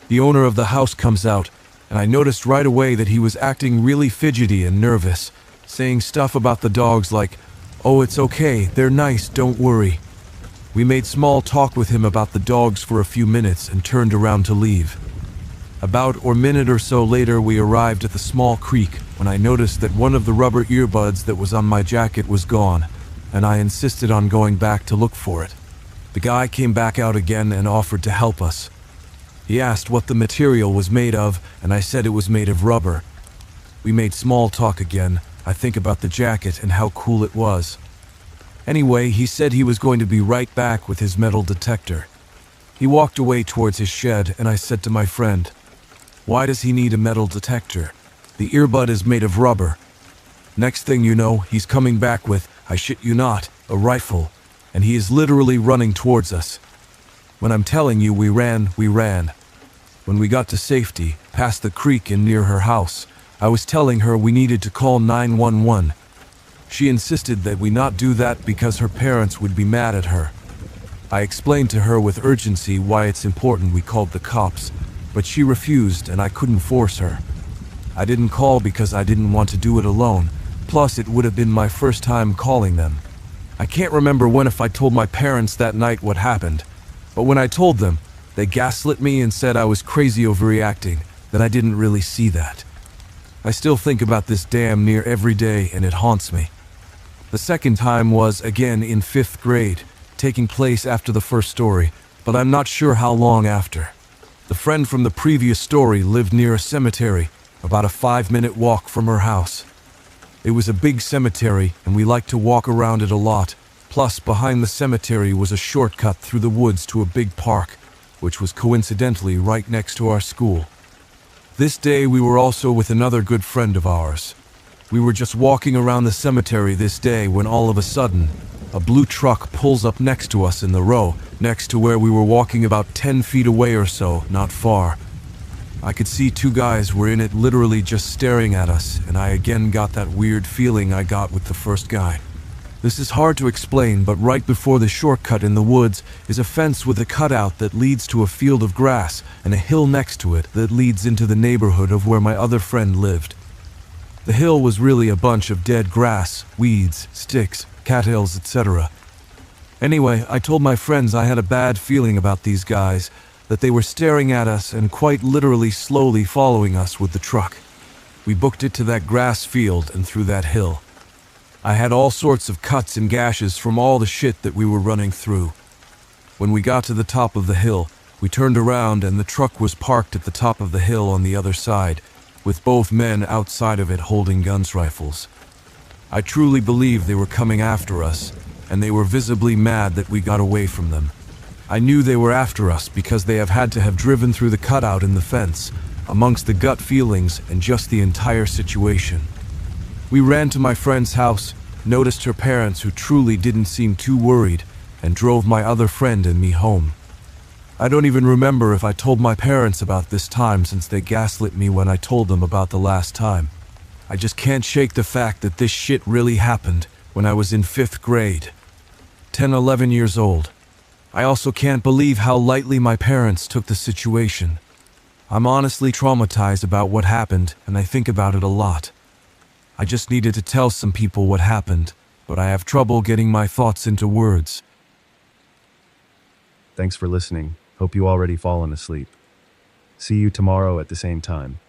The owner of the house comes out, and I noticed right away that he was acting really fidgety and nervous, saying stuff about the dogs like, "Oh, it's okay, they're nice, don't worry." We made small talk with him about the dogs for a few minutes and turned around to leave. About a minute or so later, we arrived at the small creek when I noticed that one of the rubber earbuds that was on my jacket was gone, and I insisted on going back to look for it. The guy came back out again and offered to help us. He asked what the material was made of, and I said it was made of rubber. We made small talk again, I think about the jacket and how cool it was. Anyway, he said he was going to be right back with his metal detector. He walked away towards his shed, and I said to my friend, "Why does he need a metal detector? The earbud is made of rubber." Next thing you know, he's coming back with, I shit you not, a rifle, and he is literally running towards us. When I'm telling you we ran. When we got to safety, past the creek and near her house, I was telling her we needed to call 911. She insisted that we not do that because her parents would be mad at her. I explained to her with urgency why it's important we called the cops, but she refused and I couldn't force her. I didn't call because I didn't want to do it alone, plus it would have been my first time calling them. I can't remember when if I told my parents that night what happened, but when I told them, they gaslit me and said I was crazy overreacting, that I didn't really see that. I still think about this damn near every day and it haunts me. The second time was, again, in 5th grade, taking place after the first story, but I'm not sure how long after. The friend from the previous story lived near a cemetery, about a 5-minute walk from her house. It was a big cemetery, and we liked to walk around it a lot, plus behind the cemetery was a shortcut through the woods to a big park, which was coincidentally right next to our school. This day we were also with another good friend of ours. We were just walking around the cemetery this day when all of a sudden, a blue truck pulls up next to us in the row, next to where we were walking about 10 feet away or so, not far. I could see 2 guys were in it literally just staring at us, and I again got that weird feeling I got with the first guy. This is hard to explain, but right before the shortcut in the woods is a fence with a cutout that leads to a field of grass and a hill next to it that leads into the neighborhood of where my other friend lived. The hill was really a bunch of dead grass, weeds, sticks, cattails, etc. Anyway, I told my friends I had a bad feeling about these guys, that they were staring at us and quite literally slowly following us with the truck. We booked it to that grass field and through that hill. I had all sorts of cuts and gashes from all the shit that we were running through. When we got to the top of the hill, we turned around and the truck was parked at the top of the hill on the other side, with both men outside of it holding guns rifles. I truly believe they were coming after us, and they were visibly mad that we got away from them. I knew they were after us because they had to have driven through the cutout in the fence, amongst the gut feelings and just the entire situation. We ran to my friend's house, noticed her parents who truly didn't seem too worried, and drove my other friend and me home. I don't even remember if I told my parents about this time since they gaslit me when I told them about the last time. I just can't shake the fact that this shit really happened when I was in 5th grade. 10, 11 years old. I also can't believe how lightly my parents took the situation. I'm honestly traumatized about what happened, and I think about it a lot. I just needed to tell some people what happened, but I have trouble getting my thoughts into words. Thanks for listening. Hope you already fallen asleep. See you tomorrow at the same time.